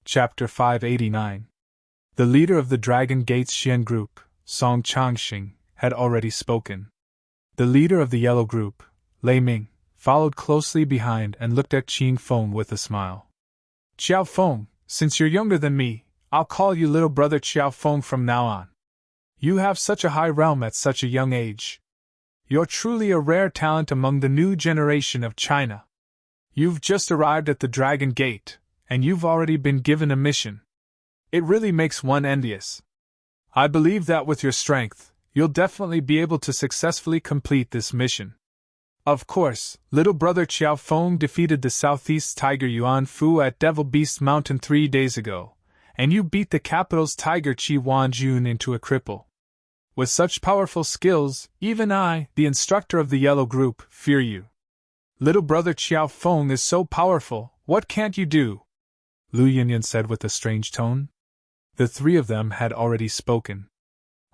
Chapter 589. The leader of the Dragon Gate's Xian group, Song Changxing, had already spoken. The leader of the Yellow group, Lei Ming, followed closely behind and looked at Qin Feng with a smile. Qiao Feng, since you're younger than me, I'll call you little brother Qiao Feng from now on. You have such a high realm at such a young age. You're truly a rare talent among the new generation of China. You've just arrived at the Dragon Gate, and you've already been given a mission. It really makes one envious. I believe that with your strength, you'll definitely be able to successfully complete this mission. Of course, little brother Qiao Feng defeated the Southeast Tiger Yuan Fu at Devil Beast Mountain 3 days ago, and you beat the capital's Tiger Qi Wan Jun into a cripple. With such powerful skills, even I, the instructor of the Yellow Group, fear you. Little brother Qiao Feng is so powerful, what can't you do? Lu Yinyan said with a strange tone. The three of them had already spoken.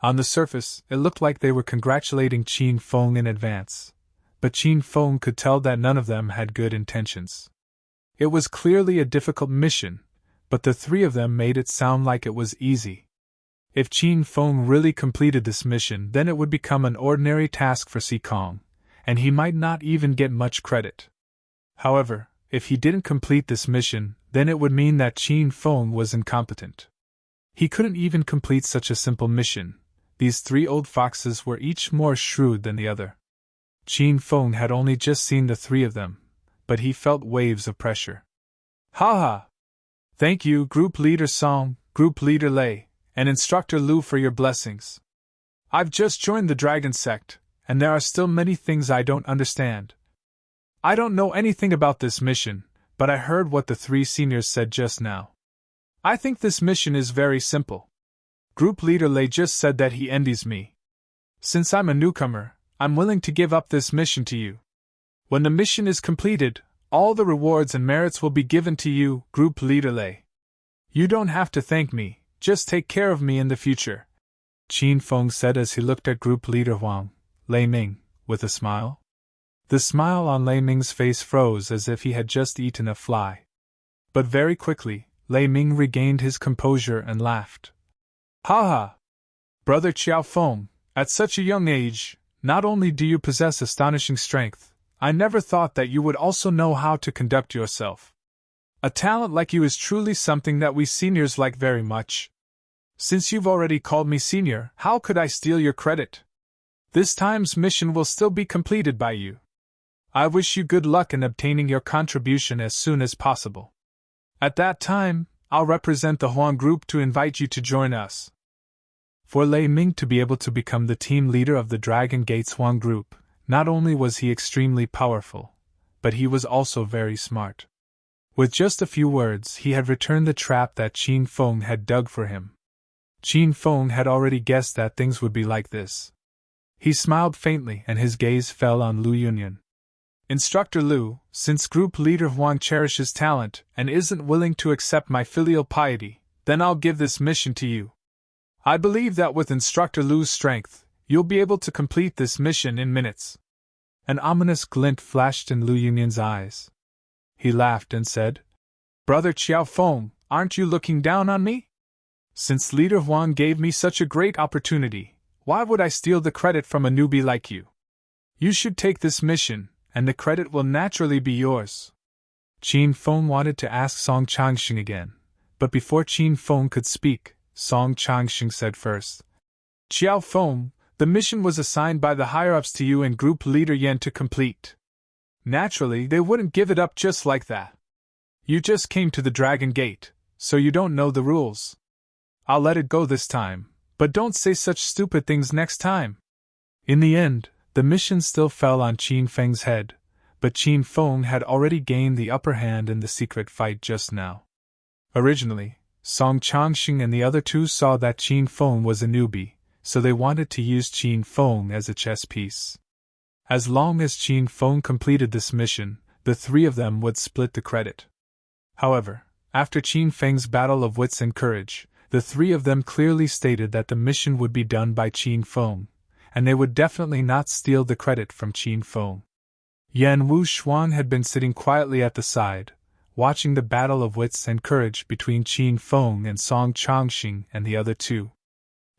On the surface, it looked like they were congratulating Qin Feng in advance, but Qin Feng could tell that none of them had good intentions. It was clearly a difficult mission, but the three of them made it sound like it was easy. If Qin Feng really completed this mission, then it would become an ordinary task for Si Kong, and he might not even get much credit. However, if he didn't complete this mission, then it would mean that Qin Feng was incompetent. He couldn't even complete such a simple mission. These three old foxes were each more shrewd than the other. Qin Feng had only just seen the three of them, but he felt waves of pressure. Ha ha! Thank you, Group Leader Song, Group Leader Lei, and Instructor Lu for your blessings. I've just joined the Dragon Sect, and there are still many things I don't understand. I don't know anything about this mission, but I heard what the three seniors said just now. I think this mission is very simple. Group Leader Lei just said that he envies me. Since I'm a newcomer, I'm willing to give up this mission to you. When the mission is completed, all the rewards and merits will be given to you, Group Leader Lei. You don't have to thank me, just take care of me in the future, Qin Feng said as he looked at Group Leader Huang, Lei Ming, with a smile. The smile on Lei Ming's face froze as if he had just eaten a fly. But very quickly, Lei Ming regained his composure and laughed. Ha ha! Brother Qiao Feng, at such a young age, not only do you possess astonishing strength, I never thought that you would also know how to conduct yourself. A talent like you is truly something that we seniors like very much. Since you've already called me senior, how could I steal your credit? This time's mission will still be completed by you. I wish you good luck in obtaining your contribution as soon as possible. At that time, I'll represent the Huang group to invite you to join us. For Lei Ming to be able to become the team leader of the Dragon Gate's Huang group, not only was he extremely powerful, but he was also very smart. With just a few words, he had returned the trap that Qin Feng had dug for him. Qin Feng had already guessed that things would be like this. He smiled faintly and his gaze fell on Lu Yunyan. Instructor Lu, since Group Leader Huang cherishes talent and isn't willing to accept my filial piety, then I'll give this mission to you. I believe that with Instructor Lu's strength, you'll be able to complete this mission in minutes. An ominous glint flashed in Lu Yunyan's eyes. He laughed and said, Brother Qiao Feng, aren't you looking down on me? Since Leader Huang gave me such a great opportunity, why would I steal the credit from a newbie like you? You should take this mission, and the credit will naturally be yours. Qin Feng wanted to ask Song Changxing again, but before Qin Feng could speak, Song Changxing said first. Qiao Feng, the mission was assigned by the higher-ups to you and Group Leader Yan to complete. Naturally, they wouldn't give it up just like that. You just came to the Dragon Gate, so you don't know the rules. I'll let it go this time, but don't say such stupid things next time. In the end, the mission still fell on Qin Feng's head, but Qin Feng had already gained the upper hand in the secret fight just now. Originally, Song Changxing and the other two saw that Qin Feng was a newbie, so they wanted to use Qin Feng as a chess piece. As long as Qin Feng completed this mission, the three of them would split the credit. However, after Qin Feng's battle of wits and courage, the three of them clearly stated that the mission would be done by Qin Feng, and they would definitely not steal the credit from Qin Feng. Yan Wu Xuan had been sitting quietly at the side, watching the battle of wits and courage between Qin Feng and Song Changxing and the other two.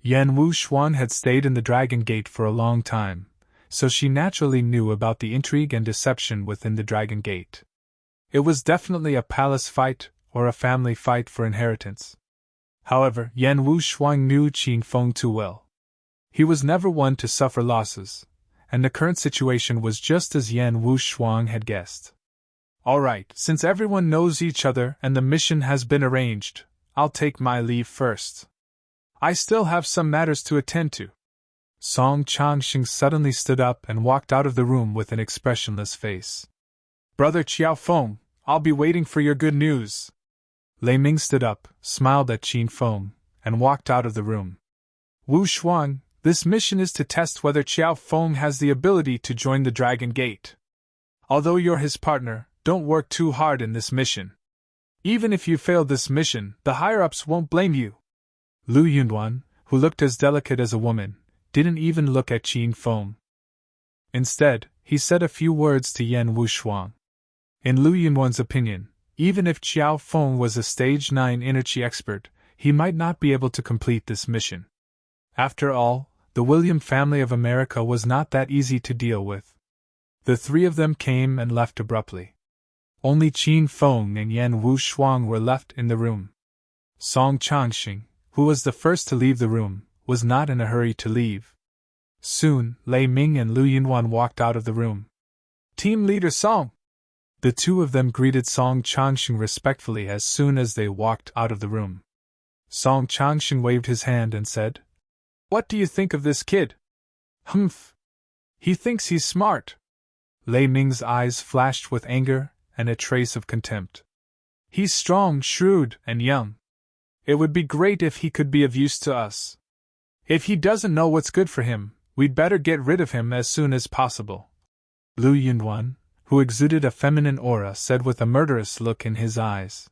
Yan Wuxuan had stayed in the Dragon Gate for a long time, so she naturally knew about the intrigue and deception within the Dragon Gate. It was definitely a palace fight or a family fight for inheritance. However, Yan Wuxuan knew Qin Feng too well. He was never one to suffer losses, and the current situation was just as Yan Wuxuan had guessed. All right, since everyone knows each other and the mission has been arranged, I'll take my leave first. I still have some matters to attend to. Song Changxing suddenly stood up and walked out of the room with an expressionless face. Brother Qiao Feng, I'll be waiting for your good news. Lei Ming stood up, smiled at Qin Feng, and walked out of the room. Wu Xuan, this mission is to test whether Qiao Feng has the ability to join the Dragon Gate. Although you're his partner, don't work too hard in this mission. Even if you fail this mission, the higher-ups won't blame you. Lu Yunduan, who looked as delicate as a woman, didn't even look at Qin Feng. Instead, he said a few words to Yan Wuxuan. In Lu Yunduan's opinion, even if Qiao Feng was a Stage 9 energy expert, he might not be able to complete this mission. After all, the William family of America was not that easy to deal with. The three of them came and left abruptly. Only Qin Feng and Yan Wuxuan were left in the room. Song Changxing, who was the first to leave the room, was not in a hurry to leave. Soon, Lei Ming and Lu Yunwan walked out of the room. Team Leader Song! The two of them greeted Song Changxing respectfully as soon as they walked out of the room. Song Changxing waved his hand and said, What do you think of this kid? Humph! He thinks he's smart. Lei Ming's eyes flashed with anger and a trace of contempt. He's strong, shrewd, and young. It would be great if he could be of use to us. If he doesn't know what's good for him, we'd better get rid of him as soon as possible. Lu Yunduan, who exuded a feminine aura, said with a murderous look in his eyes.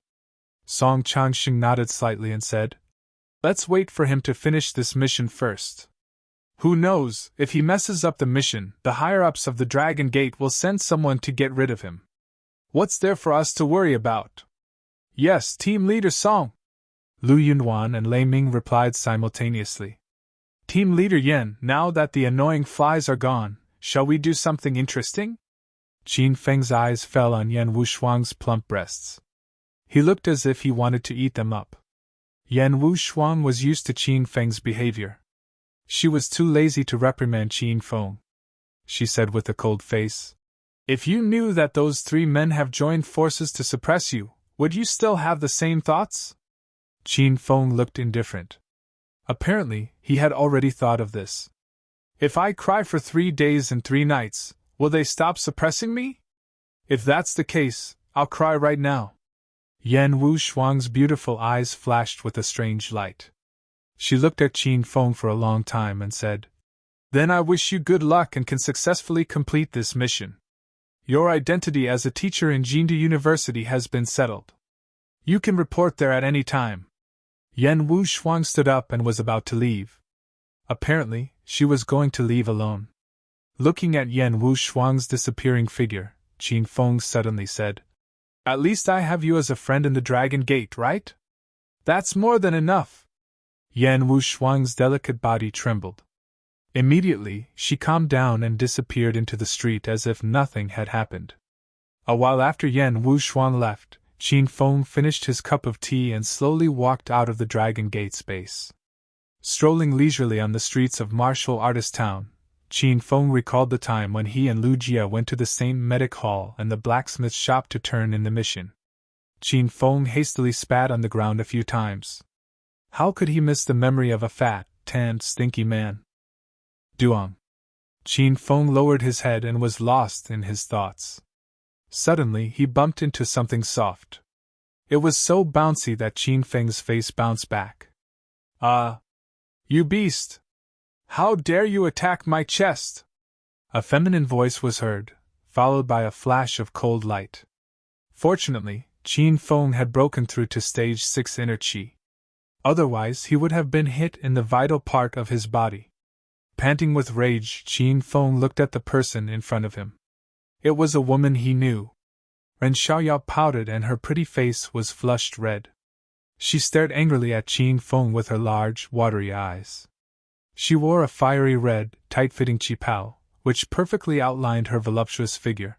Song Changxing nodded slightly and said, Let's wait for him to finish this mission first. Who knows, if he messes up the mission, the higher-ups of the Dragon Gate will send someone to get rid of him. What's there for us to worry about? Yes, Team Leader Song! Lu Yunduan and Lei Ming replied simultaneously. Team Leader Yen, now that the annoying flies are gone, shall we do something interesting? Qin Feng's eyes fell on Yan Wuxuan's plump breasts. He looked as if he wanted to eat them up. Yan Wuxuan was used to Qin Feng's behavior. She was too lazy to reprimand Qin Feng. She said with a cold face, If you knew that those three men have joined forces to suppress you, would you still have the same thoughts? Qin Feng looked indifferent. Apparently, he had already thought of this. If I cry for 3 days and 3 nights, will they stop suppressing me? If that's the case, I'll cry right now. Yan Wuxuan's beautiful eyes flashed with a strange light. She looked at Qin Feng for a long time and said, Then I wish you good luck and can successfully complete this mission. Your identity as a teacher in Jindu University has been settled. You can report there at any time. Yan Wuxuan stood up and was about to leave. Apparently, she was going to leave alone. Looking at Yan Wuxuan's disappearing figure, Qin Feng suddenly said, At least I have you as a friend in the Dragon Gate, right? That's more than enough. Yan Wuxuan's delicate body trembled. Immediately, she calmed down and disappeared into the street as if nothing had happened. A while after Yan Wuxuan left, Qin Feng finished his cup of tea and slowly walked out of the Dragon Gate space. Strolling leisurely on the streets of martial artist town, Qin Feng recalled the time when he and Lu Jia went to the same medic hall and the blacksmith shop to turn in the mission. Qin Feng hastily spat on the ground a few times. How could he miss the memory of a fat, tanned, stinky man? Duong. Qin Feng lowered his head and was lost in his thoughts. Suddenly he bumped into something soft. It was so bouncy that Qin Feng's face bounced back. You beast! How dare you attack my chest? A feminine voice was heard, followed by a flash of cold light. Fortunately, Qin Feng had broken through to stage 6 inner qi. Otherwise he would have been hit in the vital part of his body. Panting with rage, Qin Feng looked at the person in front of him. It was a woman he knew. Ren Xiaoyao pouted and her pretty face was flushed red. She stared angrily at Qin Feng with her large, watery eyes. She wore a fiery red, tight-fitting qipao, which perfectly outlined her voluptuous figure.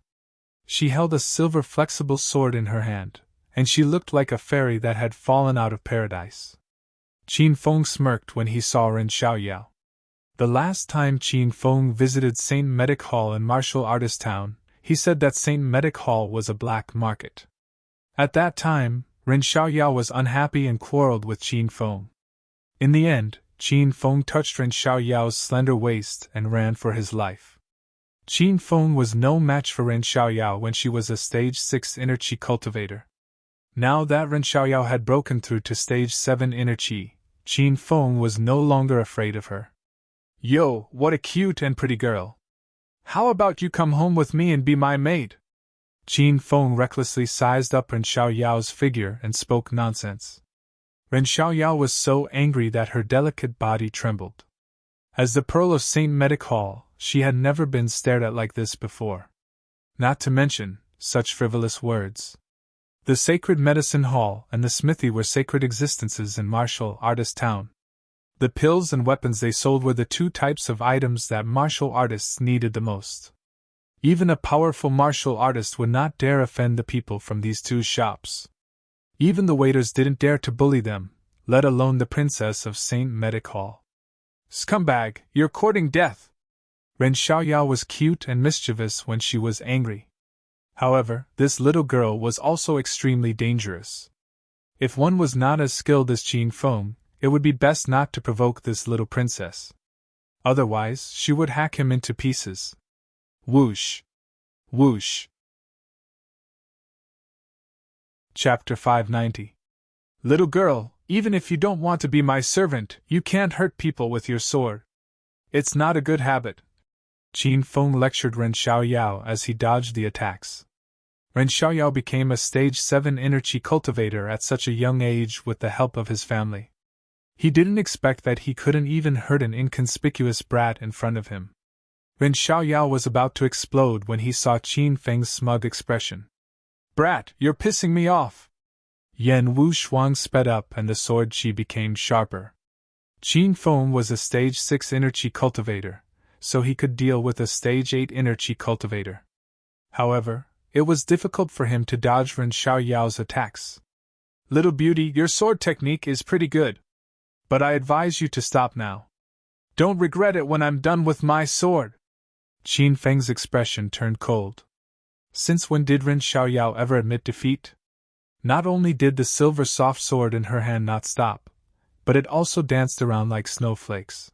She held a silver flexible sword in her hand, and she looked like a fairy that had fallen out of paradise. Qin Feng smirked when he saw Ren Xiaoyao. The last time Qin Feng visited St. Medic Hall in Martial Artist Town, he said that St. Medic Hall was a black market. At that time, Ren Xiaoyao was unhappy and quarreled with Qin Feng. In the end, Qin Feng touched Ren Xiaoyao's slender waist and ran for his life. Qin Feng was no match for Ren Xiaoyao when she was a stage 6 inner qi cultivator. Now that Ren Xiaoyao had broken through to stage 7 inner qi, Qin Feng was no longer afraid of her. "Yo, what a cute and pretty girl! How about you come home with me and be my maid?" Qin Feng recklessly sized up Ren Xiaoyao's figure and spoke nonsense. Ren Xiaoyao was so angry that her delicate body trembled. As the pearl of St. Medic Hall, she had never been stared at like this before. Not to mention such frivolous words. The Sacred Medicine Hall and the smithy were sacred existences in Martial Artist Town. The pills and weapons they sold were the two types of items that martial artists needed the most. Even a powerful martial artist would not dare offend the people from these two shops. Even the waiters didn't dare to bully them, let alone the princess of St. Medic Hall. "Scumbag, you're courting death!" Ren Xiaoyao was cute and mischievous when she was angry. However, this little girl was also extremely dangerous. If one was not as skilled as Qin Feng, it would be best not to provoke this little princess. Otherwise, she would hack him into pieces. Whoosh! Whoosh! Chapter 590. Little girl, even if you don't want to be my servant, you can't hurt people with your sword. It's not a good habit. Qin Feng lectured Ren Xiaoyao as he dodged the attacks. Ren Xiaoyao became a stage 7 inner qi cultivator at such a young age with the help of his family. He didn't expect that he couldn't even hurt an inconspicuous brat in front of him. Ren Xiaoyao was about to explode when he saw Qin Feng's smug expression. "Brat, you're pissing me off!" Yan Wu Shuang sped up and the sword qi became sharper. Qin Feng was a stage 6 inner qi cultivator, so he could deal with a stage 8 inner qi cultivator. However, it was difficult for him to dodge Ren Xiaoyao's attacks. "Little beauty, your sword technique is pretty good. But I advise you to stop now. Don't regret it when I'm done with my sword." Qin Feng's expression turned cold. Since when did Ren Xiaoyao ever admit defeat? Not only did the silver soft sword in her hand not stop, but it also danced around like snowflakes.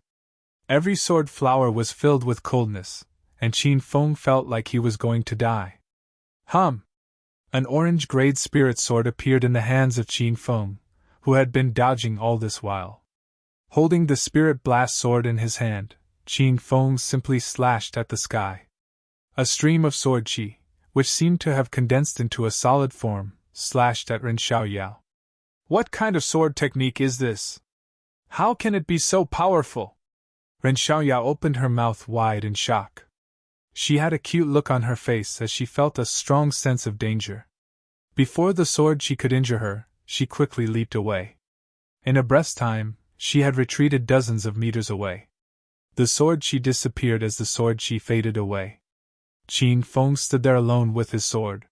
Every sword flower was filled with coldness, and Qin Feng felt like he was going to die. An orange-grade spirit sword appeared in the hands of Qin Feng, who had been dodging all this while. Holding the spirit blast sword in his hand, Qin Feng simply slashed at the sky. A stream of sword qi, which seemed to have condensed into a solid form, slashed at Ren Xiaoyao. "What kind of sword technique is this? How can it be so powerful?" Ren Xiaoyao opened her mouth wide in shock. She had a cute look on her face as she felt a strong sense of danger. Before the sword qi could injure her, she quickly leaped away. In a breath's time, she had retreated dozens of meters away. The sword qi disappeared as the sword qi faded away. Qin Feng stood there alone with his sword.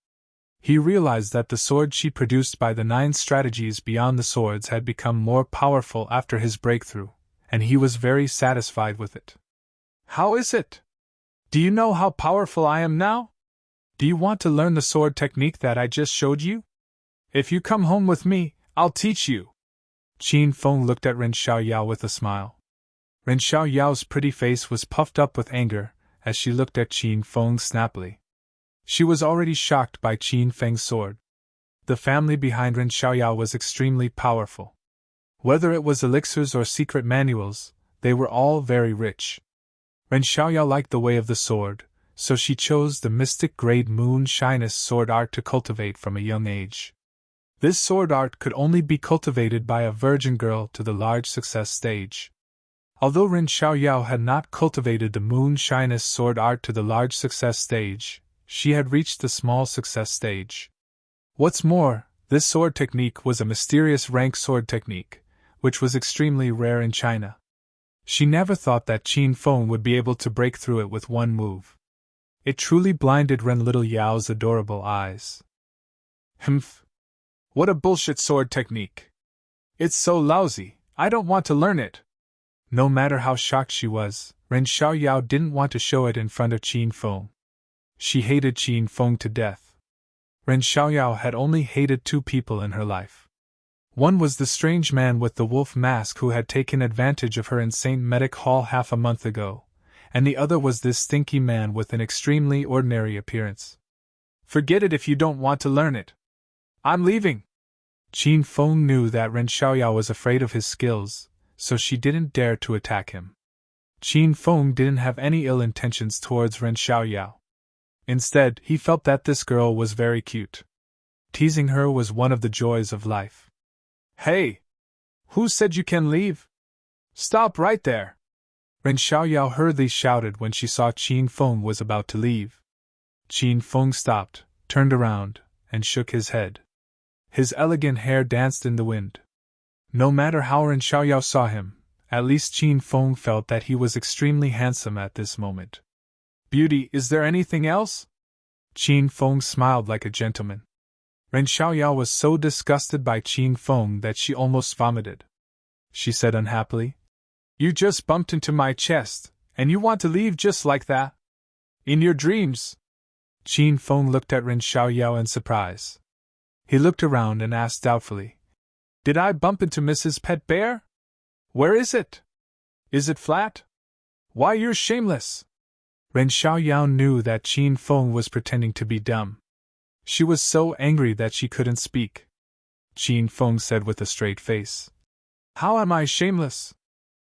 He realized that the sword qi produced by the 9 strategies beyond the swords had become more powerful after his breakthrough, and he was very satisfied with it. "How is it? Do you know how powerful I am now? Do you want to learn the sword technique that I just showed you? If you come home with me, I'll teach you." Qin Feng looked at Ren Xiaoyao with a smile. Ren Xiaoyao's pretty face was puffed up with anger as she looked at Qin Feng snappily. She was already shocked by Qin Feng's sword. The family behind Ren Xiaoyao was extremely powerful. Whether it was elixirs or secret manuals, they were all very rich. Ren Xiaoyao liked the way of the sword, so she chose the mystic grade moon shyness sword art to cultivate from a young age. This sword art could only be cultivated by a virgin girl to the large success stage. Although Ren Xiaoyao had not cultivated the moon shyness sword art to the large success stage, she had reached the small success stage. What's more, this sword technique was a mysterious rank sword technique, which was extremely rare in China. She never thought that Qin Feng would be able to break through it with one move. It truly blinded Ren Little Yao's adorable eyes. Humph! What a bullshit sword technique! It's so lousy, I don't want to learn it! No matter how shocked she was, Ren Xiaoyao didn't want to show it in front of Qin Feng. She hated Qin Feng to death. Ren Xiaoyao had only hated two people in her life. One was the strange man with the wolf mask who had taken advantage of her in St. Medic Hall half a month ago, and the other was this stinky man with an extremely ordinary appearance. Forget it if you don't want to learn it. I'm leaving. Qin Feng knew that Ren Xiaoyao was afraid of his skills, so she didn't dare to attack him. Qin Feng didn't have any ill intentions towards Ren Xiaoyao. Instead, he felt that this girl was very cute. Teasing her was one of the joys of life. Hey! Who said you can leave? Stop right there! Ren Xiaoyao hurriedly shouted when she saw Qin Feng was about to leave. Qin Feng stopped, turned around, and shook his head. His elegant hair danced in the wind. No matter how Ren Xiaoyao saw him, at least Qin Feng felt that he was extremely handsome at this moment. Beauty, is there anything else? Qin Feng smiled like a gentleman. Ren Xiaoyao was so disgusted by Qin Feng that she almost vomited. She said unhappily, You just bumped into my chest, and you want to leave just like that? In your dreams? Qin Feng looked at Ren Xiaoyao in surprise. He looked around and asked doubtfully, Did I bump into Mrs. Pet Bear? Where is it? Is it flat? Why, you're shameless! Ren Xiaoyao knew that Qin Feng was pretending to be dumb. She was so angry that she couldn't speak. Qin Feng said with a straight face, How am I shameless?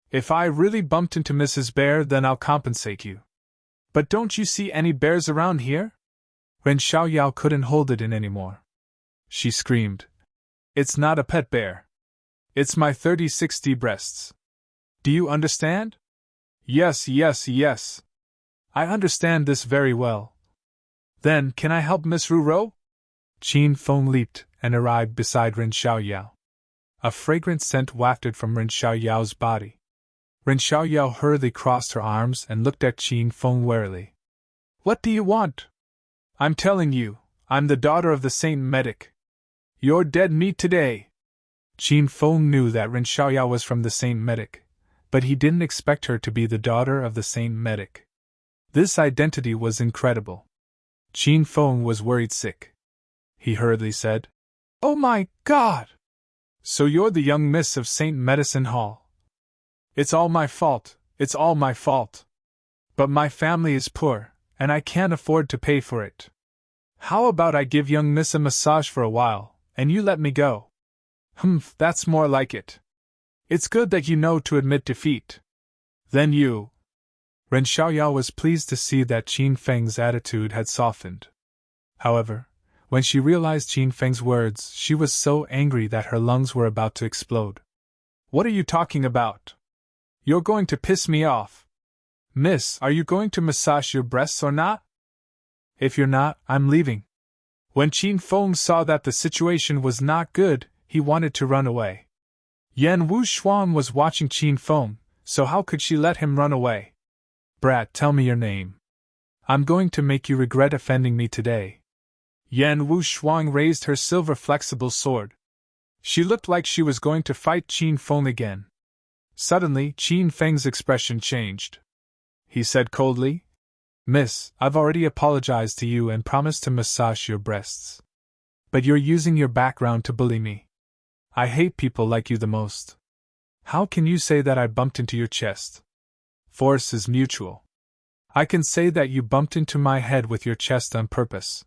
If I really bumped into Mrs. Bear, then I'll compensate you. But don't you see any bears around here? Ren Xiaoyao couldn't hold it in anymore. She screamed, It's not a pet bear. It's my 30-60 breasts. Do you understand? Yes, yes, yes. I understand this very well. Then, can I help Miss Ruro? Qin Feng leaped and arrived beside Ren Xiaoyao. A fragrant scent wafted from Ren Xiaoyao's body. Ren Xiaoyao hurriedly crossed her arms and looked at Qin Feng warily. What do you want? I'm telling you, I'm the daughter of the Saint Medic. You're dead meat today. Qin Feng knew that Ren Xiaoyao was from the Saint Medic, but he didn't expect her to be the daughter of the Saint Medic. This identity was incredible. Qin Feng was worried sick. He hurriedly said, Oh my God! So you're the young miss of St. Medicine Hall. It's all my fault, it's all my fault. But my family is poor, and I can't afford to pay for it. How about I give young miss a massage for a while, and you let me go? Humph, that's more like it. It's good that you know to admit defeat. Then you... Ren Xiaoyao was pleased to see that Qin Feng's attitude had softened. However, when she realized Qin Feng's words, she was so angry that her lungs were about to explode. What are you talking about? You're going to piss me off. Miss, are you going to massage your breasts or not? If you're not, I'm leaving. When Qin Feng saw that the situation was not good, he wanted to run away. Yan Wu Xuan was watching Qin Feng, so how could she let him run away? Brat, tell me your name. I'm going to make you regret offending me today. Yan Wu Xuan raised her silver flexible sword. She looked like she was going to fight Qin Feng again. Suddenly, Qin Feng's expression changed. He said coldly, Miss, I've already apologized to you and promised to massage your breasts. But you're using your background to bully me. I hate people like you the most. How can you say that I bumped into your chest? Force is mutual. I can say that you bumped into my head with your chest on purpose.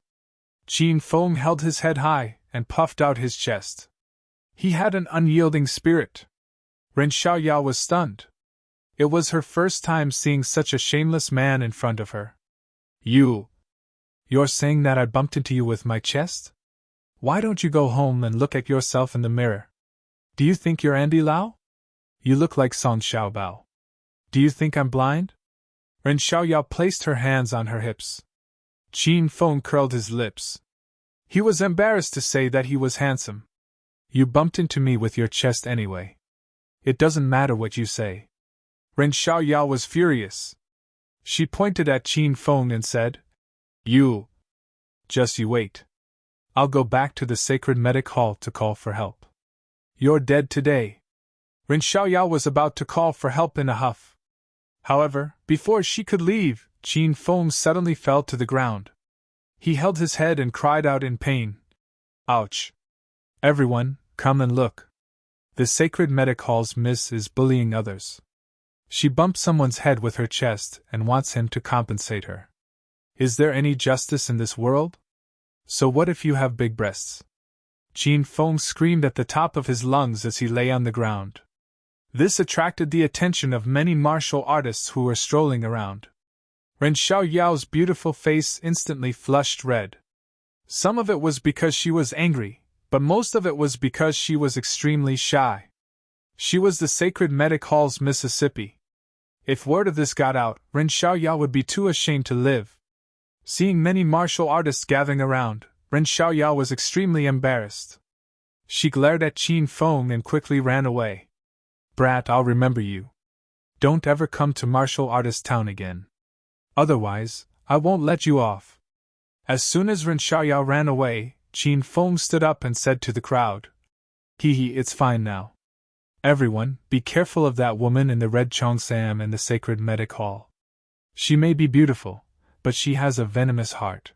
Qin Feng held his head high and puffed out his chest. He had an unyielding spirit. Ren Xiaoyao was stunned. It was her first time seeing such a shameless man in front of her. You're saying that I bumped into you with my chest? Why don't you go home and look at yourself in the mirror? Do you think you're Andy Lau? You look like Song Xiaobao. Do you think I'm blind? Ren Xiaoyao placed her hands on her hips. Qin Feng curled his lips. He was embarrassed to say that he was handsome. You bumped into me with your chest anyway. It doesn't matter what you say. Ren Xiaoyao was furious. She pointed at Qin Feng and said, You. Just you wait. I'll go back to the sacred medic hall to call for help. You're dead today. Ren Xiaoyao was about to call for help in a huff. However, before she could leave, Qin Feng suddenly fell to the ground. He held his head and cried out in pain. Ouch! Everyone, come and look. The sacred medic hall's miss is bullying others. She bumped someone's head with her chest and wants him to compensate her. Is there any justice in this world? So what if you have big breasts? Qin Feng screamed at the top of his lungs as he lay on the ground. This attracted the attention of many martial artists who were strolling around. Ren Xiaoyao's beautiful face instantly flushed red. Some of it was because she was angry, but most of it was because she was extremely shy. She was the sacred medic hall's Mississippi. If word of this got out, Ren Xiaoyao would be too ashamed to live. Seeing many martial artists gathering around, Ren Xiaoyao was extremely embarrassed. She glared at Qin Feng and quickly ran away. Brat, I'll remember you. Don't ever come to martial artist town again. Otherwise, I won't let you off. As soon as Ren Xiaoyao ran away, Qin Feng stood up and said to the crowd, Hee, it's fine now. Everyone, be careful of that woman in the red cheongsam and the sacred medic hall. She may be beautiful, but she has a venomous heart.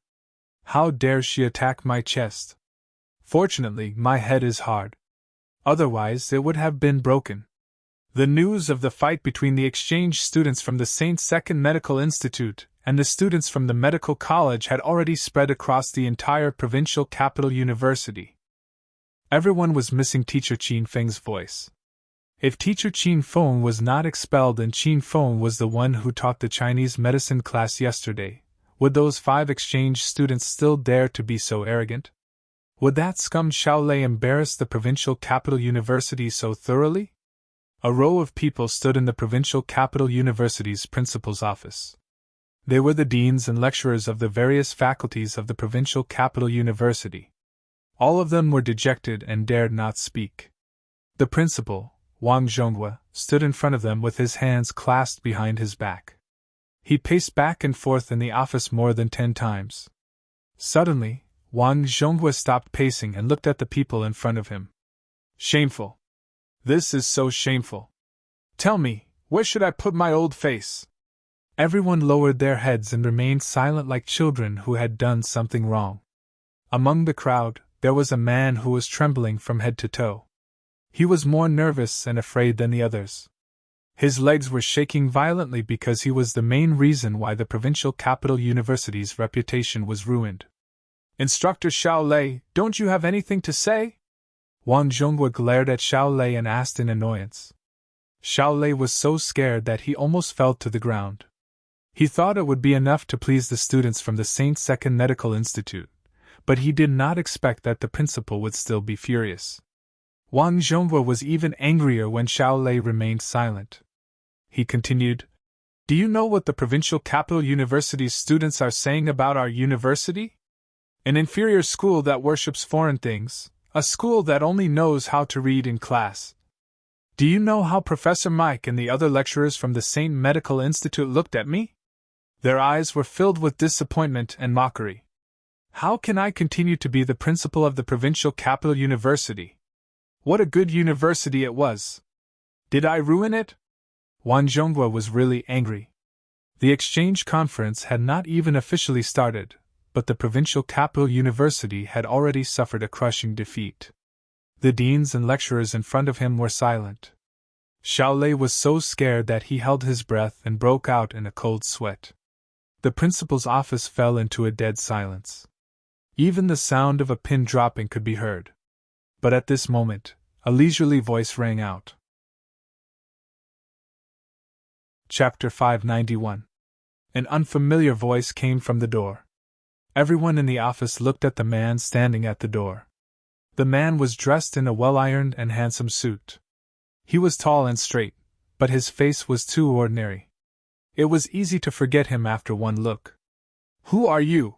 How dare she attack my chest? Fortunately, my head is hard. Otherwise, it would have been broken. The news of the fight between the exchange students from the Saint Second Medical Institute and the students from the medical college had already spread across the entire provincial capital university. Everyone was missing Teacher Qin Feng's voice. If Teacher Qin Feng was not expelled and Qin Feng was the one who taught the Chinese medicine class yesterday, would those 5 exchange students still dare to be so arrogant? Would that scum Shaolei embarrass the provincial capital university so thoroughly? A row of people stood in the provincial capital university's principal's office. They were the deans and lecturers of the various faculties of the provincial capital university. All of them were dejected and dared not speak. The principal, Wang Zhonghua, stood in front of them with his hands clasped behind his back. He paced back and forth in the office more than 10 times. Suddenly, Wang Zhonghua stopped pacing and looked at the people in front of him. Shameful. This is so shameful. Tell me, where should I put my old face? Everyone lowered their heads and remained silent like children who had done something wrong. Among the crowd, there was a man who was trembling from head to toe. He was more nervous and afraid than the others. His legs were shaking violently because he was the main reason why the provincial capital university's reputation was ruined. Instructor Shaolei, don't you have anything to say? Wang Zhonghua glared at Shaolei and asked in annoyance. Shaolei was so scared that he almost fell to the ground. He thought it would be enough to please the students from the Saint Second Medical Institute, but he did not expect that the principal would still be furious. Wang Zhonghua was even angrier when Shaolei remained silent. He continued, Do you know what the provincial capital university's students are saying about our university? An inferior school that worships foreign things, a school that only knows how to read in class. Do you know how Professor Mike and the other lecturers from the Saint Medical Institute looked at me? Their eyes were filled with disappointment and mockery. How can I continue to be the principal of the provincial capital university? What a good university it was! Did I ruin it? Wang Zhonghua was really angry. The exchange conference had not even officially started, but the provincial capital university had already suffered a crushing defeat. The deans and lecturers in front of him were silent. Shaolei was so scared that he held his breath and broke out in a cold sweat. The principal's office fell into a dead silence. Even the sound of a pin dropping could be heard. But at this moment, a leisurely voice rang out. Chapter 591. An unfamiliar voice came from the door. Everyone in the office looked at the man standing at the door. The man was dressed in a well-ironed and handsome suit. He was tall and straight, but his face was too ordinary. It was easy to forget him after one look. Who are you?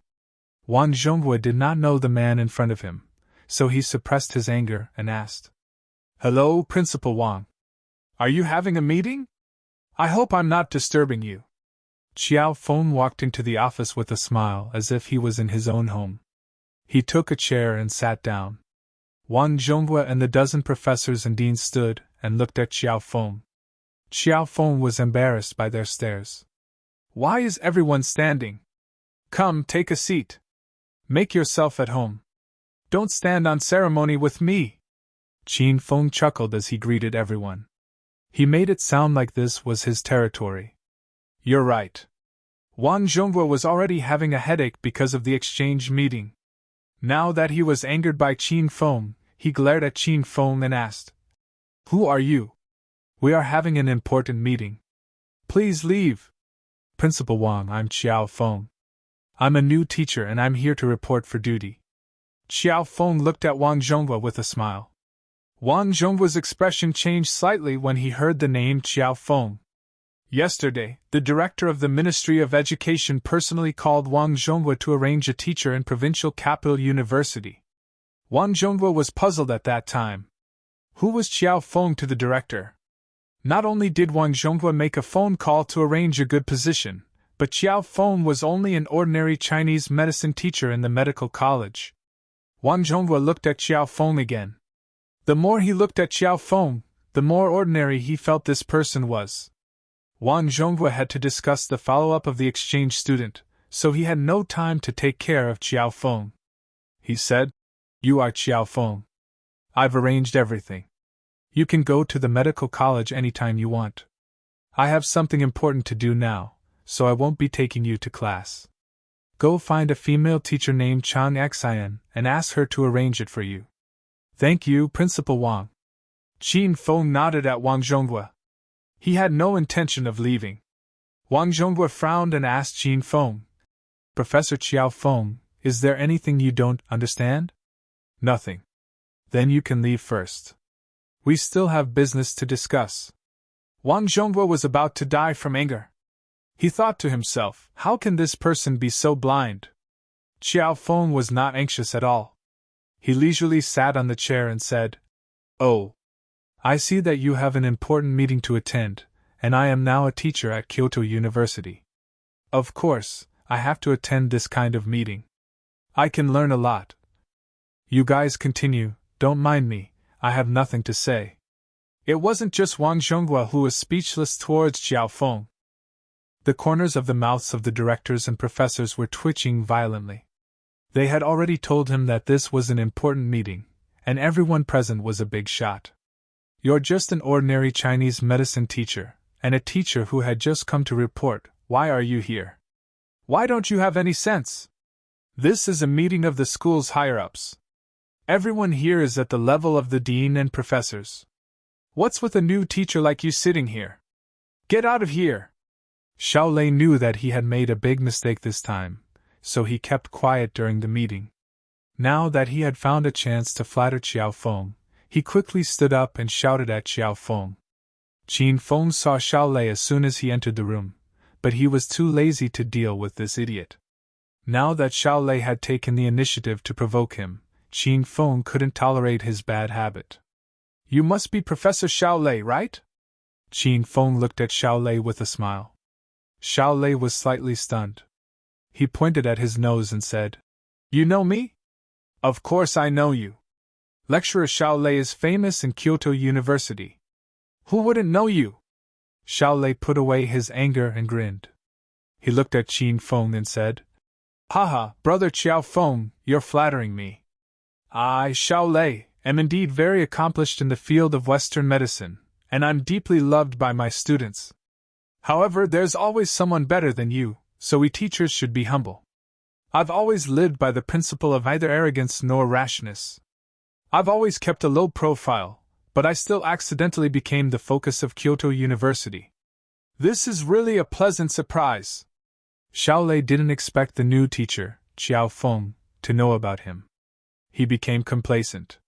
Wang Zhonghua did not know the man in front of him, so he suppressed his anger and asked, "Hello, Principal Wang. Are you having a meeting? I hope I'm not disturbing you." Xiao Feng walked into the office with a smile as if he was in his own home. He took a chair and sat down. Wang Zhonghua and the dozen professors and deans stood and looked at Xiao Feng. Xiao Feng was embarrassed by their stares. "Why is everyone standing? Come, take a seat. Make yourself at home. Don't stand on ceremony with me." Qin Feng chuckled as he greeted everyone. He made it sound like this was his territory. "You're right." Wang Zhonghua was already having a headache because of the exchange meeting. Now that he was angered by Qin Feng, he glared at Qin Feng and asked, "Who are you? We are having an important meeting. Please leave." "Principal Wang, I'm Xiao Feng. I'm a new teacher and I'm here to report for duty." Xiao Feng looked at Wang Zhonghua with a smile. Wang Zhonghua's expression changed slightly when he heard the name Xiao Feng. Yesterday, the director of the Ministry of Education personally called Wang Zhonghua to arrange a teacher in provincial capital university. Wang Zhonghua was puzzled at that time. Who was Xiao Feng to the director? Not only did Wang Zhonghua make a phone call to arrange a good position, but Xiao Feng was only an ordinary Chinese medicine teacher in the medical college. Wang Zhonghua looked at Xiao Feng again. The more he looked at Xiao Feng, the more ordinary he felt this person was. Wang Zhonghua had to discuss the follow-up of the exchange student, so he had no time to take care of Xiao Feng. He said, "You are Xiao Feng. I've arranged everything. You can go to the medical college anytime you want. I have something important to do now, so I won't be taking you to class. Go find a female teacher named Chang Xian and ask her to arrange it for you." "Thank you, Principal Wang." Qin Feng nodded at Wang Zhonghua. He had no intention of leaving. Wang Zhonghua frowned and asked Qin Feng, "Professor Xiao Feng, is there anything you don't understand?" "Nothing." "Then you can leave first. We still have business to discuss." Wang Zhonghua was about to die from anger. He thought to himself, how can this person be so blind? Xiao Feng was not anxious at all. He leisurely sat on the chair and said, "Oh, I see that you have an important meeting to attend, and I am now a teacher at Kyoto University. Of course, I have to attend this kind of meeting. I can learn a lot. You guys continue, don't mind me, I have nothing to say." It wasn't just Wang Zhonghua who was speechless towards Xiao Feng. The corners of the mouths of the directors and professors were twitching violently. They had already told him that this was an important meeting, and everyone present was a big shot. "You're just an ordinary Chinese medicine teacher, and a teacher who had just come to report. Why are you here? Why don't you have any sense? This is a meeting of the school's higher-ups. Everyone here is at the level of the dean and professors. What's with a new teacher like you sitting here? Get out of here!" Xiao Lei knew that he had made a big mistake this time, so he kept quiet during the meeting. Now that he had found a chance to flatter Xiao Feng, he quickly stood up and shouted at Xiao Feng. Qin Feng saw Xiao Lei as soon as he entered the room, but he was too lazy to deal with this idiot. Now that Xiao Lei had taken the initiative to provoke him, Qin Feng couldn't tolerate his bad habit. "You must be Professor Xiao Lei, right?" Qin Feng looked at Xiao Lei with a smile. Xiao Lei was slightly stunned. He pointed at his nose and said, "You know me? Of course I know you. Lecturer Xiao Lei is famous in Kyoto University. Who wouldn't know you?" Xiao Lei put away his anger and grinned. He looked at Qin Feng and said, "Haha, brother Xiao Feng, you're flattering me. I, Xiao Lei, am indeed very accomplished in the field of Western medicine, and I'm deeply loved by my students. However, there's always someone better than you, so we teachers should be humble. I've always lived by the principle of neither arrogance nor rashness. I've always kept a low profile, but I still accidentally became the focus of Kyoto University. This is really a pleasant surprise." Xiao Lei didn't expect the new teacher, Xiao Feng, to know about him. He became complacent.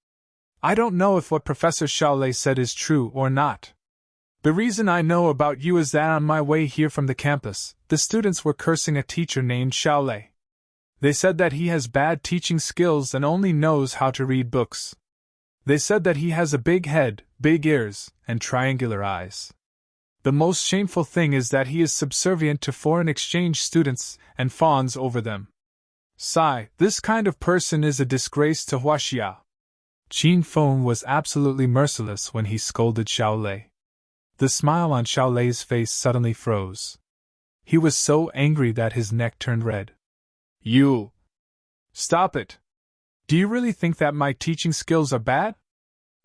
"I don't know if what Professor Xiao Lei said is true or not. The reason I know about you is that on my way here from the campus, the students were cursing a teacher named Xiao Lei. They said that he has bad teaching skills and only knows how to read books. They said that he has a big head, big ears, and triangular eyes. The most shameful thing is that he is subservient to foreign exchange students and fawns over them. Sigh, this kind of person is a disgrace to Huaxia. Qin Feng was absolutely merciless when he scolded Xiao Lei. The smile on Xiao Lei's face suddenly froze. He was so angry that his neck turned red. You! Stop it! Do you really think that my teaching skills are bad?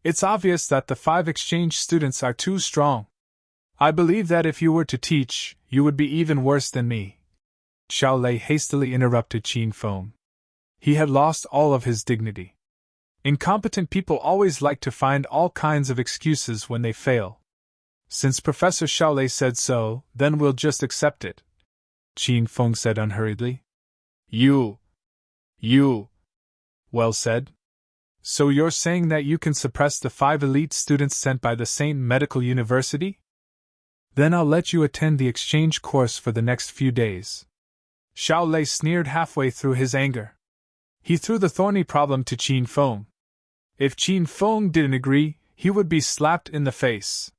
It's obvious that the 5 exchange students are too strong. I believe that if you were to teach, you would be even worse than me. Xiao Lei hastily interrupted Qin Feng. He had lost all of his dignity. Incompetent people always like to find all kinds of excuses when they fail. Since Professor Xiao Lei said so, then we'll just accept it, Qin Feng said unhurriedly. You. Well said. So you're saying that you can suppress the 5 elite students sent by the Saint Medical University? Then I'll let you attend the exchange course for the next few days. Xiao Lei sneered halfway through his anger. He threw the thorny problem to Qin Feng. If Qin Feng didn't agree, he would be slapped in the face.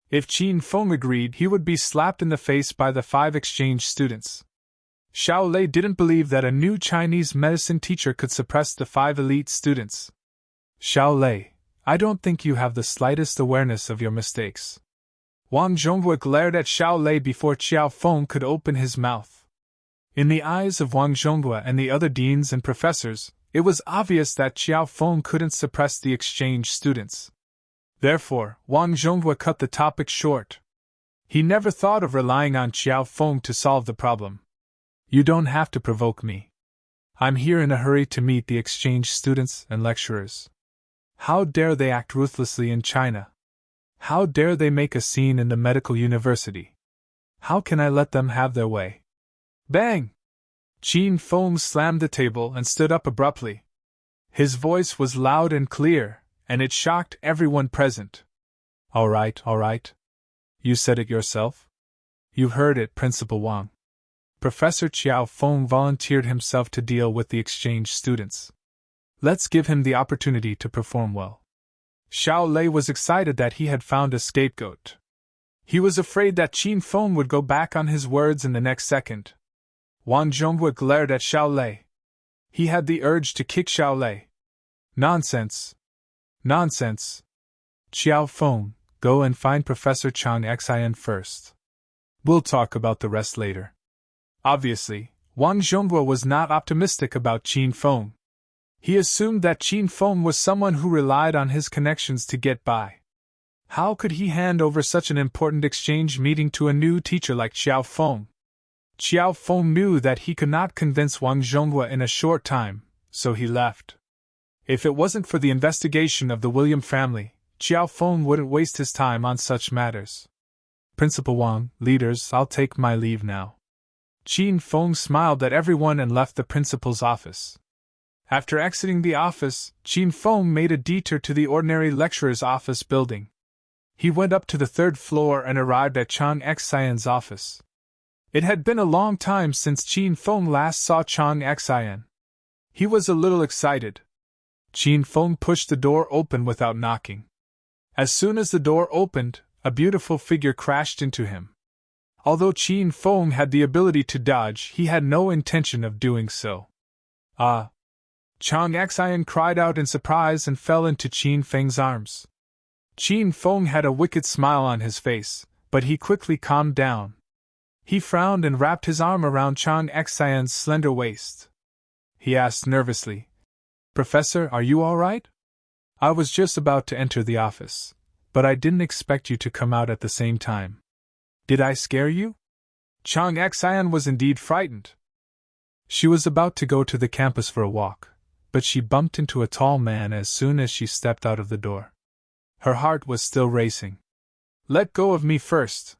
If Qin Feng agreed, he would be slapped in the face by the 5 exchange students. Xiao Lei didn't believe that a new Chinese medicine teacher could suppress the 5 elite students. Xiao Lei, I don't think you have the slightest awareness of your mistakes. Wang Zhonghua glared at Xiao Lei before Qiao Feng could open his mouth. In the eyes of Wang Zhonghua and the other deans and professors, it was obvious that Qiao Feng couldn't suppress the exchange students. Therefore, Wang Zhonghua cut the topic short. He never thought of relying on Qiao Feng to solve the problem. You don't have to provoke me. I'm here in a hurry to meet the exchange students and lecturers. How dare they act ruthlessly in China? How dare they make a scene in the medical university? How can I let them have their way? Bang! Qin Feng slammed the table and stood up abruptly. His voice was loud and clear, and it shocked everyone present. All right. You said it yourself? You've heard it, Principal Wang. Professor Qiao Feng volunteered himself to deal with the exchange students. Let's give him the opportunity to perform well. Xiao Lei was excited that he had found a scapegoat. He was afraid that Qin Feng would go back on his words in the next second. Wang Zhonghua glared at Xiao Lei. He had the urge to kick Xiao Lei. Nonsense! Qiao Feng, go and find Professor Chang Xian first. We'll talk about the rest later. Obviously, Wang Zhonghua was not optimistic about Qin Feng. He assumed that Qin Feng was someone who relied on his connections to get by. How could he hand over such an important exchange meeting to a new teacher like Qiao Feng? Qiao Feng knew that he could not convince Wang Zhonghua in a short time, so he left. If it wasn't for the investigation of the William family, Qiao Feng wouldn't waste his time on such matters. Principal Wang, leaders, I'll take my leave now. Qin Feng smiled at everyone and left the principal's office. After exiting the office, Qin Feng made a detour to the ordinary lecturer's office building. He went up to the 3rd floor and arrived at Chang Xian's office. It had been a long time since Qin Feng last saw Chang Xian. He was a little excited. Qin Feng pushed the door open without knocking. As soon as the door opened, a beautiful figure crashed into him. Although Qin Feng had the ability to dodge, he had no intention of doing so. Ah! Chang Xian cried out in surprise and fell into Qin Feng's arms. Qin Feng had a wicked smile on his face, but he quickly calmed down. He frowned and wrapped his arm around Chang Xian's slender waist. He asked nervously, Professor, are you all right? I was just about to enter the office, but I didn't expect you to come out at the same time. Did I scare you? Chang Xian was indeed frightened. She was about to go to the campus for a walk, but she bumped into a tall man as soon as she stepped out of the door. Her heart was still racing. Let go of me first.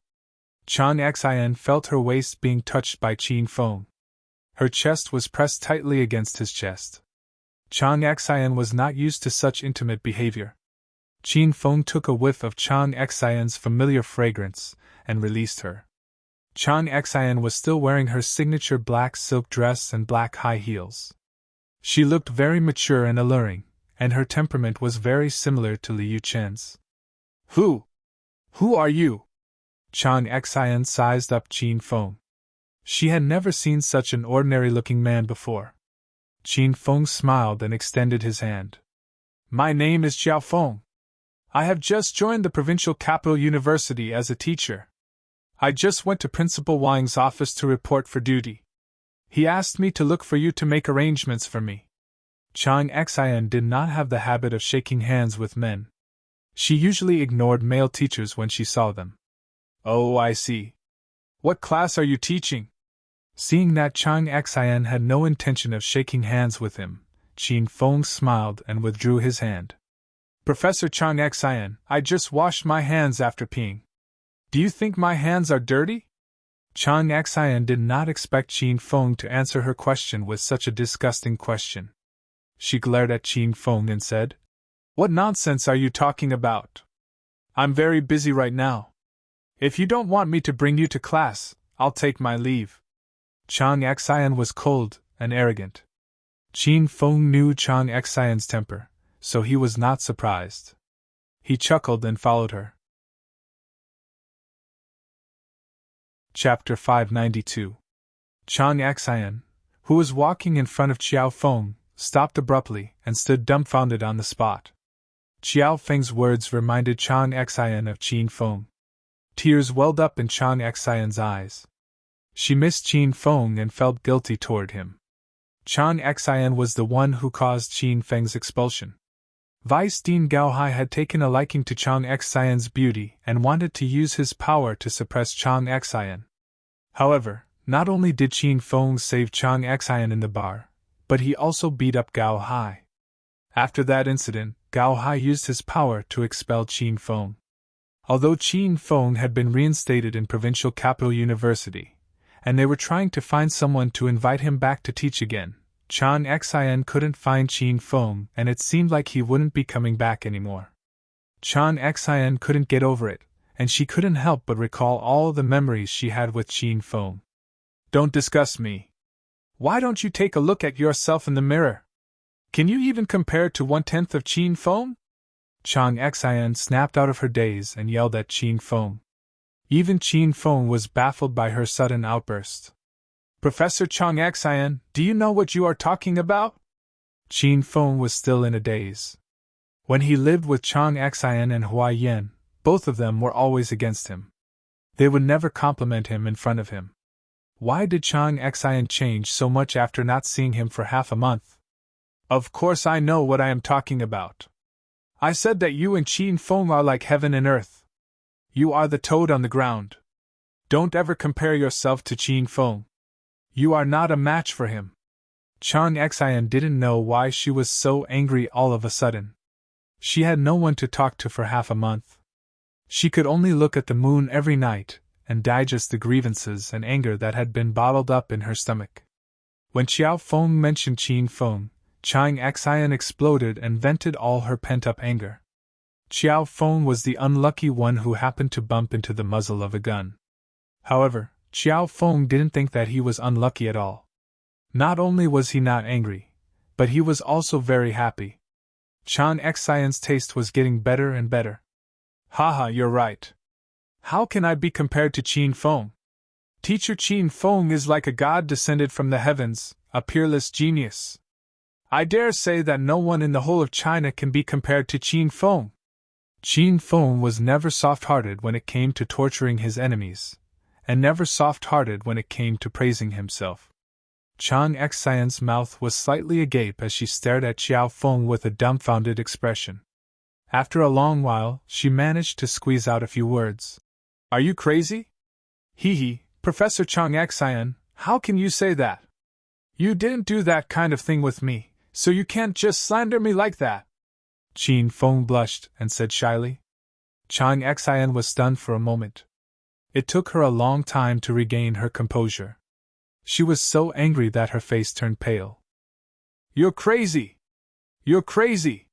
Chang Xian felt her waist being touched by Qin Feng. Her chest was pressed tightly against his chest. Chang Xian was not used to such intimate behavior. Qin Feng took a whiff of Chang Xian's familiar fragrance and released her. Chang Xian was still wearing her signature black silk dress and black high heels. She looked very mature and alluring, and her temperament was very similar to Liu Chen's. Who are you? Chang Xian sized up Qin Feng. She had never seen such an ordinary-looking man before. Qin Feng smiled and extended his hand. My name is Xiao Feng. I have just joined the provincial capital university as a teacher. I just went to Principal Wang's office to report for duty. He asked me to look for you to make arrangements for me. Chang Xian did not have the habit of shaking hands with men. She usually ignored male teachers when she saw them. Oh, I see. What class are you teaching? Seeing that Chang Xian had no intention of shaking hands with him, Qin Feng smiled and withdrew his hand. Professor Chang Xian, I just washed my hands after peeing. Do you think my hands are dirty? Chang Xian did not expect Qin Feng to answer her question with such a disgusting question. She glared at Qin Feng and said, What nonsense are you talking about? I'm very busy right now. If you don't want me to bring you to class, I'll take my leave. Chang Xian was cold and arrogant. Qin Feng knew Chang Xian's temper, so he was not surprised. He chuckled and followed her. Chapter 592. Chang Xian, who was walking in front of Xiao Feng, stopped abruptly and stood dumbfounded on the spot. Xiao Feng's words reminded Chang Xian of Qin Feng. Tears welled up in Chang Xian's eyes. She missed Qin Feng and felt guilty toward him. Chang Xian was the one who caused Qin Feng's expulsion. Vice Dean Gao Hai had taken a liking to Chang Xian's beauty and wanted to use his power to suppress Chang Xian. However, not only did Qin Feng save Chang Xian in the bar, but he also beat up Gao Hai. After that incident, Gao Hai used his power to expel Qin Feng. Although Qin Feng had been reinstated in provincial capital university, and they were trying to find someone to invite him back to teach again, Chang Xian couldn't find Qin Feng and it seemed like he wouldn't be coming back anymore. Chang Xian couldn't get over it, and she couldn't help but recall all the memories she had with Qin Feng. Don't discuss me. Why don't you take a look at yourself in the mirror? Can you even compare to 1/10 of Qin Feng? Chang Xian snapped out of her daze and yelled at Qin Feng. Even Qin Feng was baffled by her sudden outburst. Professor Chang Xian, do you know what you are talking about? Qin Feng was still in a daze. When he lived with Chang Xian and Hua Yan, both of them were always against him. They would never compliment him in front of him. Why did Chang Xian change so much after not seeing him for half a month? Of course I know what I am talking about. I said that you and Qin Feng are like heaven and earth. You are the toad on the ground. Don't ever compare yourself to Qin Feng. You are not a match for him. Chang Xian didn't know why she was so angry all of a sudden. She had no one to talk to for half a month. She could only look at the moon every night and digest the grievances and anger that had been bottled up in her stomach. When Xiao Feng mentioned Qin Feng, Chang Xian exploded and vented all her pent-up anger. Xiao Feng was the unlucky one who happened to bump into the muzzle of a gun. However, Xiao Feng didn't think that he was unlucky at all. Not only was he not angry, but he was also very happy. Chang Xian's taste was getting better and better. Haha, you're right. How can I be compared to Qin Feng? Teacher Qin Feng is like a god descended from the heavens, a peerless genius. I dare say that no one in the whole of China can be compared to Qin Feng. Qin Feng was never soft-hearted when it came to torturing his enemies, and never soft-hearted when it came to praising himself. Chang Xian's mouth was slightly agape as she stared at Xiao Feng with a dumbfounded expression. After a long while, she managed to squeeze out a few words. Are you crazy? Hee, Professor Chang Xian, how can you say that? You didn't do that kind of thing with me, so you can't just slander me like that. Qin Feng blushed and said shyly. Chang Xian was stunned for a moment. It took her a long time to regain her composure. She was so angry that her face turned pale. You're crazy! You're crazy!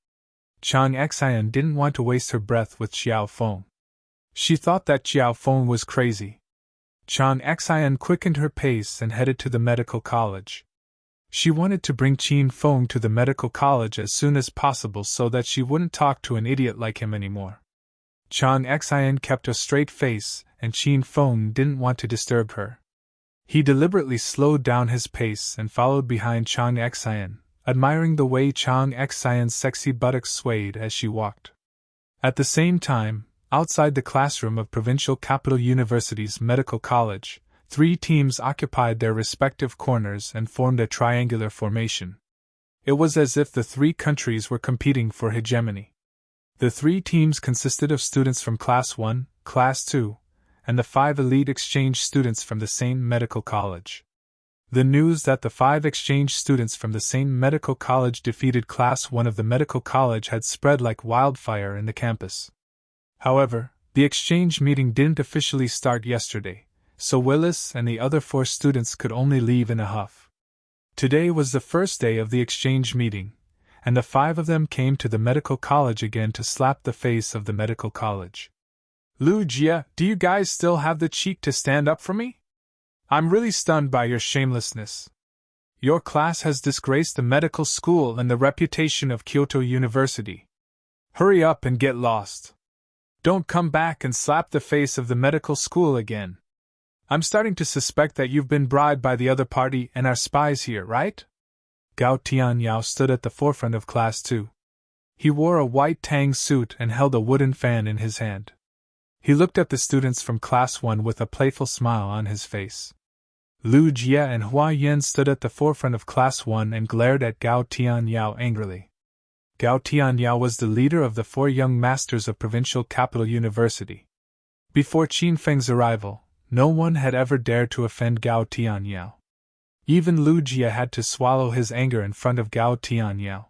Chang Xian didn't want to waste her breath with Xiao Feng. She thought that Xiao Feng was crazy. Chang Xian quickened her pace and headed to the medical college. She wanted to bring Qin Feng to the medical college as soon as possible so that she wouldn't talk to an idiot like him anymore. Chang Xian kept a straight face, and Qin Feng didn't want to disturb her. He deliberately slowed down his pace and followed behind Chang Xian, admiring the way Chang Xian's sexy buttocks swayed as she walked. At the same time, outside the classroom of Provincial Capital University's medical college, 3 teams occupied their respective corners and formed a triangular formation. It was as if the 3 countries were competing for hegemony. The 3 teams consisted of students from Class 1, Class 2, and the 5 elite exchange students from the same medical college. The news that the 5 exchange students from the same medical college defeated Class 1 of the medical college had spread like wildfire in the campus. However, the exchange meeting didn't officially start yesterday, so Willis and the other 4 students could only leave in a huff. Today was the first day of the exchange meeting, and the 5 of them came to the medical college again to slap the face of the medical college. Lu Jia, do you guys still have the cheek to stand up for me? I'm really stunned by your shamelessness. Your class has disgraced the medical school and the reputation of Kyoto University. Hurry up and get lost. Don't come back and slap the face of the medical school again. I'm starting to suspect that you've been bribed by the other party and are spies here, right? Gao Tianyao stood at the forefront of Class 2. He wore a white tang suit and held a wooden fan in his hand. He looked at the students from Class 1 with a playful smile on his face. Lu Jia and Hua Yan stood at the forefront of Class 1 and glared at Gao Tianyao angrily. Gao Tianyao was the leader of the 4 young masters of Provincial Capital University. Before Qin Feng's arrival, no one had ever dared to offend Gao Tianyao. Even Lu Jia had to swallow his anger in front of Gao Tianyao.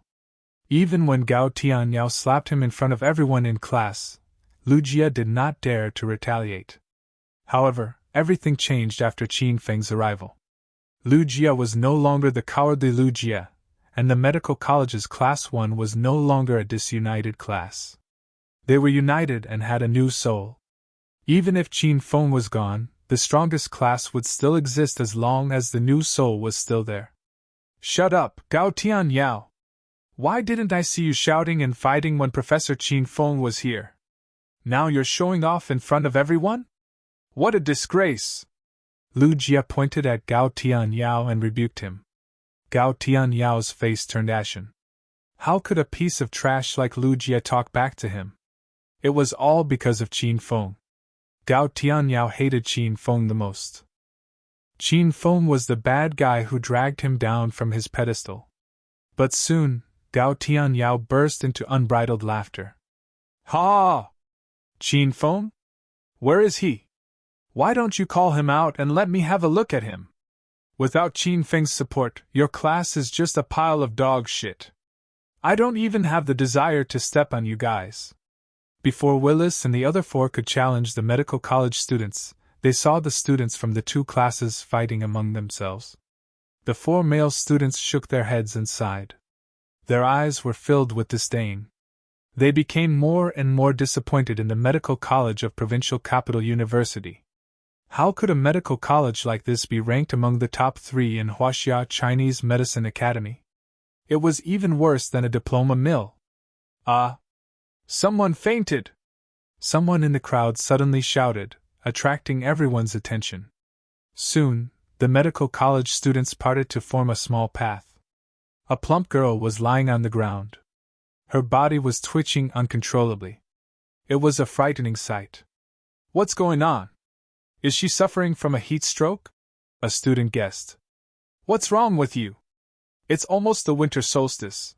Even when Gao Tianyao slapped him in front of everyone in class, Lu Jia did not dare to retaliate. However, everything changed after Qin Feng's arrival. Lu Jia was no longer the cowardly Lu Jia, and the medical college's Class 1 was no longer a disunited class. They were united and had a new soul. Even if Qin Feng was gone, the strongest class would still exist as long as the new soul was still there. Shut up, Gao Tianyao! Why didn't I see you shouting and fighting when Professor Qin Feng was here? Now you're showing off in front of everyone? What a disgrace! Lu Jia pointed at Gao Tianyao and rebuked him. Gao Tianyao's face turned ashen. How could a piece of trash like Lu Jia talk back to him? It was all because of Qin Feng. Gao Tianyao hated Qin Feng the most. Qin Feng was the bad guy who dragged him down from his pedestal. But soon, Gao Tianyao burst into unbridled laughter. Ha! Qin Feng? Where is he? Why don't you call him out and let me have a look at him? Without Qin Feng's support, your class is just a pile of dog shit. I don't even have the desire to step on you guys. Before Willis and the other 4 could challenge the medical college students, they saw the students from the 2 classes fighting among themselves. The 4 male students shook their heads and sighed. Their eyes were filled with disdain. They became more and more disappointed in the medical college of Provincial Capital University. How could a medical college like this be ranked among the top 3 in Huaxia Chinese Medicine Academy? It was even worse than a diploma mill. Someone fainted! Someone in the crowd suddenly shouted, attracting everyone's attention. Soon, the medical college students parted to form a small path. A plump girl was lying on the ground. Her body was twitching uncontrollably. It was a frightening sight. What's going on? Is she suffering from a heat stroke? A student guessed. What's wrong with you? It's almost the winter solstice.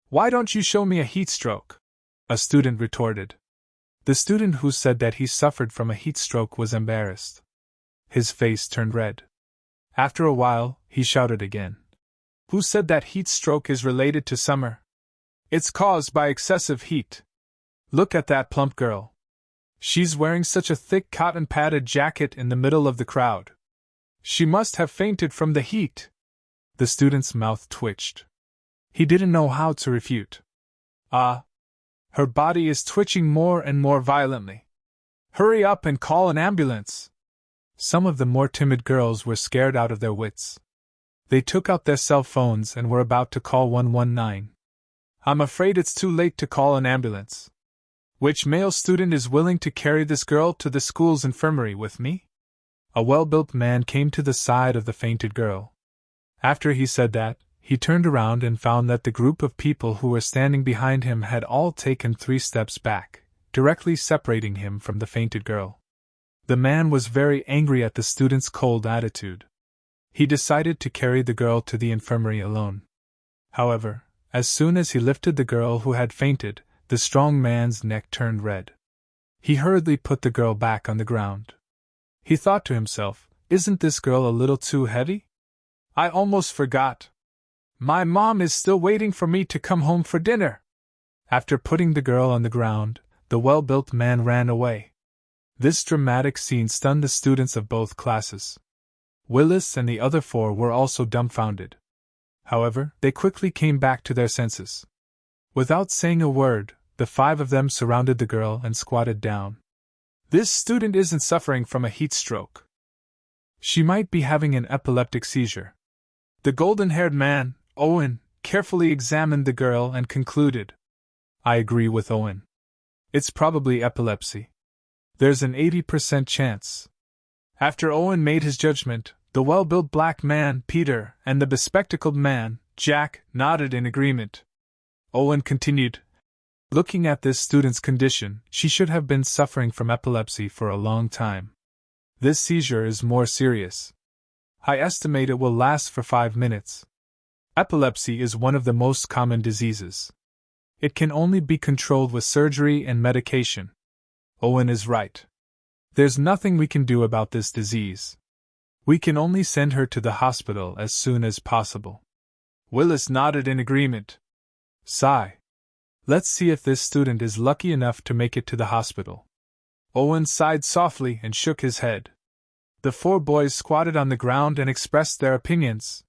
Why don't you show me a heat stroke? A student retorted. The student who said that he suffered from a heat stroke was embarrassed. His face turned red. After a while, he shouted again. Who said that heat stroke is related to summer? It's caused by excessive heat. Look at that plump girl. She's wearing such a thick cotton-padded jacket in the middle of the crowd. She must have fainted from the heat. The student's mouth twitched. He didn't know how to refute. Her body is twitching more and more violently. Hurry up and call an ambulance. Some of the more timid girls were scared out of their wits. They took out their cell phones and were about to call 119. "I'm afraid it's too late to call an ambulance. Which male student is willing to carry this girl to the school's infirmary with me?" A well-built man came to the side of the fainted girl. After he said that, he turned around and found that the group of people who were standing behind him had all taken 3 steps back, directly separating him from the fainted girl. The man was very angry at the student's cold attitude. He decided to carry the girl to the infirmary alone. However, as soon as he lifted the girl who had fainted, the strong man's neck turned red. He hurriedly put the girl back on the ground. He thought to himself, "Isn't this girl a little too heavy? I almost forgot. My mom is still waiting for me to come home for dinner." After putting the girl on the ground, the well-built man ran away. This dramatic scene stunned the students of both classes. Willis and the other 4 were also dumbfounded. However, they quickly came back to their senses. Without saying a word, the 5 of them surrounded the girl and squatted down. "This student isn't suffering from a heat stroke. She might be having an epileptic seizure." The golden-haired man, Owen, carefully examined the girl and concluded, "I agree with Owen. It's probably epilepsy. There's an 80% chance." After Owen made his judgment, the well-built black man, Peter, and the bespectacled man, Jack, nodded in agreement. Owen continued, "Looking at this student's condition, she should have been suffering from epilepsy for a long time. This seizure is more serious. I estimate it will last for 5 minutes. Epilepsy is one of the most common diseases. It can only be controlled with surgery and medication. Owen is right. There's nothing we can do about this disease. We can only send her to the hospital as soon as possible." Willis nodded in agreement. "Sigh. Let's see if this student is lucky enough to make it to the hospital." Owen sighed softly and shook his head. The 4 boys squatted on the ground and expressed their opinions.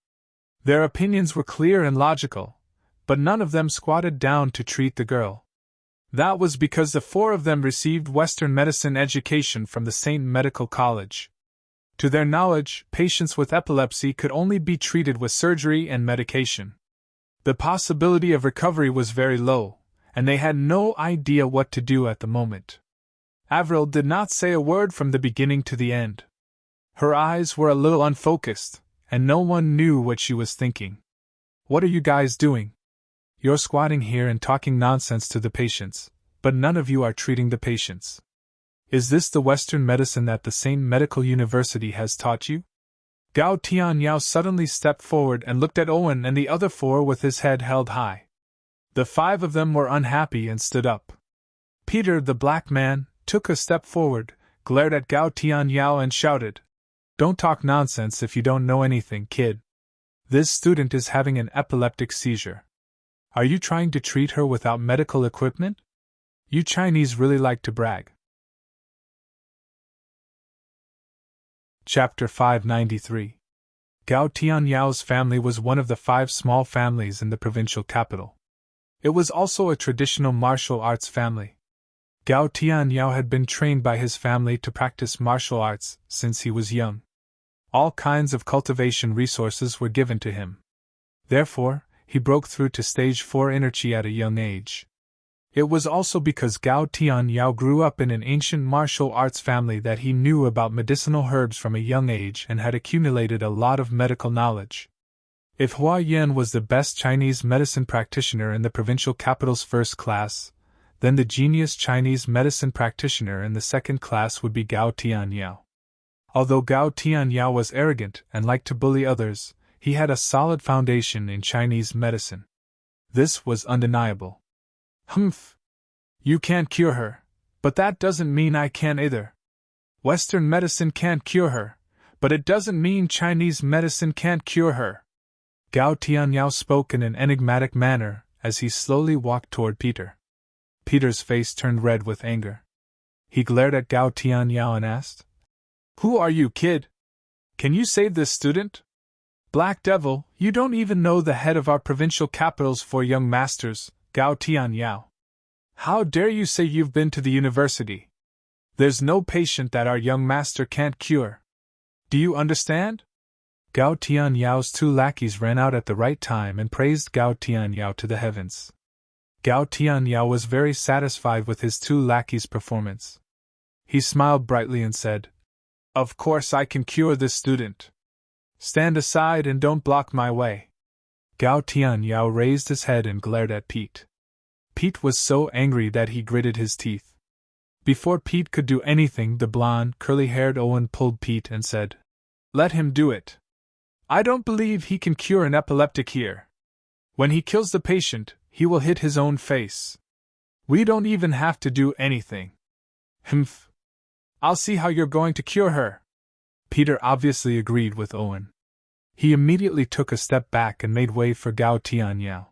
Their opinions were clear and logical, but none of them squatted down to treat the girl. That was because the 4 of them received Western medicine education from the St. Medical College. To their knowledge, patients with epilepsy could only be treated with surgery and medication. The possibility of recovery was very low, and they had no idea what to do at the moment. Avril did not say a word from the beginning to the end. Her eyes were a little unfocused, and no one knew what she was thinking. "What are you guys doing? You're squatting here and talking nonsense to the patients, but none of you are treating the patients. Is this the Western medicine that the St. Medical University has taught you?" Gao Tianyao suddenly stepped forward and looked at Owen and the other 4 with his head held high. The 5 of them were unhappy and stood up. Peter, the black man, took a step forward, glared at Gao Tianyao and shouted, "Don't talk nonsense if you don't know anything, kid. This student is having an epileptic seizure. Are you trying to treat her without medical equipment? You Chinese really like to brag." Chapter 593. Gao Tianyao's family was one of the 5 small families in the provincial capital. It was also a traditional martial arts family. Gao Tianyao had been trained by his family to practice martial arts since he was young. All kinds of cultivation resources were given to him. Therefore, he broke through to stage 4 inner chi at a young age. It was also because Gao Tianyao grew up in an ancient martial arts family that he knew about medicinal herbs from a young age and had accumulated a lot of medical knowledge. If Hua Yan was the best Chinese medicine practitioner in the provincial capital's first class, then the genius Chinese medicine practitioner in the second class would be Gao Tianyao. Although Gao Tianyao was arrogant and liked to bully others, he had a solid foundation in Chinese medicine. This was undeniable. "Humph! You can't cure her, but that doesn't mean I can either. Western medicine can't cure her, but it doesn't mean Chinese medicine can't cure her." Gao Tianyao spoke in an enigmatic manner as he slowly walked toward Peter. Peter's face turned red with anger. He glared at Gao Tianyao and asked, "Who are you, kid? Can you save this student? Black Devil, you don't even know the head of our provincial capital's 4 young masters, Gao Tianyao. How dare you say you've been to the university? There's no patient that our young master can't cure. Do you understand? Gao Tianyao's 2 lackeys ran out at the right time and praised Gao Tianyao to the heavens. Gao Tianyao was very satisfied with his 2 lackeys' performance. He smiled brightly and said, "Of course I can cure this student. Stand aside and don't block my way." Gao Tianyao raised his head and glared at Pete. Pete was so angry that he gritted his teeth. Before Pete could do anything, the blonde, curly-haired Owen pulled Pete and said, "Let him do it. I don't believe he can cure an epileptic here. When he kills the patient, he will hit his own face. We don't even have to do anything." "Humph. I'll see how you're going to cure her." Peter obviously agreed with Owen. He immediately took a step back and made way for Gao Tianyao.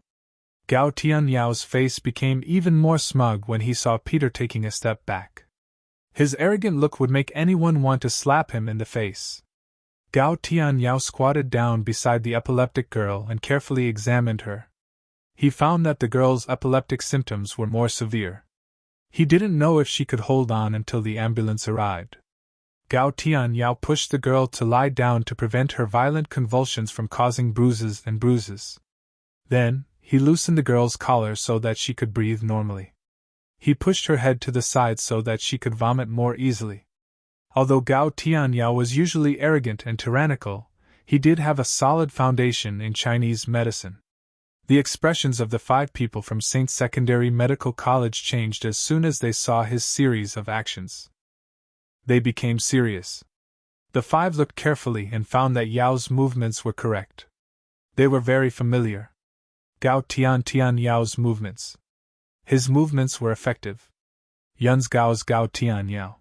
Gao Tianyao's face became even more smug when he saw Peter taking a step back. His arrogant look would make anyone want to slap him in the face. Gao Tianyao squatted down beside the epileptic girl and carefully examined her. He found that the girl's epileptic symptoms were more severe. He didn't know if she could hold on until the ambulance arrived. Gao Tianyao pushed the girl to lie down to prevent her violent convulsions from causing bruises and bruises. Then, he loosened the girl's collar so that she could breathe normally. He pushed her head to the side so that she could vomit more easily. Although Gao Tianyao was usually arrogant and tyrannical, he did have a solid foundation in Chinese medicine. The expressions of the 5 people from St. Secondary Medical College changed as soon as they saw his series of actions. They became serious. The 5 looked carefully and found that Yao's movements were correct. They were very familiar. Gao Tianyao's movements. His movements were effective. Yun's Gao's Gao Tianyao.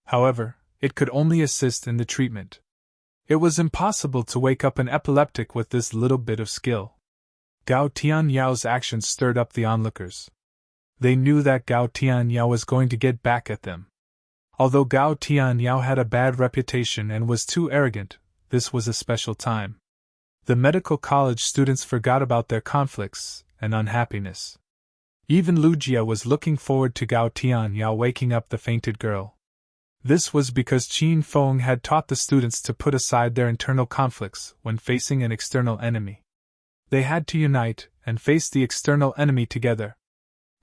However, it could only assist in the treatment. It was impossible to wake up an epileptic with this little bit of skill. Gao Tianyao's actions stirred up the onlookers. They knew that Gao Tianyao was going to get back at them. Although Gao Tianyao had a bad reputation and was too arrogant, this was a special time. The medical college students forgot about their conflicts and unhappiness. Even Lu Jia was looking forward to Gao Tianyao waking up the fainted girl. This was because Qin Feng had taught the students to put aside their internal conflicts when facing an external enemy. They had to unite and face the external enemy together.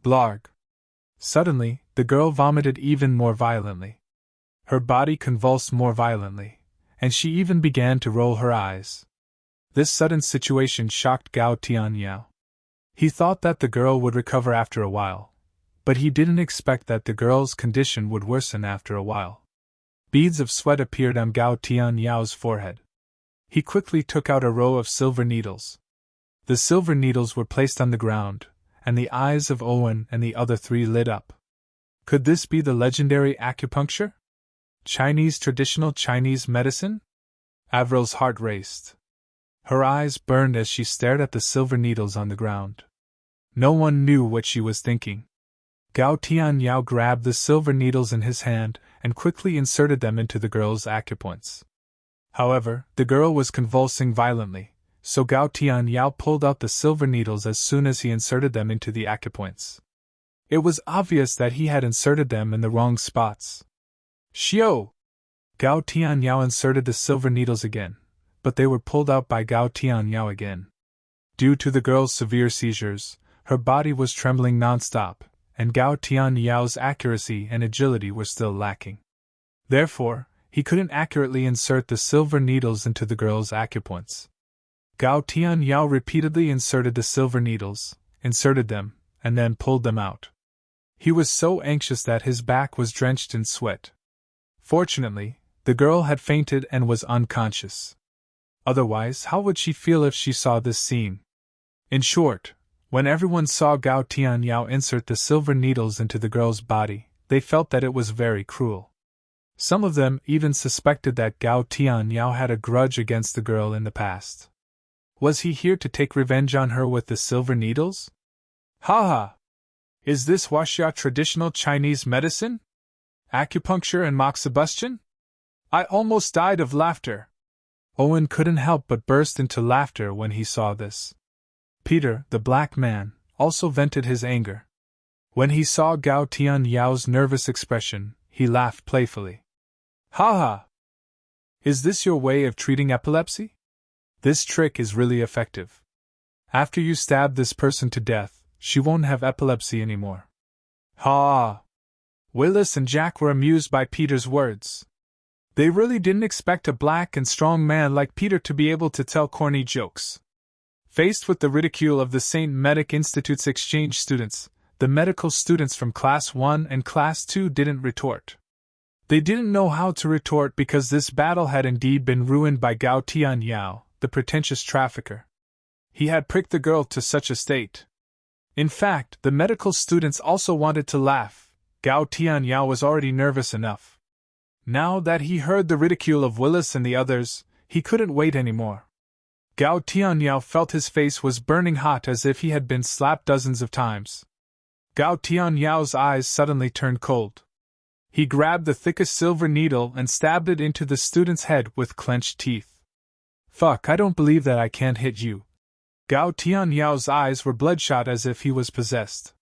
Blarg! Suddenly, the girl vomited even more violently. Her body convulsed more violently, and she even began to roll her eyes. This sudden situation shocked Gao Tianyao. He thought that the girl would recover after a while, but he didn't expect that the girl's condition would worsen after a while. Beads of sweat appeared on Gao Tianyao's forehead. He quickly took out a row of silver needles. The silver needles were placed on the ground, and the eyes of Owen and the other 3 lit up. Could this be the legendary acupuncture? Traditional Chinese medicine? Avril's heart raced. Her eyes burned as she stared at the silver needles on the ground. No one knew what she was thinking. Gao Tianyao grabbed the silver needles in his hand and quickly inserted them into the girl's acupoints. However, the girl was convulsing violently, so Gao Tianyao pulled out the silver needles as soon as he inserted them into the acupoints. It was obvious that he had inserted them in the wrong spots. Xiao! Gao Tianyao inserted the silver needles again, but they were pulled out by Gao Tianyao again. Due to the girl's severe seizures, her body was trembling non-stop, and Gao Tianyao's accuracy and agility were still lacking. Therefore, he couldn't accurately insert the silver needles into the girl's acupoints. Gao Tianyao repeatedly inserted the silver needles, inserted them, and then pulled them out. He was so anxious that his back was drenched in sweat. Fortunately, the girl had fainted and was unconscious. Otherwise, how would she feel if she saw this scene? In short, when everyone saw Gao Tianyao insert the silver needles into the girl's body, they felt that it was very cruel. Some of them even suspected that Gao Tianyao had a grudge against the girl in the past. Was he here to take revenge on her with the silver needles? Ha ha! Is this Huaxia traditional Chinese medicine? Acupuncture and moxibustion? I almost died of laughter. Owen couldn't help but burst into laughter when he saw this. Peter, the black man, also vented his anger. When he saw Gao Tianyao's nervous expression, he laughed playfully. Ha ha! Is this your way of treating epilepsy? This trick is really effective. After you stab this person to death, she won't have epilepsy anymore. Ha! Willis and Jack were amused by Peter's words. They really didn't expect a black and strong man like Peter to be able to tell corny jokes. Faced with the ridicule of the St. Medic Institute's exchange students, the medical students from Class 1 and Class 2 didn't retort. They didn't know how to retort because this battle had indeed been ruined by Gao Tianyao, the pretentious trafficker. He had pricked the girl to such a state. In fact, the medical students also wanted to laugh. Gao Tianyao was already nervous enough. Now that he heard the ridicule of Willis and the others, he couldn't wait anymore. Gao Tianyao felt his face was burning hot as if he had been slapped dozens of times. Gao Tianyao's eyes suddenly turned cold. He grabbed the thickest silver needle and stabbed it into the student's head with clenched teeth. Fuck, I don't believe that I can't hit you. Gao Tianyao's eyes were bloodshot as if he was possessed.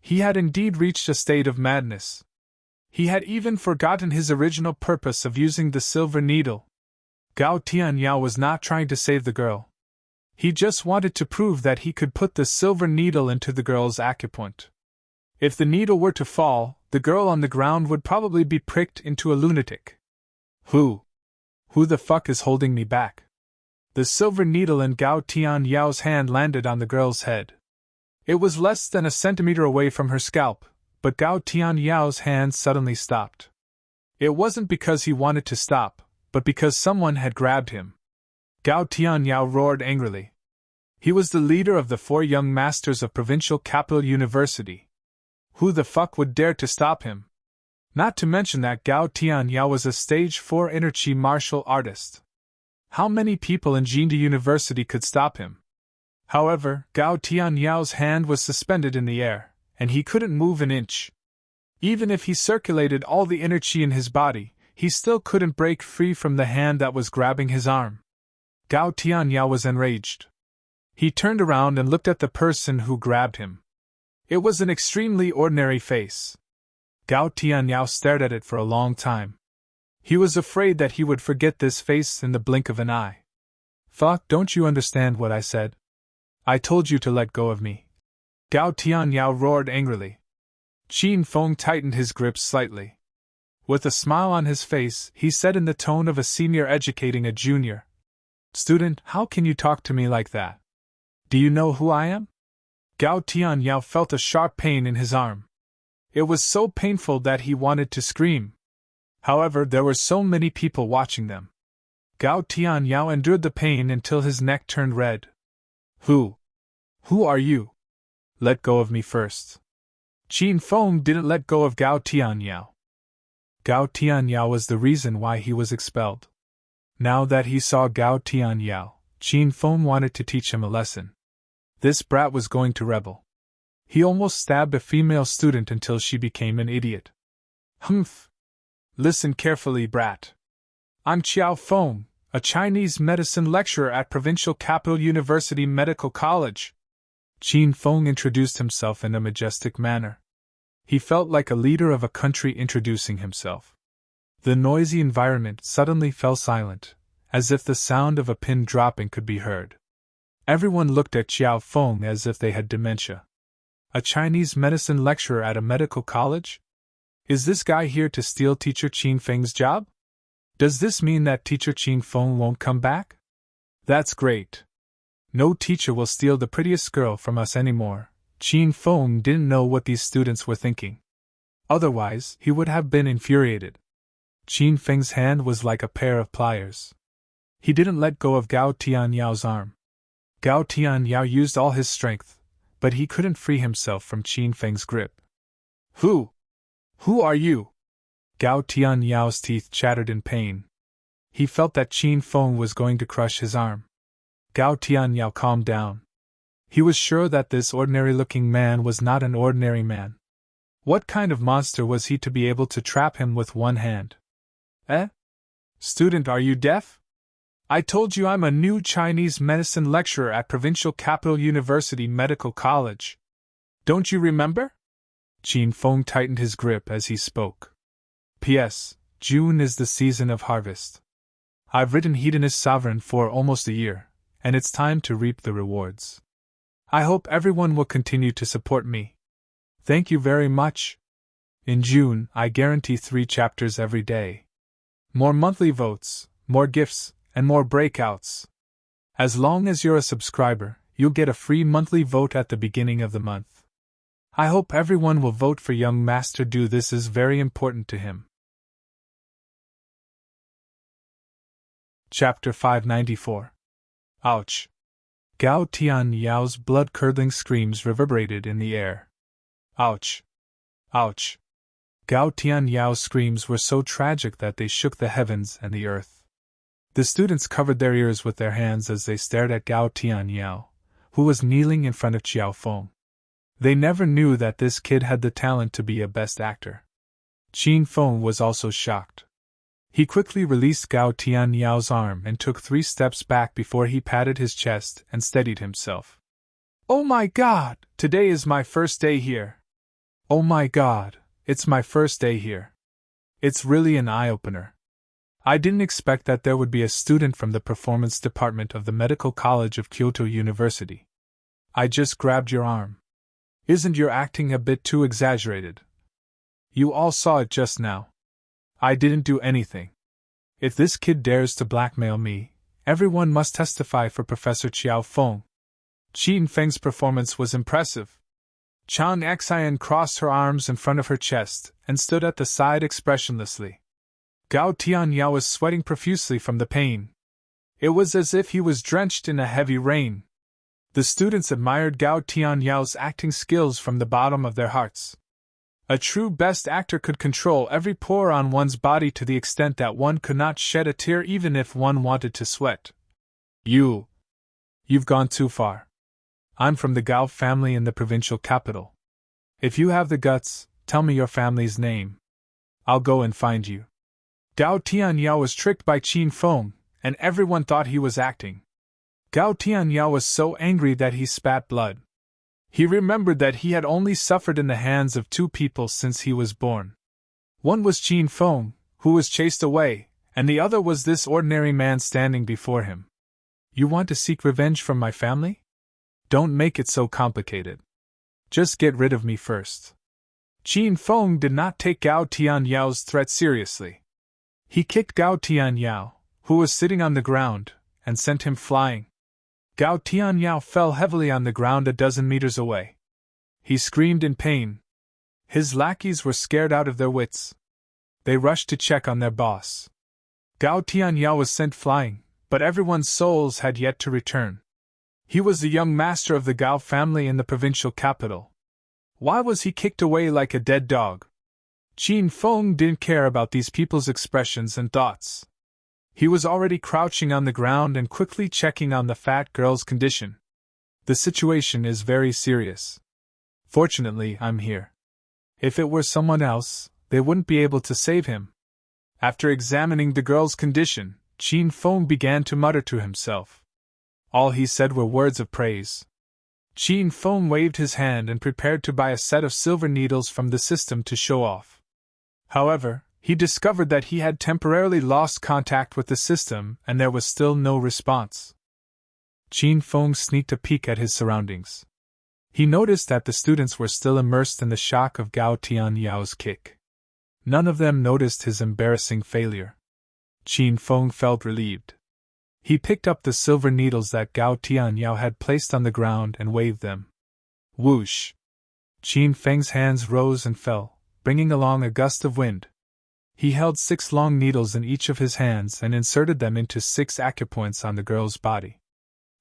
He had indeed reached a state of madness. He had even forgotten his original purpose of using the silver needle. Gao Tianyao was not trying to save the girl. He just wanted to prove that he could put the silver needle into the girl's acupoint. If the needle were to fall, the girl on the ground would probably be pricked into a lunatic. Who the fuck is holding me back? The silver needle in Gao Tianyao's hand landed on the girl's head. It was less than a centimeter away from her scalp, but Gao Tianyao's hand suddenly stopped. It wasn't because he wanted to stop, but because someone had grabbed him. Gao Tianyao roared angrily. He was the leader of the 4 young masters of Provincial Capital University. Who the fuck would dare to stop him? Not to mention that Gao Tianyao was a stage 4 inner chi martial artist. How many people in Jinda University could stop him? However, Gao Tianyao's hand was suspended in the air, and he couldn't move an inch. Even if he circulated all the inner chi in his body, he still couldn't break free from the hand that was grabbing his arm. Gao Tianyao was enraged. He turned around and looked at the person who grabbed him. It was an extremely ordinary face. Gao Tianyao stared at it for a long time. He was afraid that he would forget this face in the blink of an eye. Fuck, don't you understand what I said? I told you to let go of me. Gao Tianyao roared angrily. Qin Feng tightened his grip slightly. With a smile on his face, he said in the tone of a senior educating a junior, "Student, how can you talk to me like that? Do you know who I am?" Gao Tianyao felt a sharp pain in his arm. It was so painful that he wanted to scream. However, there were so many people watching them. Gao Tianyao endured the pain until his neck turned red. Who are you? Let go of me first. Qin Feng didn't let go of Gao Tianyao. Gao Tianyao was the reason why he was expelled. Now that he saw Gao Tianyao, Qin Feng wanted to teach him a lesson. This brat was going to rebel. He almost stabbed a female student until she became an idiot. Humph! Listen carefully, brat. I'm Qiao Feng, a Chinese medicine lecturer at Provincial Capital University Medical College. Qin Feng introduced himself in a majestic manner. He felt like a leader of a country introducing himself. The noisy environment suddenly fell silent, as if the sound of a pin dropping could be heard. Everyone looked at Qiao Feng as if they had dementia. A Chinese medicine lecturer at a medical college? Is this guy here to steal Teacher Qin Feng's job? Does this mean that Teacher Qin Feng won't come back? That's great. No teacher will steal the prettiest girl from us anymore. Qin Feng didn't know what these students were thinking. Otherwise, he would have been infuriated. Qin Feng's hand was like a pair of pliers. He didn't let go of Gao Tianyao's arm. Gao Tianyao used all his strength, but he couldn't free himself from Qin Feng's grip. Who are you? Gao Tianyao's teeth chattered in pain. He felt that Qin Feng was going to crush his arm. Gao Tianyao calmed down. He was sure that this ordinary-looking man was not an ordinary man. What kind of monster was he to be able to trap him with one hand? Student, are you deaf? I told you I'm a new Chinese medicine lecturer at Provincial Capital University Medical College. Don't you remember? Qin Feng tightened his grip as he spoke. P.S. June is the season of harvest. I've ridden Hedonist Sovereign for almost a year, and it's time to reap the rewards. I hope everyone will continue to support me. Thank you very much. In June, I guarantee 3 chapters every day. More monthly votes, more gifts, and more breakouts. As long as you're a subscriber, you'll get a free monthly vote at the beginning of the month. I hope everyone will vote for young Master Du. This is very important to him. Chapter 594. Ouch! Gao Tianyao's blood-curdling screams reverberated in the air. Ouch! Ouch! Gao Tianyao's screams were so tragic that they shook the heavens and the earth. The students covered their ears with their hands as they stared at Gao Tianyao, who was kneeling in front of Qiao Feng. They never knew that this kid had the talent to be a best actor. Qin Feng was also shocked. He quickly released Gao Tianyao's arm and took 3 steps back before he patted his chest and steadied himself. Oh my God! Today is my first day here! Oh my God! It's my first day here! It's really an eye-opener. I didn't expect that there would be a student from the performance department of the Medical College of Kyoto University. I just grabbed your arm. Isn't your acting a bit too exaggerated? You all saw it just now. I didn't do anything. If this kid dares to blackmail me, everyone must testify for Professor Qiao Feng. Qin Feng's performance was impressive. Chang Xian crossed her arms in front of her chest and stood at the side expressionlessly. Gao Tianyao was sweating profusely from the pain. It was as if he was drenched in a heavy rain. The students admired Gao Tianyao's acting skills from the bottom of their hearts. A true best actor could control every pore on one's body to the extent that one could not shed a tear even if one wanted to sweat. You've gone too far. I'm from the Gao family in the provincial capital. If you have the guts, tell me your family's name. I'll go and find you. Gao Tianyao was tricked by Qin Feng, and everyone thought he was acting. Gao Tianyao was so angry that he spat blood. He remembered that he had only suffered in the hands of 2 people since he was born. One was Qin Feng, who was chased away, and the other was this ordinary man standing before him. You want to seek revenge from my family? Don't make it so complicated. Just get rid of me first. Qin Feng did not take Gao Tianyao's threat seriously. He kicked Gao Tianyao, who was sitting on the ground, and sent him flying. Gao Tianyao fell heavily on the ground a dozen meters away. He screamed in pain. His lackeys were scared out of their wits. They rushed to check on their boss. Gao Tianyao was sent flying, but everyone's souls had yet to return. He was the young master of the Gao family in the provincial capital. Why was he kicked away like a dead dog? Qin Feng didn't care about these people's expressions and thoughts. He was already crouching on the ground and quickly checking on the fat girl's condition. The situation is very serious. Fortunately, I'm here. If it were someone else, they wouldn't be able to save him. After examining the girl's condition, Qin Feng began to mutter to himself. All he said were words of praise. Qin Feng waved his hand and prepared to buy a set of silver needles from the system to show off. However, he discovered that he had temporarily lost contact with the system and there was still no response. Qin Feng sneaked a peek at his surroundings. He noticed that the students were still immersed in the shock of Gao Tianyao's kick. None of them noticed his embarrassing failure. Qin Feng felt relieved. He picked up the silver needles that Gao Tianyao had placed on the ground and waved them. Whoosh! Qin Feng's hands rose and fell, bringing along a gust of wind. He held 6 long needles in each of his hands and inserted them into 6 acupoints on the girl's body.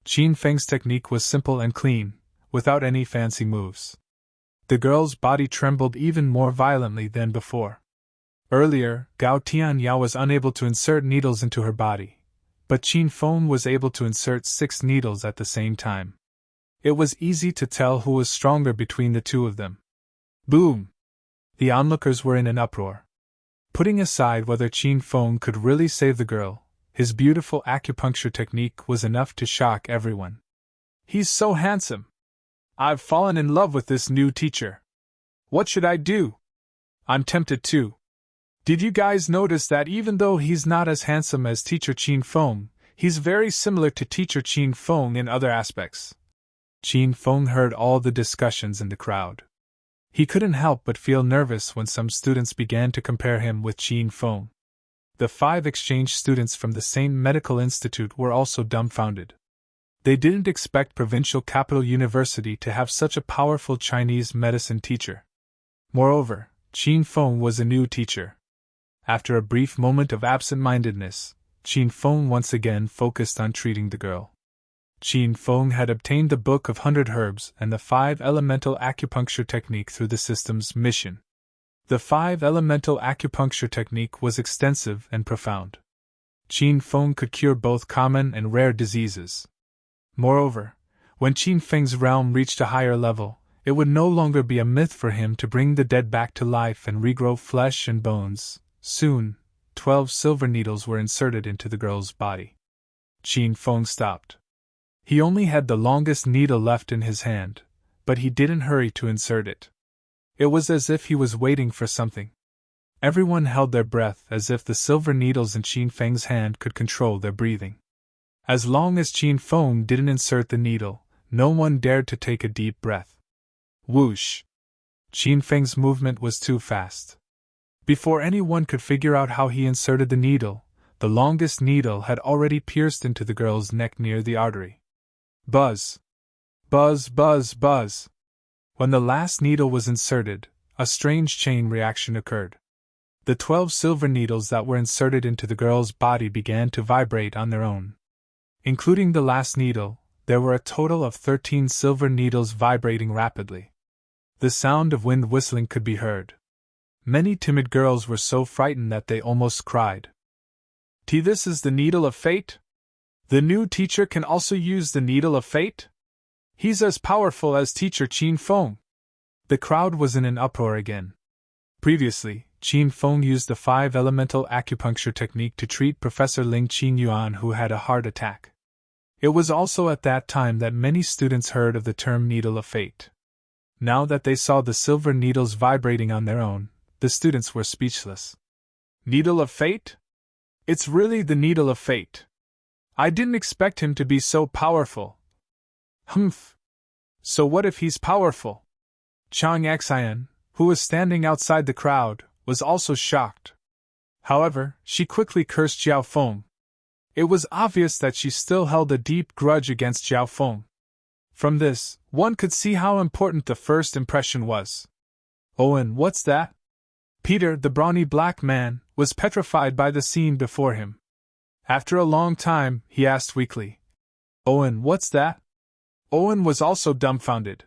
Qin Feng's technique was simple and clean, without any fancy moves. The girl's body trembled even more violently than before. Earlier, Gao Tianyao was unable to insert needles into her body, but Qin Feng was able to insert 6 needles at the same time. It was easy to tell who was stronger between the 2 of them. Boom! The onlookers were in an uproar. Putting aside whether Qin Feng could really save the girl, his beautiful acupuncture technique was enough to shock everyone. He's so handsome! I've fallen in love with this new teacher. What should I do? I'm tempted too. Did you guys notice that even though he's not as handsome as Teacher Qin Feng, he's very similar to Teacher Qin Feng in other aspects? Qin Feng heard all the discussions in the crowd. He couldn't help but feel nervous when some students began to compare him with Qin Feng. The 5 exchange students from the same medical institute were also dumbfounded. They didn't expect Provincial Capital University to have such a powerful Chinese medicine teacher. Moreover, Qin Feng was a new teacher. After a brief moment of absent-mindedness, Qin Feng once again focused on treating the girl. Qin Feng had obtained the Book of 100 Herbs and the 5 Elemental Acupuncture Technique through the system's mission. The 5 Elemental Acupuncture Technique was extensive and profound. Qin Feng could cure both common and rare diseases. Moreover, when Qin Feng's realm reached a higher level, it would no longer be a myth for him to bring the dead back to life and regrow flesh and bones. Soon, 12 silver needles were inserted into the girl's body. Qin Feng stopped. He only had the longest needle left in his hand, but he didn't hurry to insert it. It was as if he was waiting for something. Everyone held their breath as if the silver needles in Qin Feng's hand could control their breathing. As long as Qin Feng didn't insert the needle, no one dared to take a deep breath. Whoosh! Qin Feng's movement was too fast. Before anyone could figure out how he inserted the needle, the longest needle had already pierced into the girl's neck near the artery. Buzz! Buzz, buzz, buzz! When the last needle was inserted, a strange chain reaction occurred. The 12 silver needles that were inserted into the girl's body began to vibrate on their own. Including the last needle, there were a total of 13 silver needles vibrating rapidly. The sound of wind whistling could be heard. Many timid girls were so frightened that they almost cried. This is the needle of fate? The new teacher can also use the needle of fate? He's as powerful as Teacher Qin Feng. The crowd was in an uproar again. Previously, Qin Feng used the 5 Elemental Acupuncture Technique to treat Professor Ling Qingyuan, who had a heart attack. It was also at that time that many students heard of the term needle of fate. Now that they saw the silver needles vibrating on their own, the students were speechless. Needle of fate? It's really the needle of fate. I didn't expect him to be so powerful. Humph. So what if he's powerful? Chang Xian, who was standing outside the crowd, was also shocked. However, she quickly cursed Jiao Feng. It was obvious that she still held a deep grudge against Jiao Feng. From this, one could see how important the first impression was. Owen, what's that? Peter, the brawny black man, was petrified by the scene before him. After a long time, he asked weakly, Owen, what's that? Owen was also dumbfounded.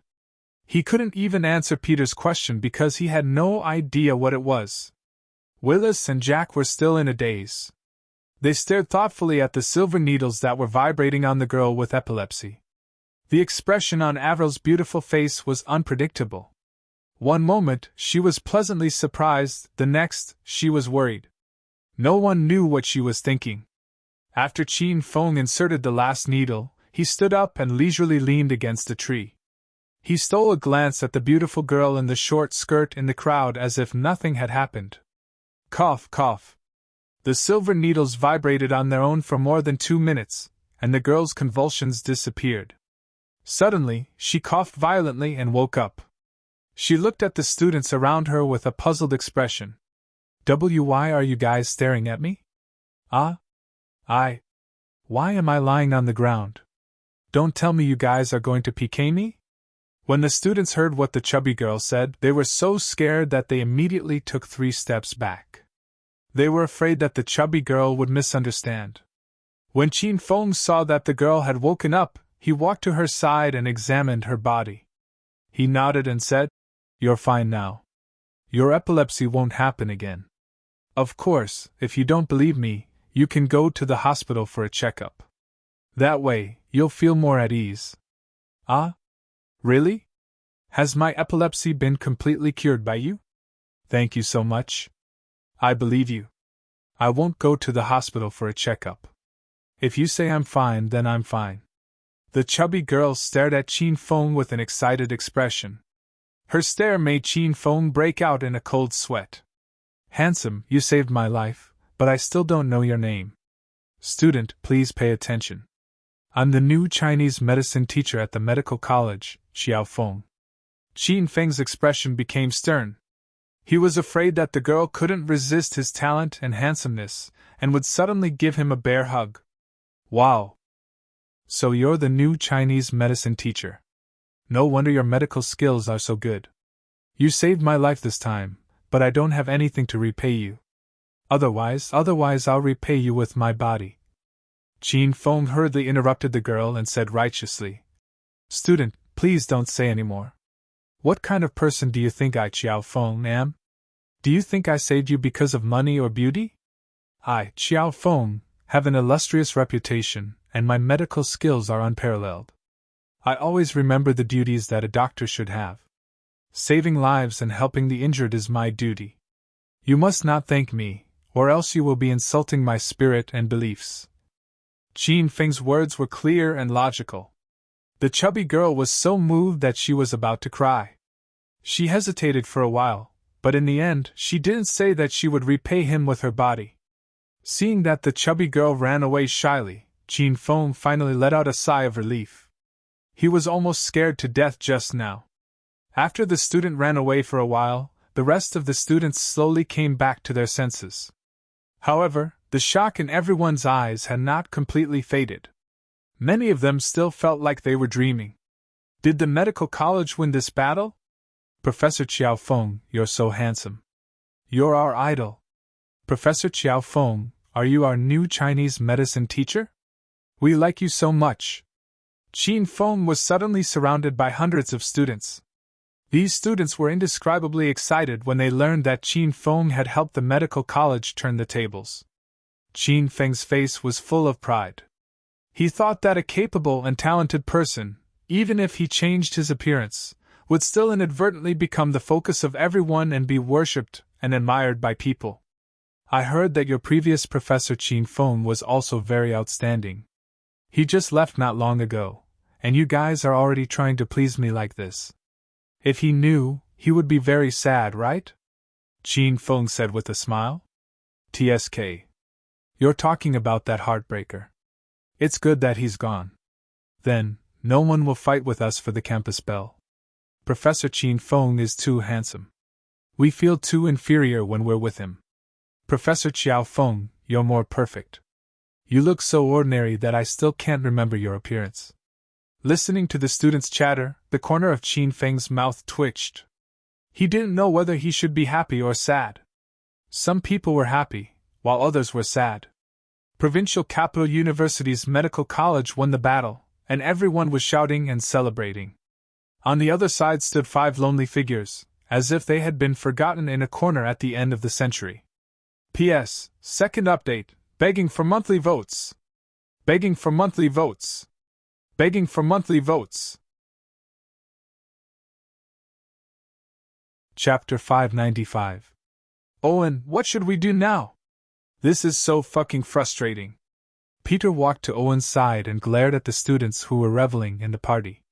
He couldn't even answer Peter's question because he had no idea what it was. Willis and Jack were still in a daze. They stared thoughtfully at the silver needles that were vibrating on the girl with epilepsy. The expression on Avril's beautiful face was unpredictable. One moment, she was pleasantly surprised, the next, she was worried. No one knew what she was thinking. After Qin Feng inserted the last needle, he stood up and leisurely leaned against a tree. He stole a glance at the beautiful girl in the short skirt in the crowd as if nothing had happened. Cough, cough. The silver needles vibrated on their own for more than 2 minutes, and the girl's convulsions disappeared. Suddenly, she coughed violently and woke up. She looked at the students around her with a puzzled expression. Why are you guys staring at me? Why am I lying on the ground? Don't tell me you guys are going to PK me? When the students heard what the chubby girl said, they were so scared that they immediately took 3 steps back. They were afraid that the chubby girl would misunderstand. When Qin Feng saw that the girl had woken up, he walked to her side and examined her body. He nodded and said, You're fine now. Your epilepsy won't happen again. Of course, if you don't believe me, you can go to the hospital for a checkup. That way, you'll feel more at ease. Really? Has my epilepsy been completely cured by you? Thank you so much. I believe you. I won't go to the hospital for a checkup. If you say I'm fine, then I'm fine. The chubby girl stared at Qin Feng with an excited expression. Her stare made Qin Feng break out in a cold sweat. Handsome, you saved my life, but I still don't know your name. Student, please pay attention. I'm the new Chinese medicine teacher at the medical college, Xiao Feng. Qin Feng's expression became stern. He was afraid that the girl couldn't resist his talent and handsomeness, and would suddenly give him a bear hug. Wow! So you're the new Chinese medicine teacher. No wonder your medical skills are so good. You saved my life this time, but I don't have anything to repay you. Otherwise I'll repay you with my body. Qin Feng hurriedly interrupted the girl and said righteously, Student, please don't say any more. What kind of person do you think I, Xiao Feng, am? Do you think I saved you because of money or beauty? I, Xiao Feng, have an illustrious reputation, and my medical skills are unparalleled. I always remember the duties that a doctor should have. Saving lives and helping the injured is my duty. You must not thank me, or else you will be insulting my spirit and beliefs. Qin Feng's words were clear and logical. The chubby girl was so moved that she was about to cry. She hesitated for a while, but in the end she didn't say that she would repay him with her body. Seeing that the chubby girl ran away shyly, Qin Feng finally let out a sigh of relief. He was almost scared to death just now. After the student ran away for a while, the rest of the students slowly came back to their senses. However, the shock in everyone's eyes had not completely faded. Many of them still felt like they were dreaming. Did the medical college win this battle? Professor Xiao Feng, you're so handsome. You're our idol. Professor Xiao Feng, are you our new Chinese medicine teacher? We like you so much. Qin Feng was suddenly surrounded by hundreds of students. These students were indescribably excited when they learned that Qin Feng had helped the medical college turn the tables. Qin Feng's face was full of pride. He thought that a capable and talented person, even if he changed his appearance, would still inadvertently become the focus of everyone and be worshipped and admired by people. I heard that your previous professor Qin Feng was also very outstanding. He just left not long ago, and you guys are already trying to please me like this. If he knew, he would be very sad, right? Qin Feng said with a smile. TSK. You're talking about that heartbreaker. It's good that he's gone. Then, no one will fight with us for the campus bell. Professor Qin Feng is too handsome. We feel too inferior when we're with him. Professor Xiao Feng, you're more perfect. You look so ordinary that I still can't remember your appearance. Listening to the students' chatter, the corner of Qin Feng's mouth twitched. He didn't know whether he should be happy or sad. Some people were happy, while others were sad. Provincial Capital University's medical college won the battle, and everyone was shouting and celebrating. On the other side stood 5 lonely figures, as if they had been forgotten in a corner at the end of the century. P.S. Second update, begging for monthly votes. Begging for monthly votes. Begging for monthly votes. Chapter 595. Owen, what should we do now? This is so fucking frustrating. Peter walked to Owen's side and glared at the students who were reveling in the party.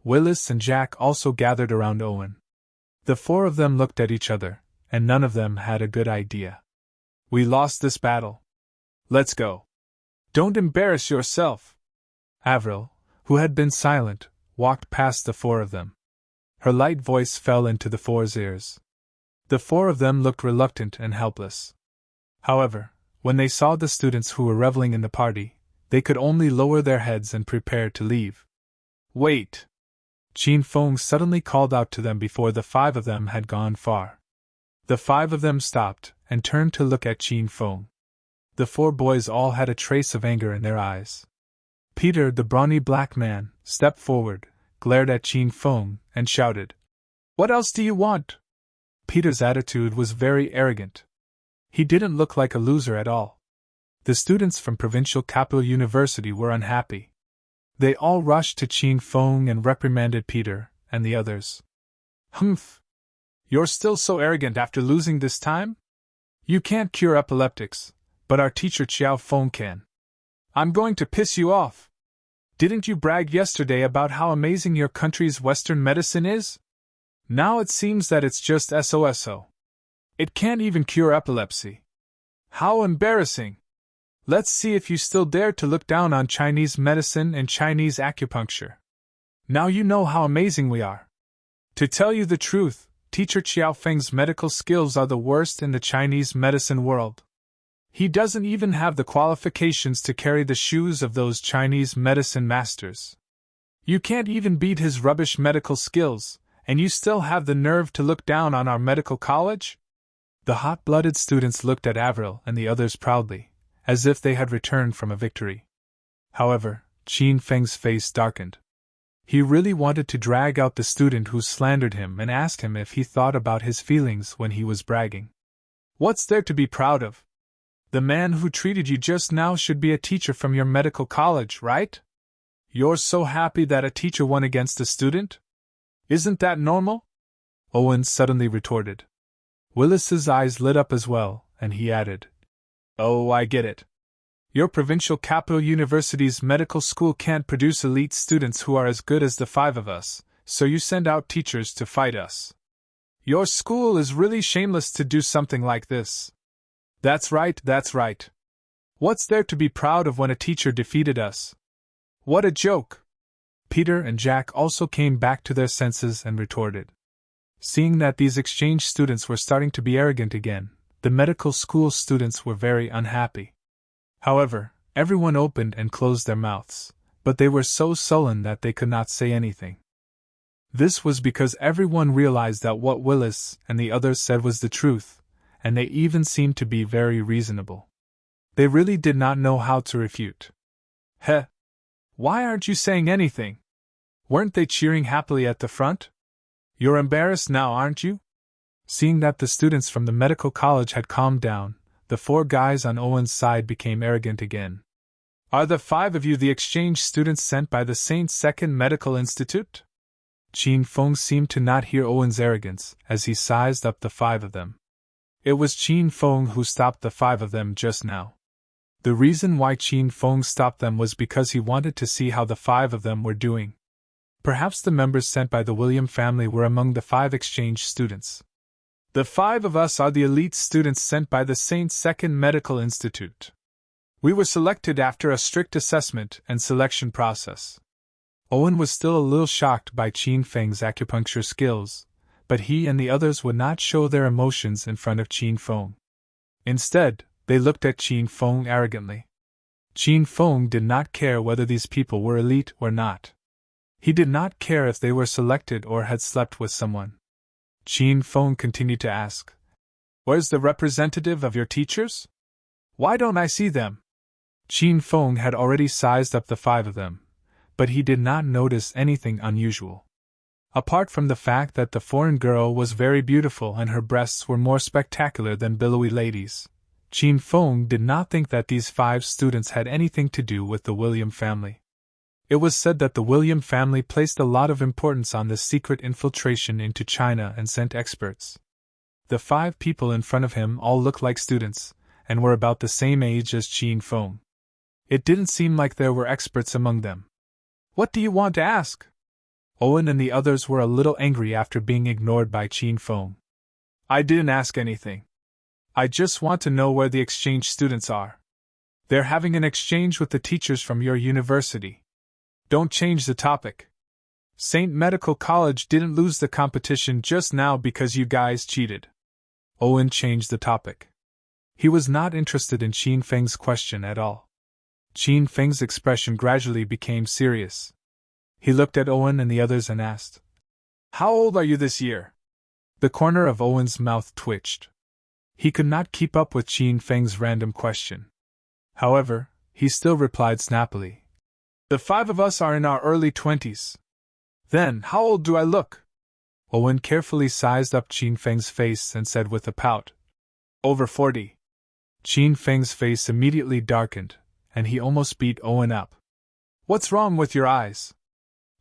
Willis and Jack also gathered around Owen. The 4 of them looked at each other, and none of them had a good idea. We lost this battle. Let's go. Don't embarrass yourself. Avril, who had been silent, walked past the 4 of them. Her light voice fell into the 4's ears. The 4 of them looked reluctant and helpless. However, when they saw the students who were reveling in the party, they could only lower their heads and prepare to leave. Wait! Qin Feng suddenly called out to them before the 5 of them had gone far. The 5 of them stopped and turned to look at Qin Feng. The 4 boys all had a trace of anger in their eyes. Peter, the brawny black man, stepped forward, glared at Qin Feng, and shouted, "What else do you want?" Peter's attitude was very arrogant. He didn't look like a loser at all. The students from Provincial Capital University were unhappy. They all rushed to Qin Feng and reprimanded Peter and the others. Humph! You're still so arrogant after losing this time? You can't cure epileptics, but our teacher Xiao Feng can. I'm going to piss you off. Didn't you brag yesterday about how amazing your country's Western medicine is? Now it seems that it's just SOSO. It can't even cure epilepsy. How embarrassing! Let's see if you still dare to look down on Chinese medicine and Chinese acupuncture. Now you know how amazing we are. To tell you the truth, Teacher Qiaofeng's medical skills are the worst in the Chinese medicine world. He doesn't even have the qualifications to carry the shoes of those Chinese medicine masters. You can't even beat his rubbish medical skills, and you still have the nerve to look down on our medical college? The hot-blooded students looked at Avril and the others proudly, as if they had returned from a victory. However, Qin Feng's face darkened. He really wanted to drag out the student who slandered him and ask him if he thought about his feelings when he was bragging. What's there to be proud of? The man who treated you just now should be a teacher from your medical college, right? You're so happy that a teacher won against a student? Isn't that normal? Owen suddenly retorted. Willis's eyes lit up as well, and he added, "Oh, I get it. Your provincial capital university's medical school can't produce elite students who are as good as the five of us, so you send out teachers to fight us. Your school is really shameless to do something like this." That's right, that's right. What's there to be proud of when a teacher defeated us? What a joke! Peter and Jack also came back to their senses and retorted. Seeing that these exchange students were starting to be arrogant again, the medical school students were very unhappy. However, everyone opened and closed their mouths, but they were so sullen that they could not say anything. This was because everyone realized that what Willis and the others said was the truth, and they even seemed to be very reasonable. They really did not know how to refute. Heh! Why aren't you saying anything? Weren't they cheering happily at the front? You're embarrassed now, aren't you? Seeing that the students from the medical college had calmed down, the four guys on Owen's side became arrogant again. Are the five of you the exchange students sent by the St. Second Medical Institute? Qin Feng seemed to not hear Owen's arrogance as he sized up the five of them. It was Qin Feng who stopped the five of them just now. The reason why Qin Feng stopped them was because he wanted to see how the five of them were doing. Perhaps the members sent by the William family were among the five exchange students. The five of us are the elite students sent by the St. Second Medical Institute. We were selected after a strict assessment and selection process. Owen was still a little shocked by Qin Feng's acupuncture skills, but he and the others would not show their emotions in front of Qin Feng. Instead, they looked at Qin Feng arrogantly. Qin Feng did not care whether these people were elite or not. He did not care if they were selected or had slept with someone. Qin Feng continued to ask, "Where's the representative of your teachers? Why don't I see them?" Qin Feng had already sized up the five of them, but he did not notice anything unusual. Apart from the fact that the foreign girl was very beautiful and her breasts were more spectacular than billowy ladies, Qin Feng did not think that these five students had anything to do with the William family. It was said that the William family placed a lot of importance on this secret infiltration into China and sent experts. The five people in front of him all looked like students, and were about the same age as Qin Feng. It didn't seem like there were experts among them. "What do you want to ask?" Owen and the others were a little angry after being ignored by Qin Feng. "I didn't ask anything. I just want to know where the exchange students are. They're having an exchange with the teachers from your university. Don't change the topic. St. Medical College didn't lose the competition just now because you guys cheated." Owen changed the topic. He was not interested in Qin Feng's question at all. Qin Feng's expression gradually became serious. He looked at Owen and the others and asked, "How old are you this year?" The corner of Owen's mouth twitched. He could not keep up with Qin Feng's random question. However, he still replied snappily, "The five of us are in our early 20s. Then, how old do I look?" Owen carefully sized up Qin Feng's face and said with a pout, "Over 40. Qin Feng's face immediately darkened, and he almost beat Owen up. "What's wrong with your eyes?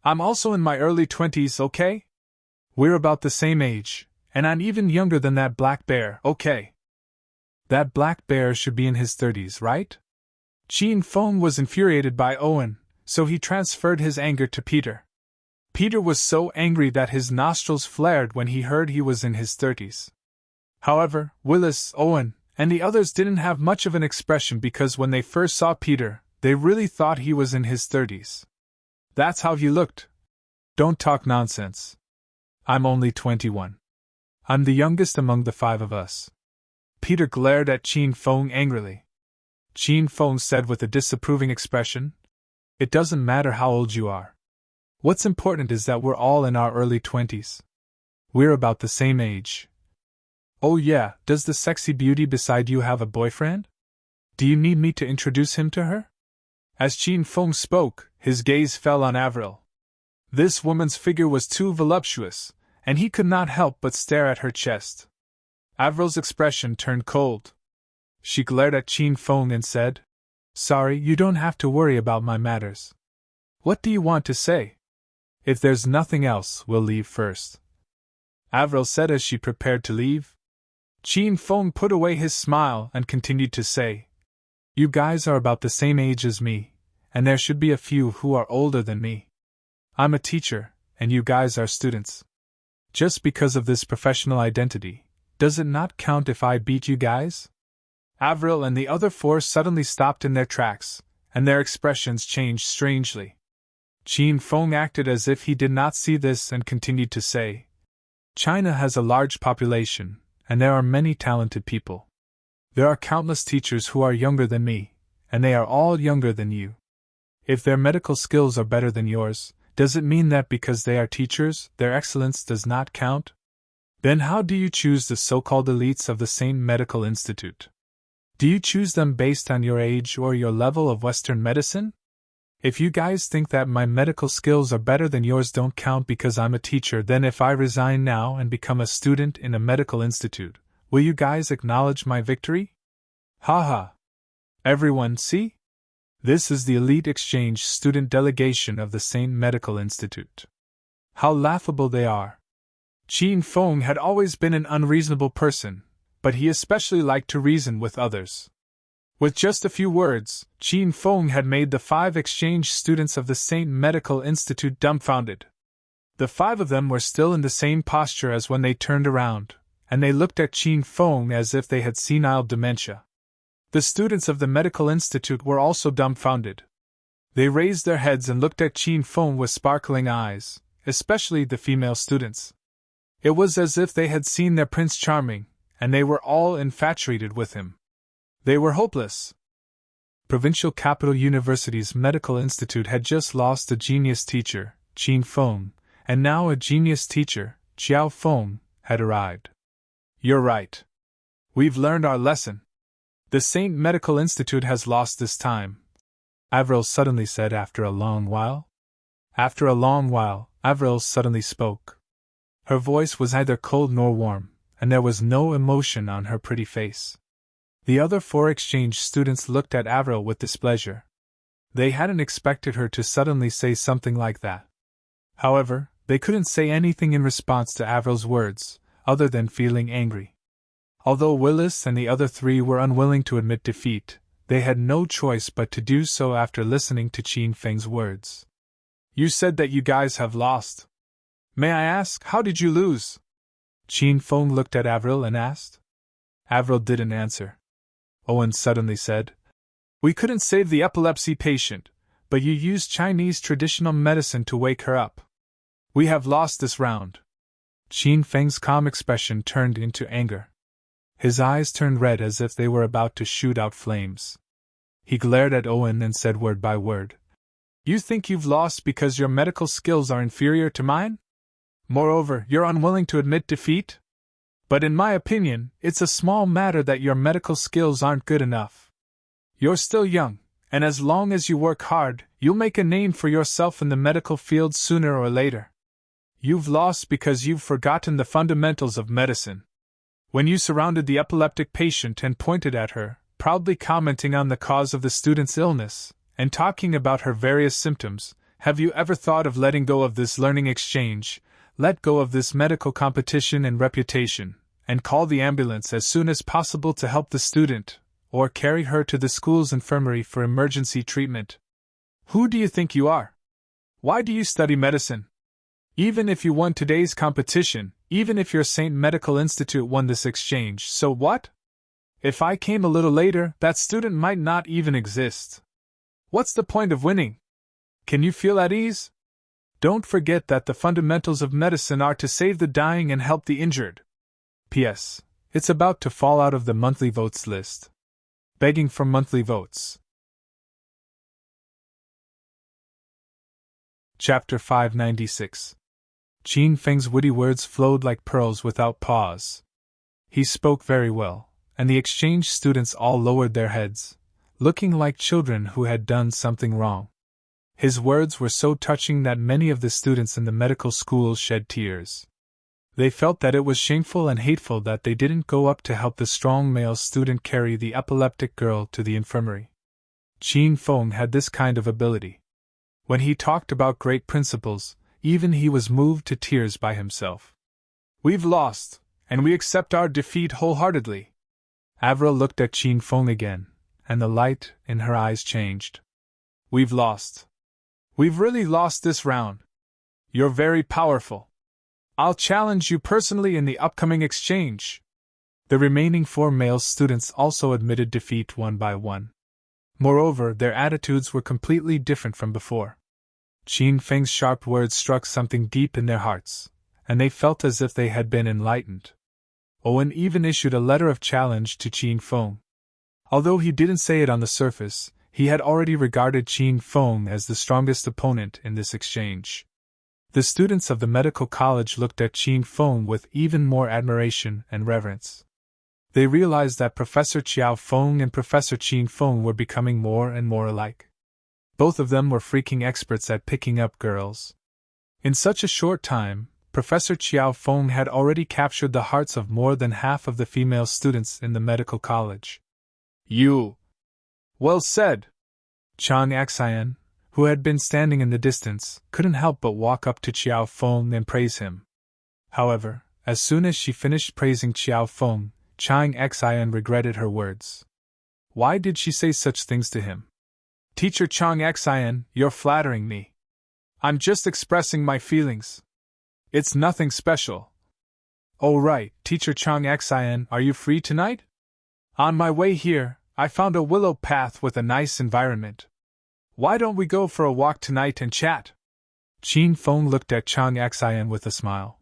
I'm also in my early 20s, okay? We're about the same age, and I'm even younger than that black bear, okay? That black bear should be in his 30s, right?" Qin Feng was infuriated by Owen, so he transferred his anger to Peter. Peter was so angry that his nostrils flared when he heard he was in his 30s. However, Willis, Owen, and the others didn't have much of an expression because when they first saw Peter, they really thought he was in his 30s. That's how you looked. Don't talk nonsense. I'm only 21. I'm the youngest among the 5 of us. Peter glared at Qin Feng angrily. Qin Feng said with a disapproving expression, "It doesn't matter how old you are. What's important is that we're all in our early 20s. We're about the same age. Oh yeah, does the sexy beauty beside you have a boyfriend? Do you need me to introduce him to her?" As Qin Feng spoke, his gaze fell on Avril. This woman's figure was too voluptuous, and he could not help but stare at her chest. Avril's expression turned cold. She glared at Qin Feng and said, "Sorry, you don't have to worry about my matters. What do you want to say? If there's nothing else, we'll leave first." Avril said as she prepared to leave. Qin Feng put away his smile and continued to say, "You guys are about the same age as me, and there should be a few who are older than me. I'm a teacher, and you guys are students. Just because of this professional identity, does it not count if I beat you guys?" Avril and the other 4 suddenly stopped in their tracks, and their expressions changed strangely. Qin Feng acted as if he did not see this and continued to say, "China has a large population, and there are many talented people. There are countless teachers who are younger than me, and they are all younger than you. If their medical skills are better than yours, does it mean that because they are teachers, their excellence does not count? Then how do you choose the so-called elites of the same medical institute? Do you choose them based on your age or your level of Western medicine? If you guys think that my medical skills are better than yours don't count because I'm a teacher, then if I resign now and become a student in a medical institute, will you guys acknowledge my victory? Ha ha. Everyone, see? This is the elite exchange student delegation of the same medical institute. How laughable they are." Qin Feng had always been an unreasonable person, but he especially liked to reason with others. With just a few words, Qin Feng had made the 5 exchange students of the same medical institute dumbfounded. The 5 of them were still in the same posture as when they turned around, and they looked at Qin Feng as if they had senile dementia. The students of the medical institute were also dumbfounded. They raised their heads and looked at Qin Feng with sparkling eyes, especially the female students. It was as if they had seen their Prince Charming, and they were all infatuated with him. They were hopeless. Provincial Capital University's Medical Institute had just lost a genius teacher, Qin Feng, and now a genius teacher, Xiao Feng, had arrived. "You're right. We've learned our lesson. The Saint Medical Institute has lost this time," Avril suddenly said after a long while. After a long while, Avril suddenly spoke. Her voice was neither cold nor warm, and there was no emotion on her pretty face. The other 4 exchange students looked at Avril with displeasure. They hadn't expected her to suddenly say something like that. However, they couldn't say anything in response to Avril's words, other than feeling angry. Although Willis and the other 3 were unwilling to admit defeat, they had no choice but to do so after listening to Qin Feng's words. "You said that you guys have lost. May I ask, how did you lose?" Qin Feng looked at Avril and asked. Avril didn't answer. Owen suddenly said, "We couldn't save the epilepsy patient, but you used Chinese traditional medicine to wake her up. We have lost this round." Qin Feng's calm expression turned into anger. His eyes turned red as if they were about to shoot out flames. He glared at Owen and said word by word, "You think you've lost because your medical skills are inferior to mine? Moreover, you're unwilling to admit defeat? But in my opinion, it's a small matter that your medical skills aren't good enough. You're still young, and as long as you work hard, you'll make a name for yourself in the medical field sooner or later. You've lost because you've forgotten the fundamentals of medicine. When you surrounded the epileptic patient and pointed at her, proudly commenting on the cause of the student's illness, and talking about her various symptoms, have you ever thought of letting go of this learning exchange, let go of this medical competition and reputation, and call the ambulance as soon as possible to help the student, or carry her to the school's infirmary for emergency treatment? Who do you think you are? Why do you study medicine? Even if you won today's competition, even if your Saint Medical Institute won this exchange, so what? If I came a little later, that student might not even exist. What's the point of winning? Can you feel at ease? Don't forget that the fundamentals of medicine are to save the dying and help the injured. P.S. It's about to fall out of the monthly votes list. Begging for monthly votes. Chapter 596. Qin Feng's witty words flowed like pearls without pause. He spoke very well, and the exchange students all lowered their heads, looking like children who had done something wrong. His words were so touching that many of the students in the medical school shed tears. They felt that it was shameful and hateful that they didn't go up to help the strong male student carry the epileptic girl to the infirmary. Qin Feng had this kind of ability. When he talked about great principles, even he was moved to tears by himself. We've lost, and we accept our defeat wholeheartedly. Avril looked at Qin Feng again, and the light in her eyes changed. We've lost. We've really lost this round. You're very powerful. I'll challenge you personally in the upcoming exchange. The remaining 4 male students also admitted defeat one by one. Moreover, their attitudes were completely different from before. Qin Feng's sharp words struck something deep in their hearts, and they felt as if they had been enlightened. Owen even issued a letter of challenge to Qin Feng. Although he didn't say it on the surface, he had already regarded Qin Feng as the strongest opponent in this exchange. The students of the medical college looked at Qin Feng with even more admiration and reverence. They realized that Professor Qiao Feng and Professor Qin Feng were becoming more and more alike. Both of them were freaking experts at picking up girls. In such a short time, Professor Qiao Feng had already captured the hearts of more than half of the female students in the medical college. You! Well said! Chang Xian, who had been standing in the distance, couldn't help but walk up to Qiao Feng and praise him. However, as soon as she finished praising Qiao Feng, Chang Xian regretted her words. Why did she say such things to him? Teacher Chang Xian, you're flattering me. I'm just expressing my feelings. It's nothing special. Oh right, Teacher Chang Xian, are you free tonight? On my way here, I found a willow path with a nice environment. Why don't we go for a walk tonight and chat? Qin Feng looked at Chang Xian with a smile.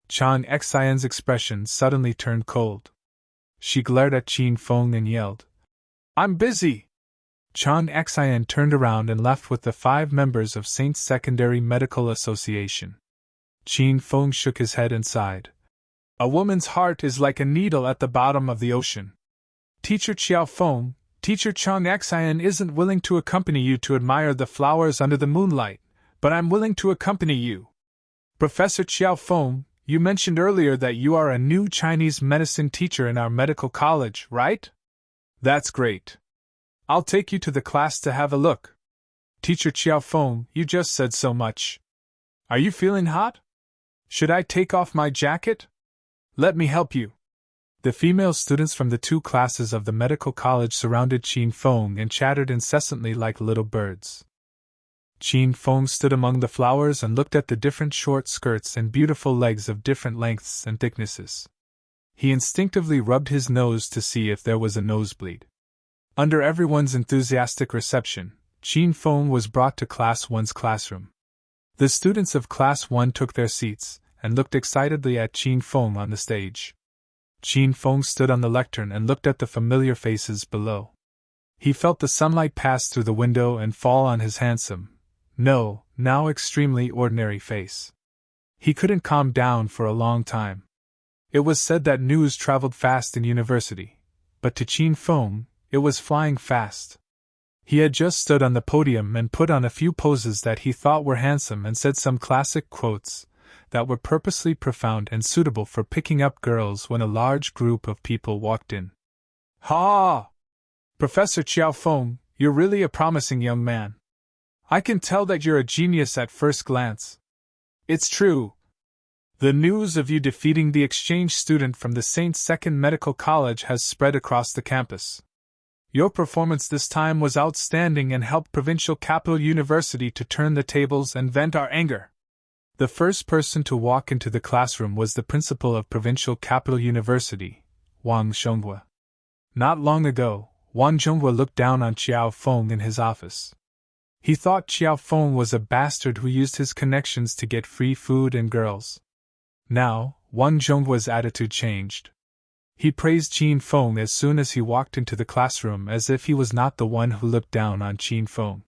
Chang Xian's expression suddenly turned cold. She glared at Qin Feng and yelled, I'm busy! Chang Xian turned around and left with the 5 members of Saint's Secondary Medical Association. Qin Feng shook his head and sighed. A woman's heart is like a needle at the bottom of the ocean. Teacher Qiao Feng, Teacher Chang Xian isn't willing to accompany you to admire the flowers under the moonlight, but I'm willing to accompany you. Professor Qiao Feng, you mentioned earlier that you are a new Chinese medicine teacher in our medical college, right? That's great. I'll take you to the class to have a look. Teacher Qiao Feng, you just said so much. Are you feeling hot? Should I take off my jacket? Let me help you. The female students from the 2 classes of the medical college surrounded Qin Feng and chattered incessantly like little birds. Qin Feng stood among the flowers and looked at the different short skirts and beautiful legs of different lengths and thicknesses. He instinctively rubbed his nose to see if there was a nosebleed. Under everyone's enthusiastic reception, Qin Feng was brought to Class 1's classroom. The students of Class 1 took their seats and looked excitedly at Qin Feng on the stage. Qin Feng stood on the lectern and looked at the familiar faces below. He felt the sunlight pass through the window and fall on his handsome, now extremely ordinary face. He couldn't calm down for a long time. It was said that news traveled fast in university, but to Qin Feng, it was flying fast. He had just stood on the podium and put on a few poses that he thought were handsome and said some classic quotes that were purposely profound and suitable for picking up girls when a large group of people walked in. Ha! Professor Qiao Feng, you're really a promising young man. I can tell that you're a genius at first glance. It's true. The news of you defeating the exchange student from the Saint Second Medical College has spread across the campus. Your performance this time was outstanding and helped Provincial Capital University to turn the tables and vent our anger. The first person to walk into the classroom was the principal of Provincial Capital University, Wang Zhonghua. Not long ago, Wang Zhonghua looked down on Qiao Feng in his office. He thought Qiao Feng was a bastard who used his connections to get free food and girls. Now, Wang Zhonghua's attitude changed. He praised Qin Feng as soon as he walked into the classroom as if he was not the one who looked down on Qin Feng.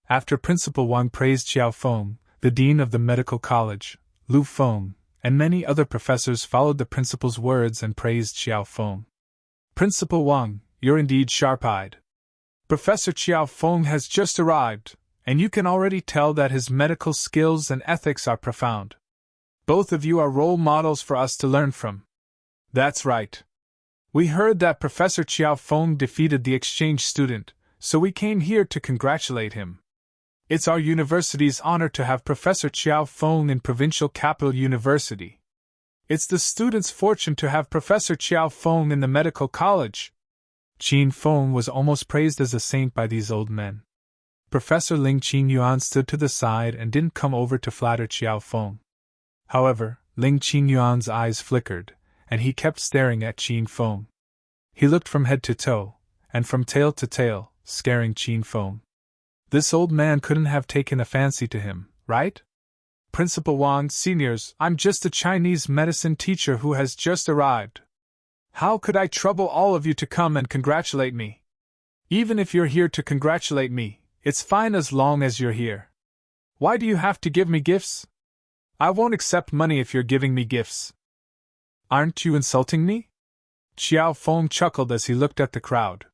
After Principal Wang praised Qiao Feng, the dean of the medical college, Lu Feng, and many other professors followed the principal's words and praised Qiao Feng. Principal Wang, you're indeed sharp-eyed. Professor Qiao Feng has just arrived, and you can already tell that his medical skills and ethics are profound. Both of you are role models for us to learn from. That's right. We heard that Professor Qiao Feng defeated the exchange student, so we came here to congratulate him. It's our university's honor to have Professor Qiao Feng in Provincial Capital University. It's the student's fortune to have Professor Qiao Feng in the medical college. Qin Feng was almost praised as a saint by these old men. Professor Ling Qingyuan stood to the side and didn't come over to flatter Qiao Feng. However, Ling Qingyuan's eyes flickered, and he kept staring at Qin Feng. He looked from head to toe, and from tail to tail, scaring Qin Feng. This old man couldn't have taken a fancy to him, right? Principal Wang, seniors, I'm just a Chinese medicine teacher who has just arrived. How could I trouble all of you to come and congratulate me? Even if you're here to congratulate me, it's fine as long as you're here. Why do you have to give me gifts? I won't accept money if you're giving me gifts. Aren't you insulting me? Qiao Feng chuckled as he looked at the crowd.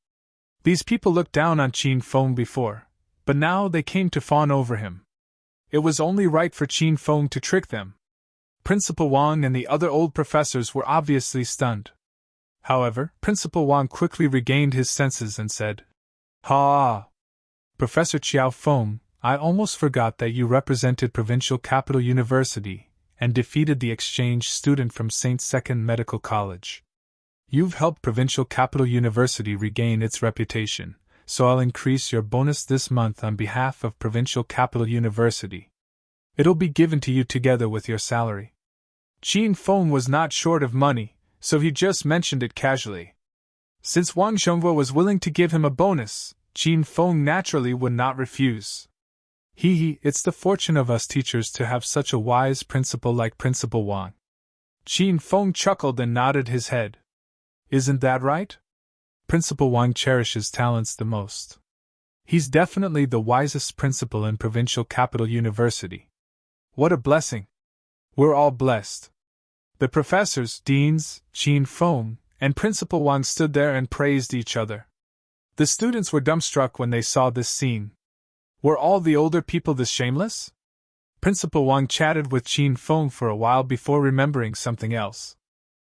These people looked down on Qin Feng before, but now they came to fawn over him. It was only right for Qin Feng to trick them. Principal Wang and the other old professors were obviously stunned. However, Principal Wang quickly regained his senses and said, "Ha! Professor Qiao Feng, I almost forgot that you represented Provincial Capital University and defeated the exchange student from St. Second Medical College. You've helped Provincial Capital University regain its reputation, so I'll increase your bonus this month on behalf of Provincial Capital University. It'll be given to you together with your salary." Qin Feng was not short of money, so he just mentioned it casually. Since Wang Zhonghua was willing to give him a bonus, Qin Feng naturally would not refuse. It's the fortune of us teachers to have such a wise principal like Principal Wang. Qin Feng chuckled and nodded his head. Isn't that right? Principal Wang cherishes talents the most. He's definitely the wisest principal in Provincial Capital University. What a blessing! We're all blessed. The professors, deans, Qin Feng, and Principal Wang stood there and praised each other. The students were dumbstruck when they saw this scene. Were all the older people this shameless? Principal Wang chatted with Qin Feng for a while before remembering something else.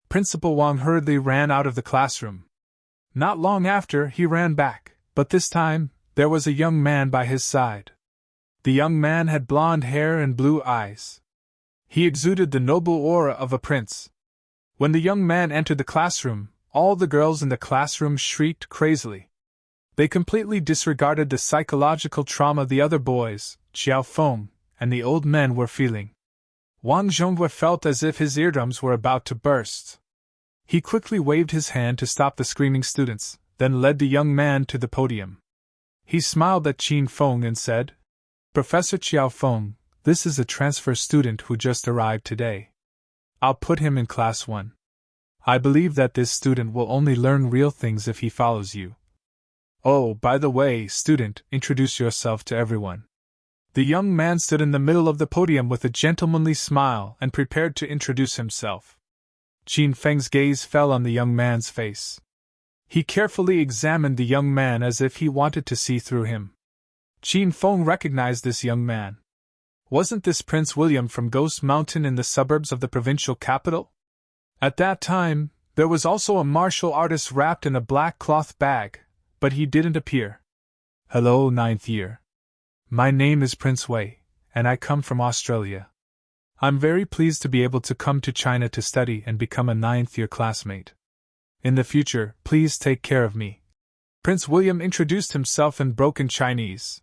Principal Wang hurriedly ran out of the classroom. Not long after, he ran back, but this time, there was a young man by his side. The young man had blonde hair and blue eyes. He exuded the noble aura of a prince. When the young man entered the classroom, all the girls in the classroom shrieked crazily. They completely disregarded the psychological trauma the other boys, Qiao Feng, and the old men were feeling. Wang Zhonghua felt as if his eardrums were about to burst. He quickly waved his hand to stop the screaming students, then led the young man to the podium. He smiled at Qin Feng and said, "Professor Qiao Feng, this is a transfer student who just arrived today. I'll put him in Class 1. I believe that this student will only learn real things if he follows you. Oh, by the way, student, introduce yourself to everyone." The young man stood in the middle of the podium with a gentlemanly smile and prepared to introduce himself. Qin Feng's gaze fell on the young man's face. He carefully examined the young man as if he wanted to see through him. Qin Feng recognized this young man. Wasn't this Prince William from Ghost Mountain in the suburbs of the provincial capital? At that time, there was also a martial artist wrapped in a black cloth bag, but he didn't appear. "Hello, 9th year. My name is Prince Wei, and I come from Australia. I'm very pleased to be able to come to China to study and become a 9th year classmate. In the future, please take care of me." Prince William introduced himself in broken Chinese.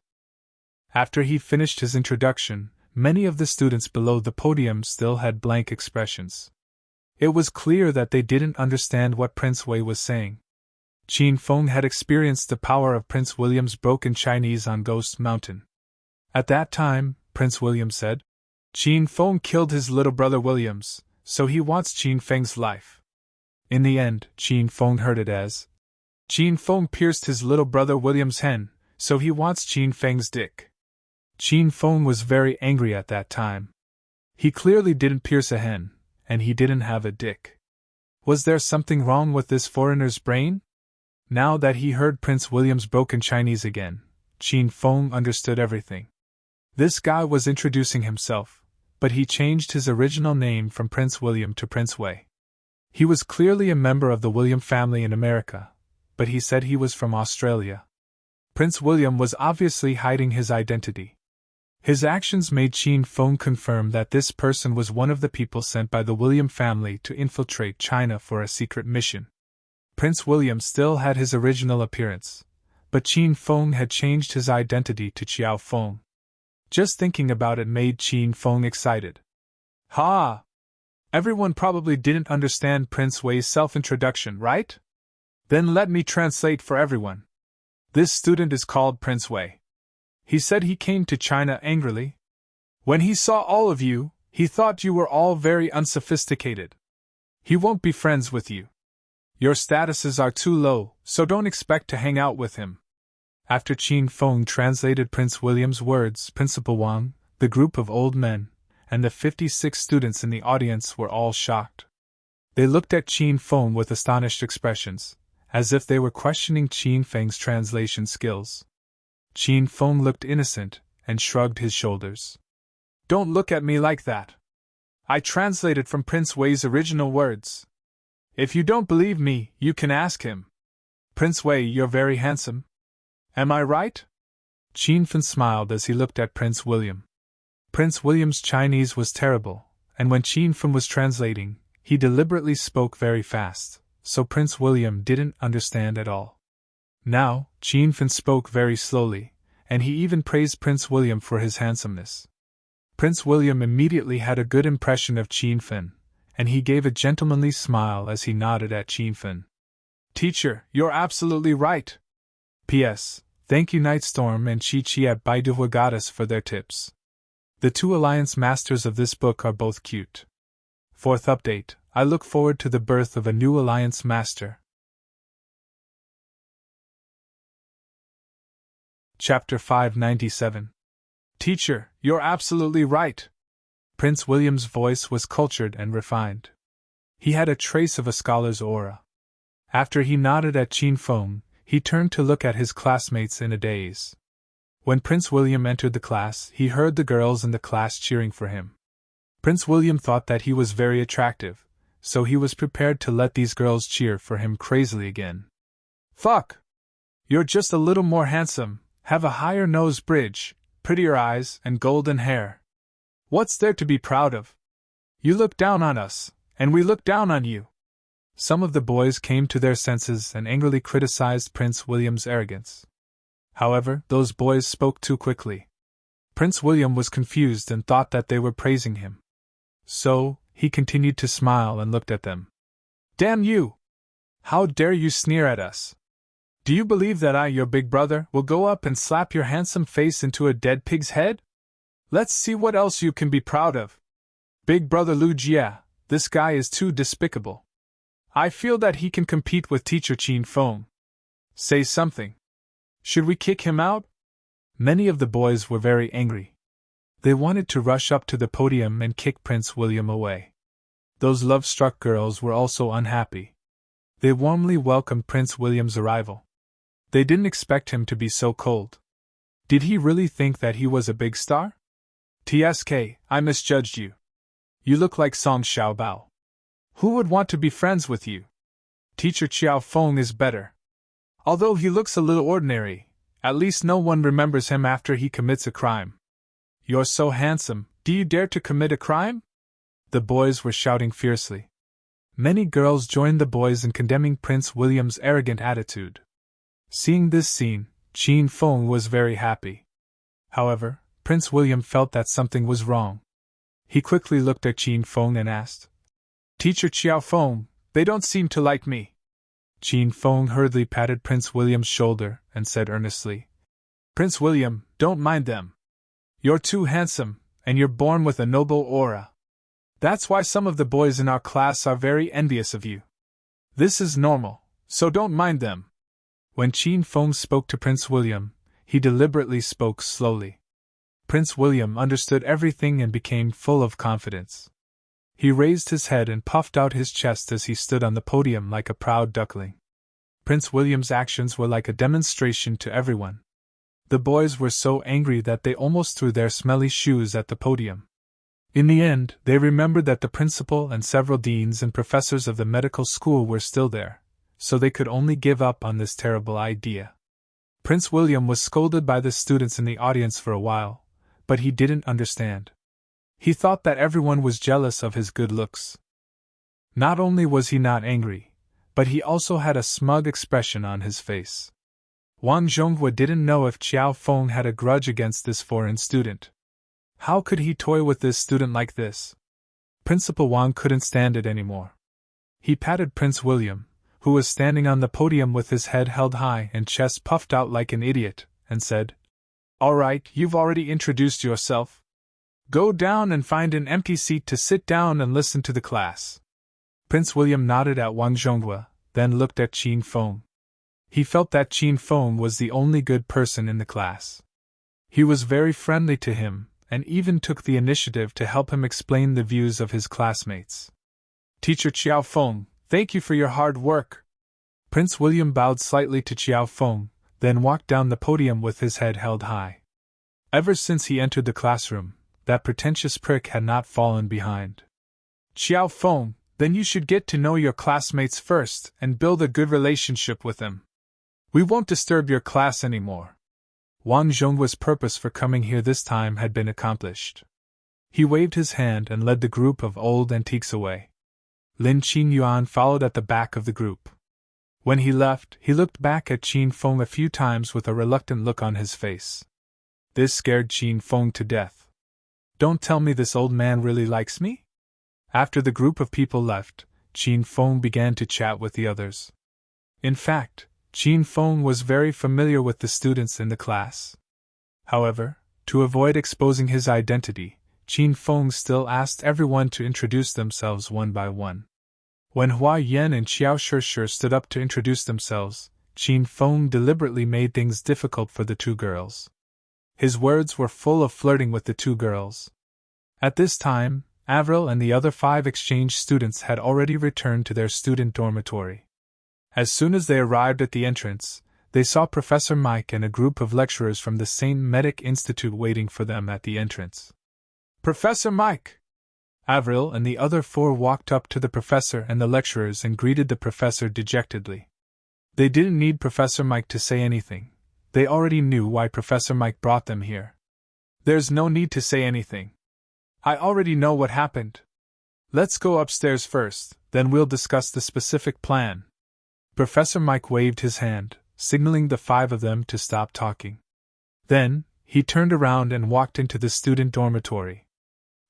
After he finished his introduction, many of the students below the podium still had blank expressions. It was clear that they didn't understand what Prince Wei was saying. Qin Feng had experienced the power of Prince William's broken Chinese on Ghost Mountain. At that time, Prince William said, Qin Feng killed his little brother Williams, so he wants Qin Feng's life. In the end, Qin Feng heard it as, Qin Feng pierced his little brother William's hen, so he wants Qin Feng's dick. Qin Feng was very angry at that time. He clearly didn't pierce a hen, and he didn't have a dick. Was there something wrong with this foreigner's brain? Now that he heard Prince William's broken Chinese again, Qin Feng understood everything. This guy was introducing himself, but he changed his original name from Prince William to Prince Wei. He was clearly a member of the William family in America, but he said he was from Australia. Prince William was obviously hiding his identity. His actions made Qin Feng confirm that this person was one of the people sent by the William family to infiltrate China for a secret mission. Prince William still had his original appearance, but Qin Feng had changed his identity to Qiao Feng. Just thinking about it made Qin Feng excited. Ha! Everyone probably didn't understand Prince Wei's self-introduction, right? Then let me translate for everyone. This student is called Prince Wei. He said he came to China angrily. When he saw all of you, he thought you were all very unsophisticated. He won't be friends with you. Your statuses are too low, so don't expect to hang out with him. After Qin Feng translated Prince William's words, Principal Wang, the group of old men, and the 56 students in the audience were all shocked. They looked at Qin Feng with astonished expressions, as if they were questioning Qin Feng's translation skills. Qin Feng looked innocent and shrugged his shoulders. Don't look at me like that. I translated from Prince Wei's original words. If you don't believe me, you can ask him. Prince Wei, you're very handsome. Am I right? Qin Feng smiled as he looked at Prince William. Prince William's Chinese was terrible, and when Qin Feng was translating, he deliberately spoke very fast, so Prince William didn't understand at all. Now, Qin Feng spoke very slowly, and he even praised Prince William for his handsomeness. Prince William immediately had a good impression of Qin Feng, and he gave a gentlemanly smile as he nodded at Qin Feng. Teacher, you're absolutely right. P.S. Thank you Nightstorm and Chi-Chi at Baidu Goddess for their tips. The two alliance masters of this book are both cute. Fourth update, I look forward to the birth of a new alliance master. Chapter 597. Teacher, you're absolutely right. Prince William's voice was cultured and refined. He had a trace of a scholar's aura. After he nodded at Qin Feng, he turned to look at his classmates in a daze. When Prince William entered the class, he heard the girls in the class cheering for him. Prince William thought that he was very attractive, so he was prepared to let these girls cheer for him crazily again. Fuck! You're just a little more handsome, have a higher nose bridge, prettier eyes, and golden hair. What's there to be proud of? You look down on us, and we look down on you. Some of the boys came to their senses and angrily criticized Prince William's arrogance. However, those boys spoke too quickly. Prince William was confused and thought that they were praising him. So, he continued to smile and looked at them. Damn you! How dare you sneer at us? Do you believe that I, your big brother, will go up and slap your handsome face into a dead pig's head? Let's see what else you can be proud of. Big brother Lu Jia, this guy is too despicable. I feel that he can compete with teacher Qin Feng. Say something. Should we kick him out? Many of the boys were very angry. They wanted to rush up to the podium and kick Prince William away. Those love-struck girls were also unhappy. They warmly welcomed Prince William's arrival. They didn't expect him to be so cold. Did he really think that he was a big star? TSK, I misjudged you. You look like Song Xiaobao. Who would want to be friends with you? Teacher Qiao Feng is better. Although he looks a little ordinary, at least no one remembers him after he commits a crime. You're so handsome, do you dare to commit a crime? The boys were shouting fiercely. Many girls joined the boys in condemning Prince William's arrogant attitude. Seeing this scene, Qin Feng was very happy. However, Prince William felt that something was wrong. He quickly looked at Qin Feng and asked, "Teacher Xiao Feng, they don't seem to like me." Qin Feng hurriedly patted Prince William's shoulder and said earnestly, "Prince William, don't mind them. You're too handsome, and you're born with a noble aura. That's why some of the boys in our class are very envious of you. This is normal, so don't mind them." When Qin Feng spoke to Prince William, he deliberately spoke slowly. Prince William understood everything and became full of confidence. He raised his head and puffed out his chest as he stood on the podium like a proud duckling. Prince William's actions were like a demonstration to everyone. The boys were so angry that they almost threw their smelly shoes at the podium. In the end, they remembered that the principal and several deans and professors of the medical school were still there, so they could only give up on this terrible idea. Prince William was scolded by the students in the audience for a while, but he didn't understand. He thought that everyone was jealous of his good looks. Not only was he not angry, but he also had a smug expression on his face. Wang Zhonghua didn't know if Xiao Feng had a grudge against this foreign student. How could he toy with this student like this? Principal Wang couldn't stand it anymore. He patted Prince William, who was standing on the podium with his head held high and chest puffed out like an idiot, and said, "All right, you've already introduced yourself. Go down and find an empty seat to sit down and listen to the class." Prince William nodded at Wang Zhonghua, then looked at Qin Feng. He felt that Qin Feng was the only good person in the class. He was very friendly to him, and even took the initiative to help him explain the views of his classmates. "Teacher Xiao Feng, thank you for your hard work." Prince William bowed slightly to Xiao Feng, then walked down the podium with his head held high. Ever since he entered the classroom, that pretentious prick had not fallen behind. "Xiao Feng, then you should get to know your classmates first and build a good relationship with them. We won't disturb your class anymore." Wang Zhonghua's purpose for coming here this time had been accomplished. He waved his hand and led the group of old antiques away. Lin Qingyuan followed at the back of the group. When he left, he looked back at Qin Feng a few times with a reluctant look on his face. This scared Qin Feng to death. Don't tell me this old man really likes me? After the group of people left, Qin Feng began to chat with the others. In fact, Qin Feng was very familiar with the students in the class. However, to avoid exposing his identity, Qin Feng still asked everyone to introduce themselves one by one. When Hua Yan and Xiao Shishir stood up to introduce themselves, Qin Feng deliberately made things difficult for the two girls. His words were full of flirting with the two girls. At this time, Avril and the other 5 exchange students had already returned to their student dormitory. As soon as they arrived at the entrance, they saw Professor Mike and a group of lecturers from the St. Medic Institute waiting for them at the entrance. "Professor Mike!" Avril and the other 4 walked up to the professor and the lecturers and greeted the professor dejectedly. They didn't need Professor Mike to say anything. They already knew why Professor Mike brought them here. "There's no need to say anything. I already know what happened. Let's go upstairs first, then we'll discuss the specific plan." Professor Mike waved his hand, signaling the 5 of them to stop talking. Then, he turned around and walked into the student dormitory.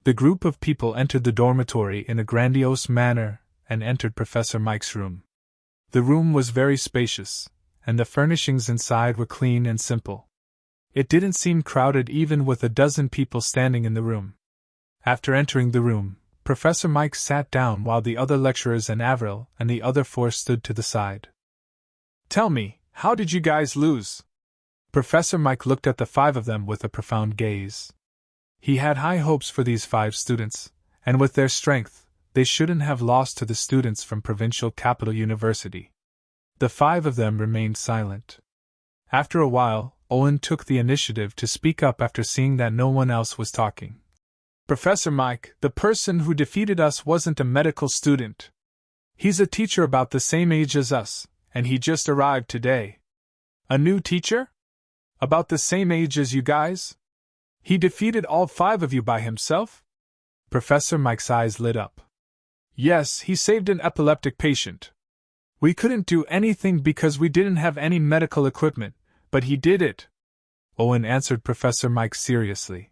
The group of people entered the dormitory in a grandiose manner and entered Professor Mike's room. The room was very spacious, and the furnishings inside were clean and simple. It didn't seem crowded even with a dozen people standing in the room. After entering the room, Professor Mike sat down while the other lecturers and Avril and the other 4 stood to the side. "Tell me, how did you guys lose?" Professor Mike looked at the 5 of them with a profound gaze. He had high hopes for these 5 students, and with their strength, they shouldn't have lost to the students from Provincial Capital University. The 5 of them remained silent. After a while, Owen took the initiative to speak up after seeing that no one else was talking. "Professor Mike, the person who defeated us wasn't a medical student. He's a teacher about the same age as us, and he just arrived today." "A new teacher? About the same age as you guys? He defeated all 5 of you by himself?" Professor Mike's eyes lit up. "Yes, he saved an epileptic patient. We couldn't do anything because we didn't have any medical equipment, but he did it." Owen answered Professor Mike seriously.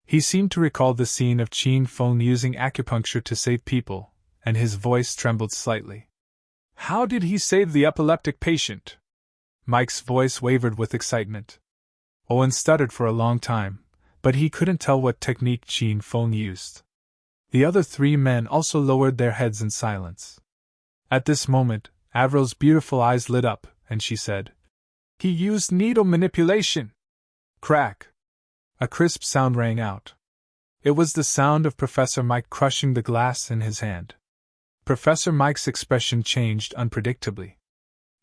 He seemed to recall the scene of Qin Feng using acupuncture to save people, and his voice trembled slightly. How did he save the epileptic patient? Mike's voice wavered with excitement. Owen stuttered for a long time, but he couldn't tell what technique Qin Feng used. The other three men also lowered their heads in silence. At this moment, Avril's beautiful eyes lit up, and she said, He used needle manipulation. Crack! A crisp sound rang out. It was the sound of Professor Mike crushing the glass in his hand. Professor Mike's expression changed unpredictably.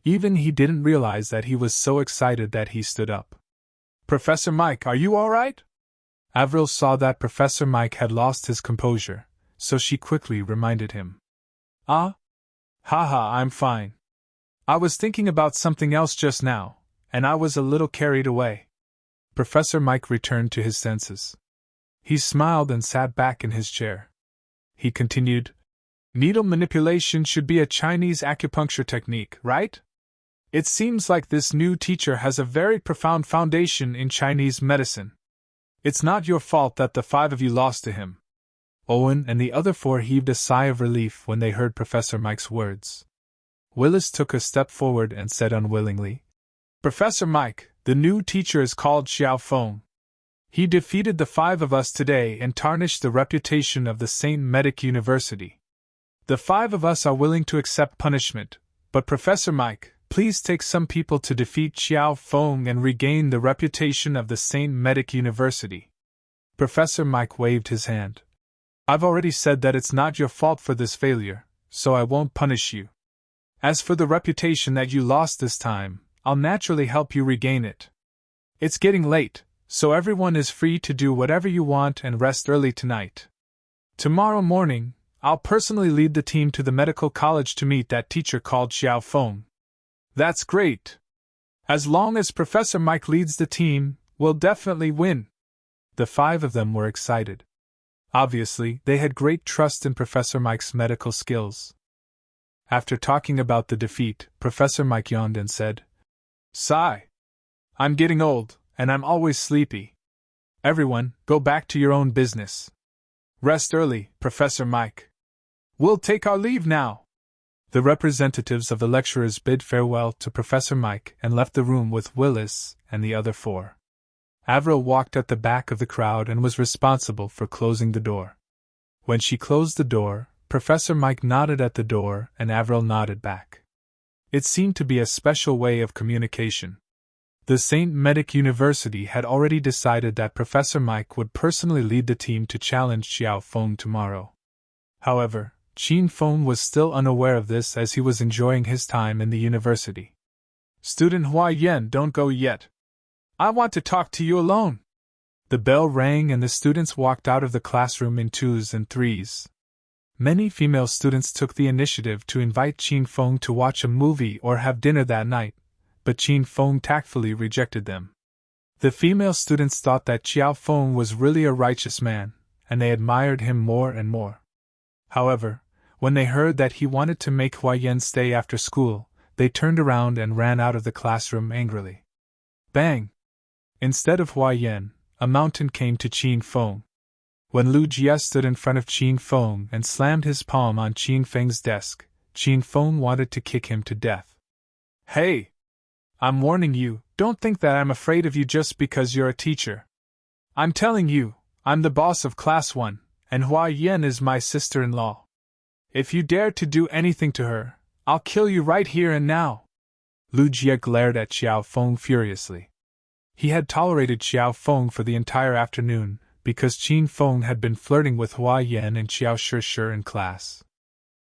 Even he didn't realize that he was so excited that he stood up. Professor Mike, are you all right? Avril saw that Professor Mike had lost his composure, so she quickly reminded him. Haha, I'm fine. I was thinking about something else just now, and I was a little carried away. Professor Mike returned to his senses. He smiled and sat back in his chair. He continued, Needle manipulation should be a Chinese acupuncture technique, right? It seems like this new teacher has a very profound foundation in Chinese medicine. It's not your fault that the 5 of you lost to him. Owen and the other 4 heaved a sigh of relief when they heard Professor Mike's words. Willis took a step forward and said unwillingly, Professor Mike, the new teacher is called Xiao Feng. He defeated the 5 of us today and tarnished the reputation of the St. Medic University. The 5 of us are willing to accept punishment, but Professor Mike, please take some people to defeat Xiao Feng and regain the reputation of the St. Medic University. Professor Mike waved his hand. I've already said that it's not your fault for this failure, so I won't punish you. As for the reputation that you lost this time, I'll naturally help you regain it. It's getting late, so everyone is free to do whatever you want and rest early tonight. Tomorrow morning, I'll personally lead the team to the medical college to meet that teacher called Xiao Feng. That's great. As long as Professor Mike leads the team, we'll definitely win. The 5 of them were excited. Obviously, they had great trust in Professor Mike's medical skills. After talking about the defeat, Professor Mike yawned and said, Sigh. I'm getting old, and I'm always sleepy. Everyone, go back to your own business. Rest early, Professor Mike. We'll take our leave now. The representatives of the lecturers bid farewell to Professor Mike and left the room with Willis and the other 4. Avril walked at the back of the crowd and was responsible for closing the door. When she closed the door, Professor Mike nodded at the door and Avril nodded back. It seemed to be a special way of communication. The St. Medic University had already decided that Professor Mike would personally lead the team to challenge Xiao Feng tomorrow. However, Qin Feng was still unaware of this as he was enjoying his time in the university. Student Hua Yen, don't go yet. I want to talk to you alone. The bell rang and the students walked out of the classroom in 2s and 3s. Many female students took the initiative to invite Qin Feng to watch a movie or have dinner that night, but Qin Feng tactfully rejected them. The female students thought that Xiao Feng was really a righteous man, and they admired him more and more. However, when they heard that he wanted to make Hua Yen stay after school, they turned around and ran out of the classroom angrily. Bang! Instead of Hua Yen, a mountain came to Qin Feng. When Lu Jie stood in front of Qin Feng and slammed his palm on Qin Feng's desk, Qin Feng wanted to kick him to death. Hey! I'm warning you, don't think that I'm afraid of you just because you're a teacher. I'm telling you, I'm the boss of Class 1, and Hua Yen is my sister-in-law. If you dare to do anything to her, I'll kill you right here and now. Lu Jie glared at Xiao Feng furiously. He had tolerated Xiao Feng for the entire afternoon, because Qin Feng had been flirting with Hua Yen and Xiao Shi in class.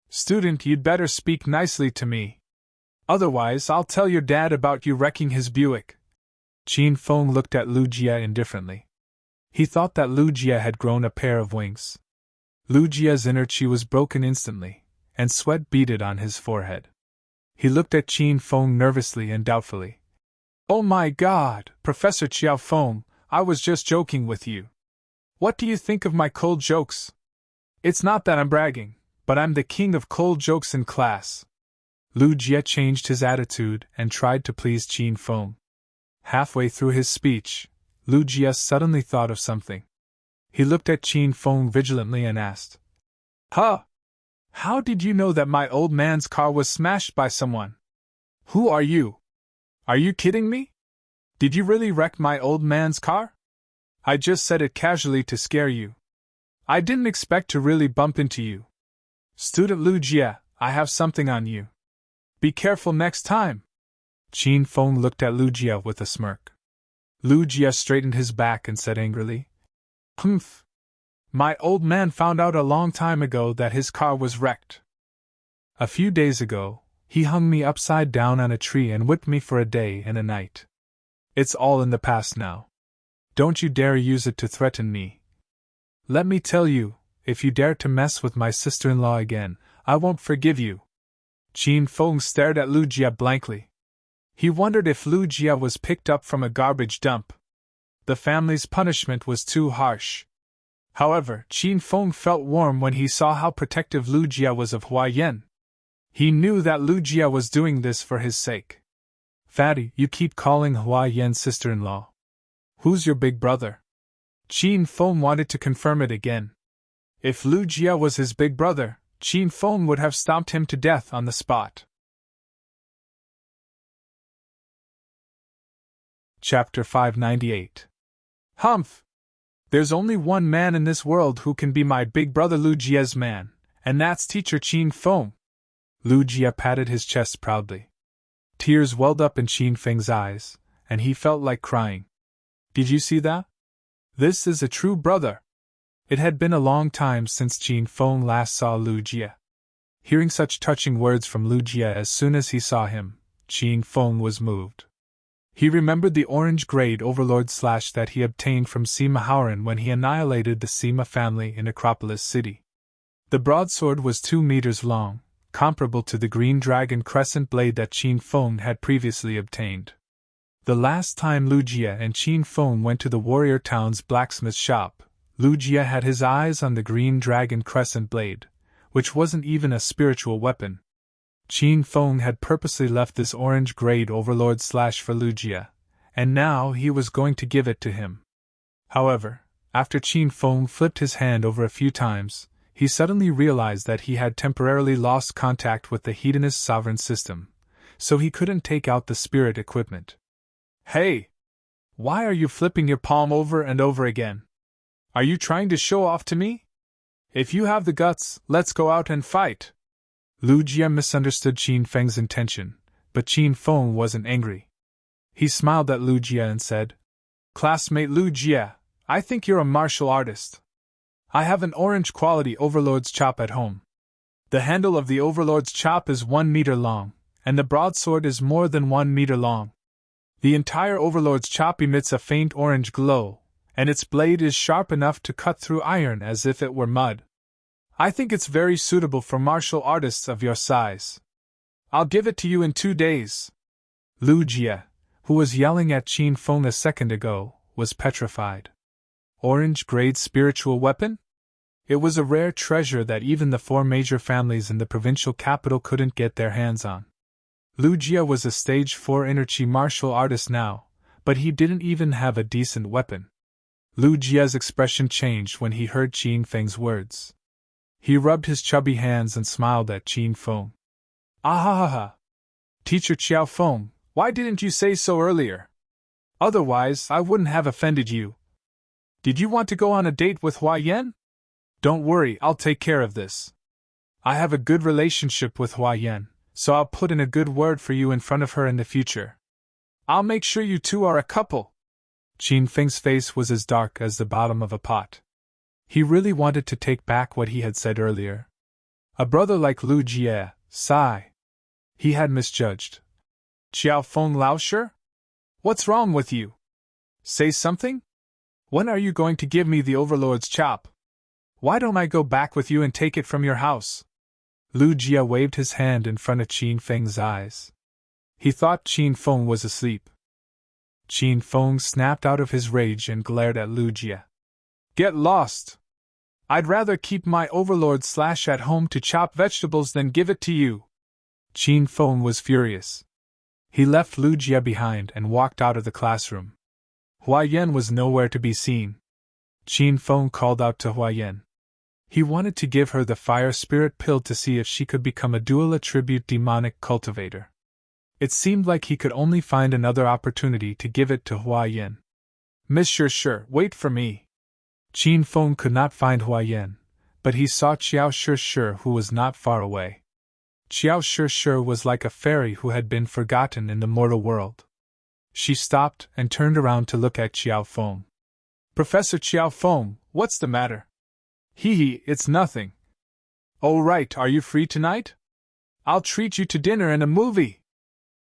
Student, you'd better speak nicely to me. Otherwise, I'll tell your dad about you wrecking his Buick. Qin Feng looked at Lu Jie indifferently. He thought that Lu Jie had grown a pair of wings. Lu Jie's inner chi was broken instantly, and sweat beaded on his forehead. He looked at Qin Feng nervously and doubtfully. Oh my God, Professor Xiao Feng, I was just joking with you. What do you think of my cold jokes? It's not that I'm bragging, but I'm the king of cold jokes in class. Lu Jie changed his attitude and tried to please Qin Feng. Halfway through his speech, Lu Jie suddenly thought of something. He looked at Qin Feng vigilantly and asked, Huh? How did you know that my old man's car was smashed by someone? Who are you? Are you kidding me? Did you really wreck my old man's car? I just said it casually to scare you. I didn't expect to really bump into you. Student Lu Jie, I have something on you. Be careful next time. Qin Feng looked at Lu Jie with a smirk. Lu Jie straightened his back and said angrily, Humph. My old man found out a long time ago that his car was wrecked. A few days ago, he hung me upside down on a tree and whipped me for a day and a night. It's all in the past now. Don't you dare use it to threaten me. Let me tell you, if you dare to mess with my sister-in-law again, I won't forgive you. Qin Feng stared at Lu Jie blankly. He wondered if Lu Jie was picked up from a garbage dump. The family's punishment was too harsh. However, Qin Feng felt warm when he saw how protective Lu Jie was of Hua Yan. He knew that Lu Jie was doing this for his sake. Fatty, you keep calling Hua Yan sister-in-law. Who's your big brother? Qin Feng wanted to confirm it again. If Lu Jie was his big brother, Qin Feng would have stomped him to death on the spot. Chapter 598. Humph! There's only one man in this world who can be my big brother Lu Jie's man, and that's teacher Qin Feng. Lu Jie patted his chest proudly. Tears welled up in Qin Feng's eyes, and he felt like crying. Did you see that? This is a true brother. It had been a long time since Qin Feng last saw Lu Jie. Hearing such touching words from Lu Jie as soon as he saw him, Qin Feng was moved. He remembered the orange grade overlord slash that he obtained from Sima Haoran when he annihilated the Sima family in Acropolis City. The broadsword was 2 meters long, comparable to the green dragon crescent blade that Qin Feng had previously obtained. The last time Lu Jie and Qin Feng went to the warrior town's blacksmith shop, Lu Jie had his eyes on the green dragon crescent blade, which wasn't even a spiritual weapon. Qin Feng had purposely left this orange grade overlord slash for Lu Jie, and now he was going to give it to him. However, after Qin Feng flipped his hand over a few times, he suddenly realized that he had temporarily lost contact with the hedonist sovereign system, so he couldn't take out the spirit equipment. Hey! Why are you flipping your palm over and over again? Are you trying to show off to me? If you have the guts, let's go out and fight! Lu Jie misunderstood Qin Feng's intention, but Qin Feng wasn't angry. He smiled at Lu Jie and said, Classmate Lu Jie, I think you're a martial artist. I have an orange quality overlord's chop at home. The handle of the overlord's chop is 1 meter long, and the broadsword is more than 1 meter long. The entire overlord's chop emits a faint orange glow, and its blade is sharp enough to cut through iron as if it were mud. I think it's very suitable for martial artists of your size. I'll give it to you in 2 days. Lu Jie, who was yelling at Qin Feng a second ago, was petrified. Orange-grade spiritual weapon? It was a rare treasure that even the 4 major families in the provincial capital couldn't get their hands on. Lu Jie was a stage 4 energy martial artist now, but he didn't even have a decent weapon. Lu Jie's expression changed when he heard Qin Feng's words. He rubbed his chubby hands and smiled at Qin Feng. Ahahaha! Teacher Qiao Feng, why didn't you say so earlier? Otherwise, I wouldn't have offended you. Did you want to go on a date with Hua Yan? Don't worry, I'll take care of this. I have a good relationship with Hua Yan, so I'll put in a good word for you in front of her in the future. I'll make sure you two are a couple. Qin Feng's face was as dark as the bottom of a pot. He really wanted to take back what he had said earlier. A brother like Lu Jie, sigh. He had misjudged. Qiao Feng Laosher? What's wrong with you? Say something? When are you going to give me the overlord's chop? Why don't I go back with you and take it from your house? Lu Jie waved his hand in front of Qin Feng's eyes. He thought Qin Feng was asleep. Qin Feng snapped out of his rage and glared at Lu Jie. Get lost! I'd rather keep my overlord slash at home to chop vegetables than give it to you. Qin Feng was furious. He left Lu Jie behind and walked out of the classroom. Hua Yan was nowhere to be seen. Qin Feng called out to Hua Yan. He wanted to give her the fire spirit pill to see if she could become a dual attribute demonic cultivator. It seemed like he could only find another opportunity to give it to Hua Yan. Miss Shi, wait for me. Qin Feng could not find Hua Yan, but he saw Qiao Shi who was not far away. Qiao Shi was like a fairy who had been forgotten in the mortal world. She stopped and turned around to look at Qiao Feng. Professor Qiao Feng, what's the matter? Hee, it's nothing. Oh right, are you free tonight? I'll treat you to dinner and a movie.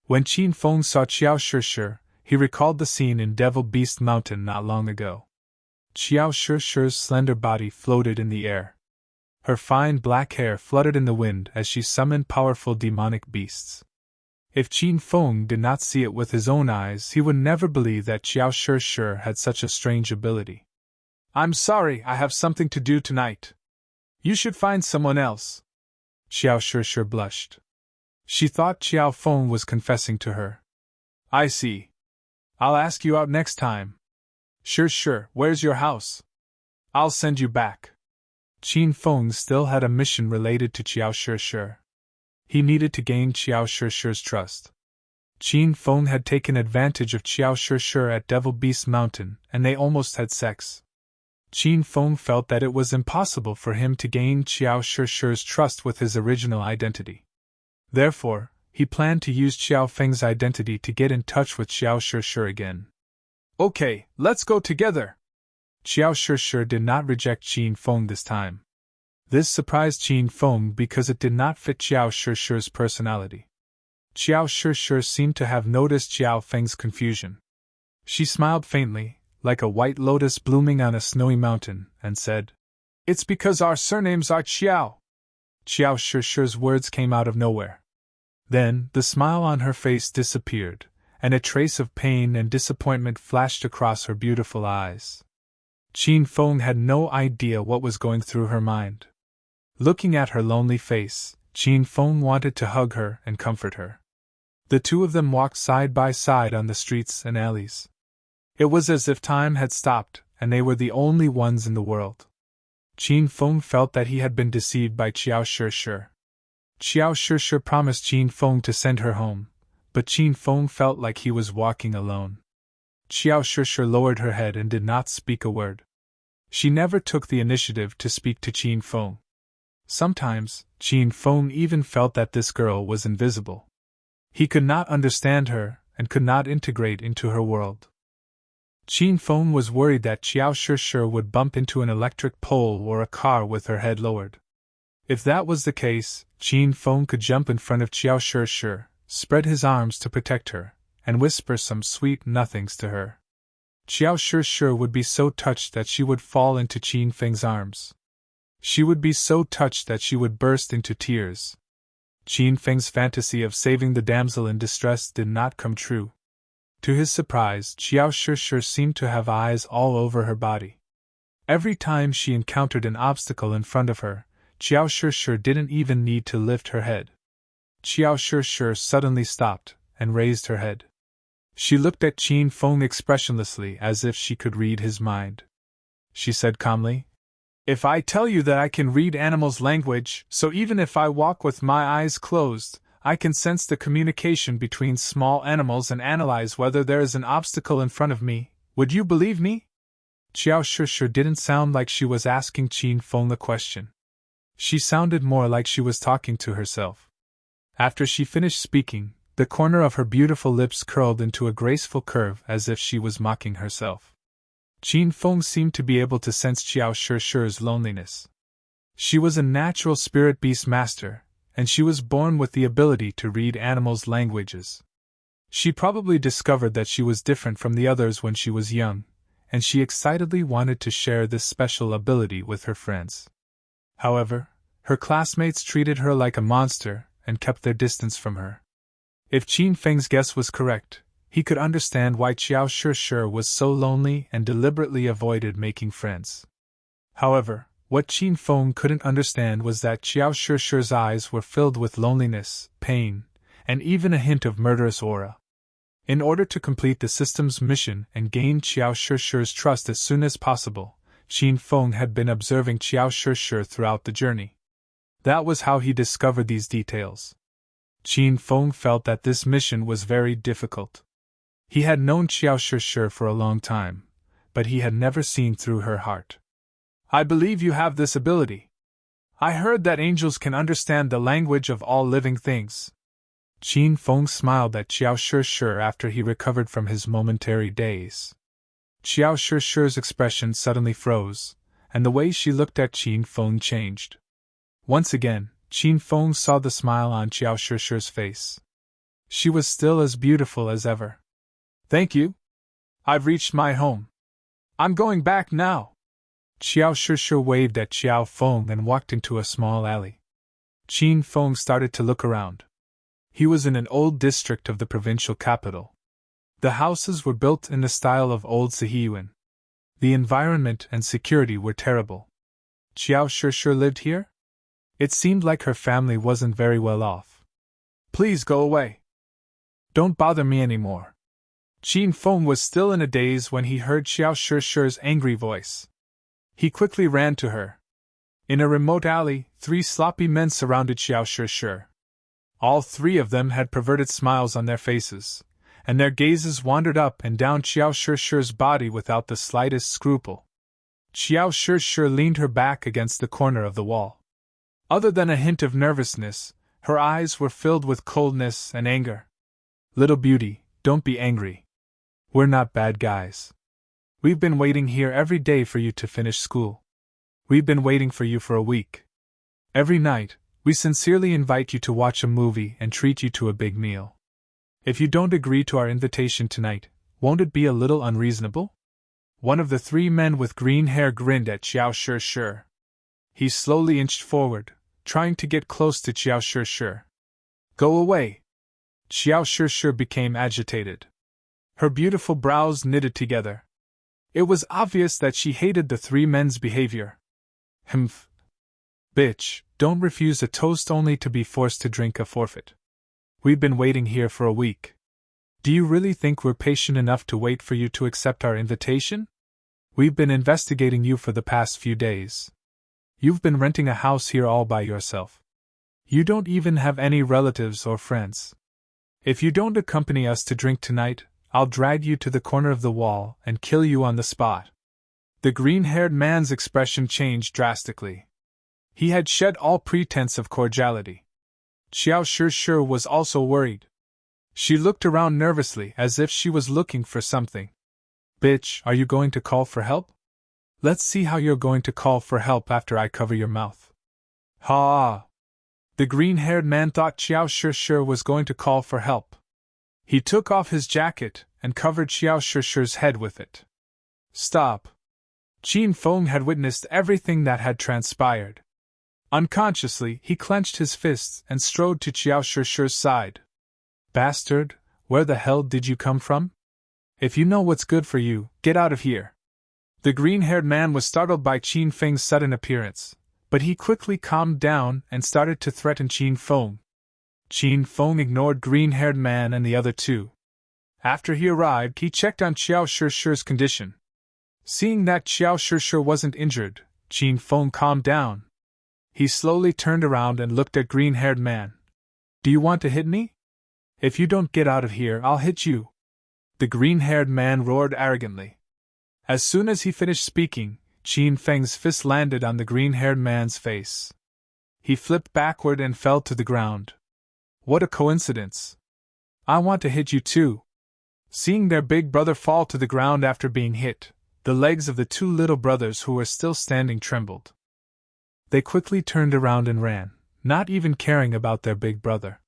When Qin Feng saw Qiao Shi, he recalled the scene in Devil Beast Mountain not long ago. Qiao Shi's slender body floated in the air. Her fine black hair fluttered in the wind as she summoned powerful demonic beasts. If Qin Feng did not see it with his own eyes, he would never believe that Qiao Shi had such a strange ability. I'm sorry, I have something to do tonight. You should find someone else. Qiao Shi blushed. She thought Qiao Feng was confessing to her. I see. I'll ask you out next time. Sure, where's your house? I'll send you back. Qin Feng still had a mission related to Qiao Shi. He needed to gain Qiao Shi's trust. Qin Feng had taken advantage of Qiao Shi at Devil Beast Mountain, and they almost had sex. Qin Feng felt that it was impossible for him to gain Qiao Shi's trust with his original identity. Therefore, he planned to use Qiao Feng's identity to get in touch with Qiao Shi again. Okay, let's go together. Qiao Shi did not reject Qin Feng this time. This surprised Qin Feng because it did not fit Qiao Shi's personality. Qiao Shi seemed to have noticed Qiao Feng's confusion. She smiled faintly, like a white lotus blooming on a snowy mountain, and said, It's because our surnames are Qiao. Qiao Shi's words came out of nowhere. Then, the smile on her face disappeared, and a trace of pain and disappointment flashed across her beautiful eyes. Qin Feng had no idea what was going through her mind. Looking at her lonely face, Qin Feng wanted to hug her and comfort her. The two of them walked side by side on the streets and alleys. It was as if time had stopped, and they were the only ones in the world. Qin Feng felt that he had been deceived by Qiao Shi. Qiao Shi promised Qin Feng to send her home, but Qin Feng felt like he was walking alone. Qiao Shi lowered her head and did not speak a word. She never took the initiative to speak to Qin Feng. Sometimes, Qin Feng even felt that this girl was invisible. He could not understand her, and could not integrate into her world. Qin Feng was worried that Qiao Shi would bump into an electric pole or a car with her head lowered. If that was the case, Qin Feng could jump in front of Qiao Shi, spread his arms to protect her, and whisper some sweet nothings to her. Qiao Shi would be so touched that she would fall into Qin Feng's arms. She would be so touched that she would burst into tears. Qin Feng's fantasy of saving the damsel in distress did not come true. To his surprise, Qiao Shi seemed to have eyes all over her body. Every time she encountered an obstacle in front of her, Qiao Shi didn't even need to lift her head. Qiao Shi suddenly stopped and raised her head. She looked at Qin Feng expressionlessly as if she could read his mind. She said calmly, If I tell you that I can read animals' language, so even if I walk with my eyes closed, I can sense the communication between small animals and analyze whether there is an obstacle in front of me, would you believe me? Qiao Shi didn't sound like she was asking Qin Feng the question. She sounded more like she was talking to herself. After she finished speaking, the corner of her beautiful lips curled into a graceful curve as if she was mocking herself. Qin Feng seemed to be able to sense Qiao Shi's loneliness. She was a natural spirit beast master, and she was born with the ability to read animals' languages. She probably discovered that she was different from the others when she was young, and she excitedly wanted to share this special ability with her friends. However, her classmates treated her like a monster and kept their distance from her. If Qin Feng's guess was correct, he could understand why Qiao Shi was so lonely and deliberately avoided making friends. However, what Qin Feng couldn't understand was that Qiao Shi's eyes were filled with loneliness, pain, and even a hint of murderous aura. In order to complete the system's mission and gain Qiao Shishi's trust as soon as possible, Qin Feng had been observing Qiao Shishi throughout the journey. That was how he discovered these details. Qin Feng felt that this mission was very difficult. He had known Qiao Shishi for a long time, but he had never seen through her heart. I believe you have this ability. I heard that angels can understand the language of all living things. Qin Feng smiled at Qiao Shishi after he recovered from his momentary daze. Qiao Shishi's expression suddenly froze, and the way she looked at Qin Feng changed. Once again, Qin Feng saw the smile on Qiao Shishi's face. She was still as beautiful as ever. Thank you. I've reached my home. I'm going back now. Qiao Shishi waved at Qiao Feng and walked into a small alley. Qin Feng started to look around. He was in an old district of the provincial capital. The houses were built in the style of old Sihiyuan. The environment and security were terrible. Qiao Shishi lived here? It seemed like her family wasn't very well off. Please go away. Don't bother me anymore. Qin Feng was still in a daze when he heard Qiao Shishi's angry voice. He quickly ran to her. In a remote alley, 3 sloppy men surrounded Qiao Shishi. All 3 of them had perverted smiles on their faces, and their gazes wandered up and down Qiao Shishi's body without the slightest scruple. Qiao Shishi leaned her back against the corner of the wall. Other than a hint of nervousness, her eyes were filled with coldness and anger. Little beauty, don't be angry. We're not bad guys. We've been waiting here every day for you to finish school. We've been waiting for you for a week. Every night, we sincerely invite you to watch a movie and treat you to a big meal. If you don't agree to our invitation tonight, won't it be a little unreasonable? One of the 3 men with green hair grinned at Qiao Shishi. He slowly inched forward, trying to get close to Qiao Shishi. Go away. Qiao Shishi became agitated. Her beautiful brows knitted together. It was obvious that she hated the 3 men's behavior. Humph. Bitch, don't refuse a toast only to be forced to drink a forfeit. We've been waiting here for a week. Do you really think we're patient enough to wait for you to accept our invitation? We've been investigating you for the past few days. You've been renting a house here all by yourself. You don't even have any relatives or friends. If you don't accompany us to drink tonight, I'll drag you to the corner of the wall and kill you on the spot. The green-haired man's expression changed drastically. He had shed all pretense of cordiality. Qiao Shishi was also worried. She looked around nervously as if she was looking for something. Bitch, are you going to call for help? Let's see how you're going to call for help after I cover your mouth. Ha! The green-haired man thought Qiao Shishi was going to call for help. He took off his jacket and covered Qiao Shishi's head with it. Stop! Qin Feng had witnessed everything that had transpired. Unconsciously, he clenched his fists and strode to Qiao Shishi's side. Bastard, where the hell did you come from? If you know what's good for you, get out of here. The green-haired man was startled by Qin Feng's sudden appearance, but he quickly calmed down and started to threaten Qin Feng. Qin Feng ignored green-haired man and the other 2. After he arrived, he checked on Qiao Shishi's condition. Seeing that Qiao Shishi wasn't injured, Qin Feng calmed down. He slowly turned around and looked at green-haired man. Do you want to hit me? If you don't get out of here, I'll hit you. The green-haired man roared arrogantly. As soon as he finished speaking, Qin Feng's fist landed on the green-haired man's face. He flipped backward and fell to the ground. What a coincidence. I want to hit you too. Seeing their big brother fall to the ground after being hit, the legs of the 2 little brothers who were still standing trembled. They quickly turned around and ran, not even caring about their big brother.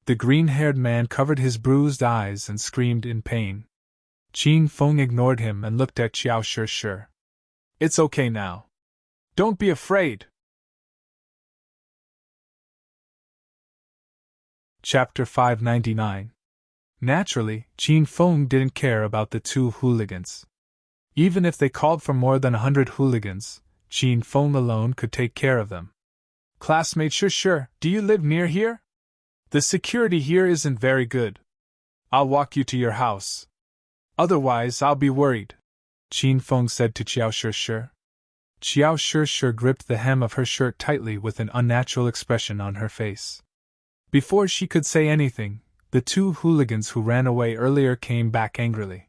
The green-haired man covered his bruised eyes and screamed in pain. Qin Feng ignored him and looked at Qiao Shishi. It's okay now. Don't be afraid. Chapter 599. Naturally, Qin Feng didn't care about the 2 hooligans. Even if they called for more than 100 hooligans, Qin Feng alone could take care of them. Classmate Shishi, do you live near here? The security here isn't very good. I'll walk you to your house. Otherwise, I'll be worried, Qin Feng said to Qiao Shi. Qiao Shi gripped the hem of her shirt tightly with an unnatural expression on her face. Before she could say anything, the two hooligans who ran away earlier came back angrily.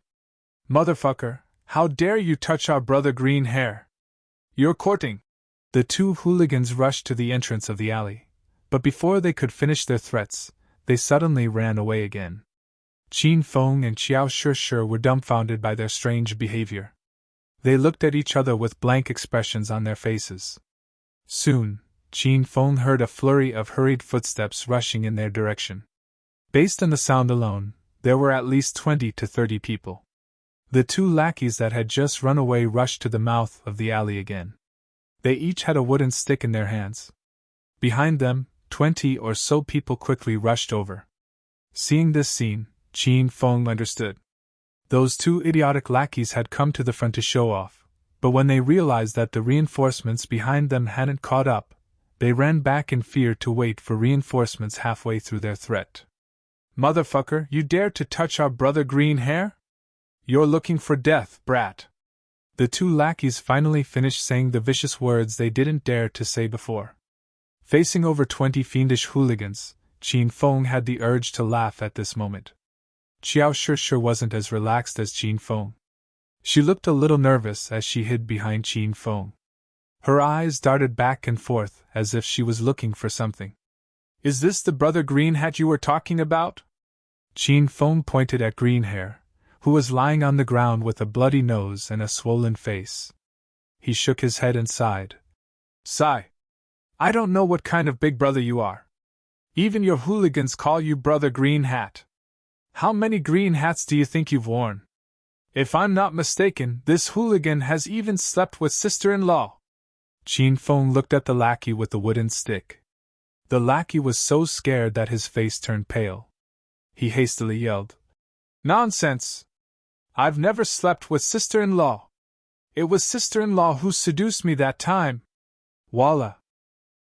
Motherfucker, how dare you touch our brother Green Hair? You're courting! The two hooligans rushed to the entrance of the alley, but before they could finish their threats, they suddenly ran away again. Qin Feng and Qiao Shi were dumbfounded by their strange behavior. They looked at each other with blank expressions on their faces. Soon, Qin Feng heard a flurry of hurried footsteps rushing in their direction. Based on the sound alone, there were at least 20 to 30 people. The two lackeys that had just run away rushed to the mouth of the alley again. They each had a wooden stick in their hands. Behind them, 20 or so people quickly rushed over. Seeing this scene, Qin Feng understood. Those two idiotic lackeys had come to the front to show off, but when they realized that the reinforcements behind them hadn't caught up, they ran back in fear to wait for reinforcements halfway through their threat. Motherfucker, you dare to touch our brother Green Hair? You're looking for death, brat. The two lackeys finally finished saying the vicious words they didn't dare to say before. Facing over 20 fiendish hooligans, Qin Feng had the urge to laugh at this moment. Qiao Shi wasn't as relaxed as Qin Feng. She looked a little nervous as she hid behind Qin Feng. Her eyes darted back and forth as if she was looking for something. Is this the brother Green Hat you were talking about? Qin Feng pointed at Green Hair, who was lying on the ground with a bloody nose and a swollen face. He shook his head and sighed. Sigh. I don't know what kind of big brother you are. Even your hooligans call you Brother Green Hat. How many green hats do you think you've worn? If I'm not mistaken, this hooligan has even slept with sister-in-law. Qin Feng looked at the lackey with the wooden stick. The lackey was so scared that his face turned pale. He hastily yelled, Nonsense! I've never slept with sister-in-law. It was sister-in-law who seduced me that time. Voila!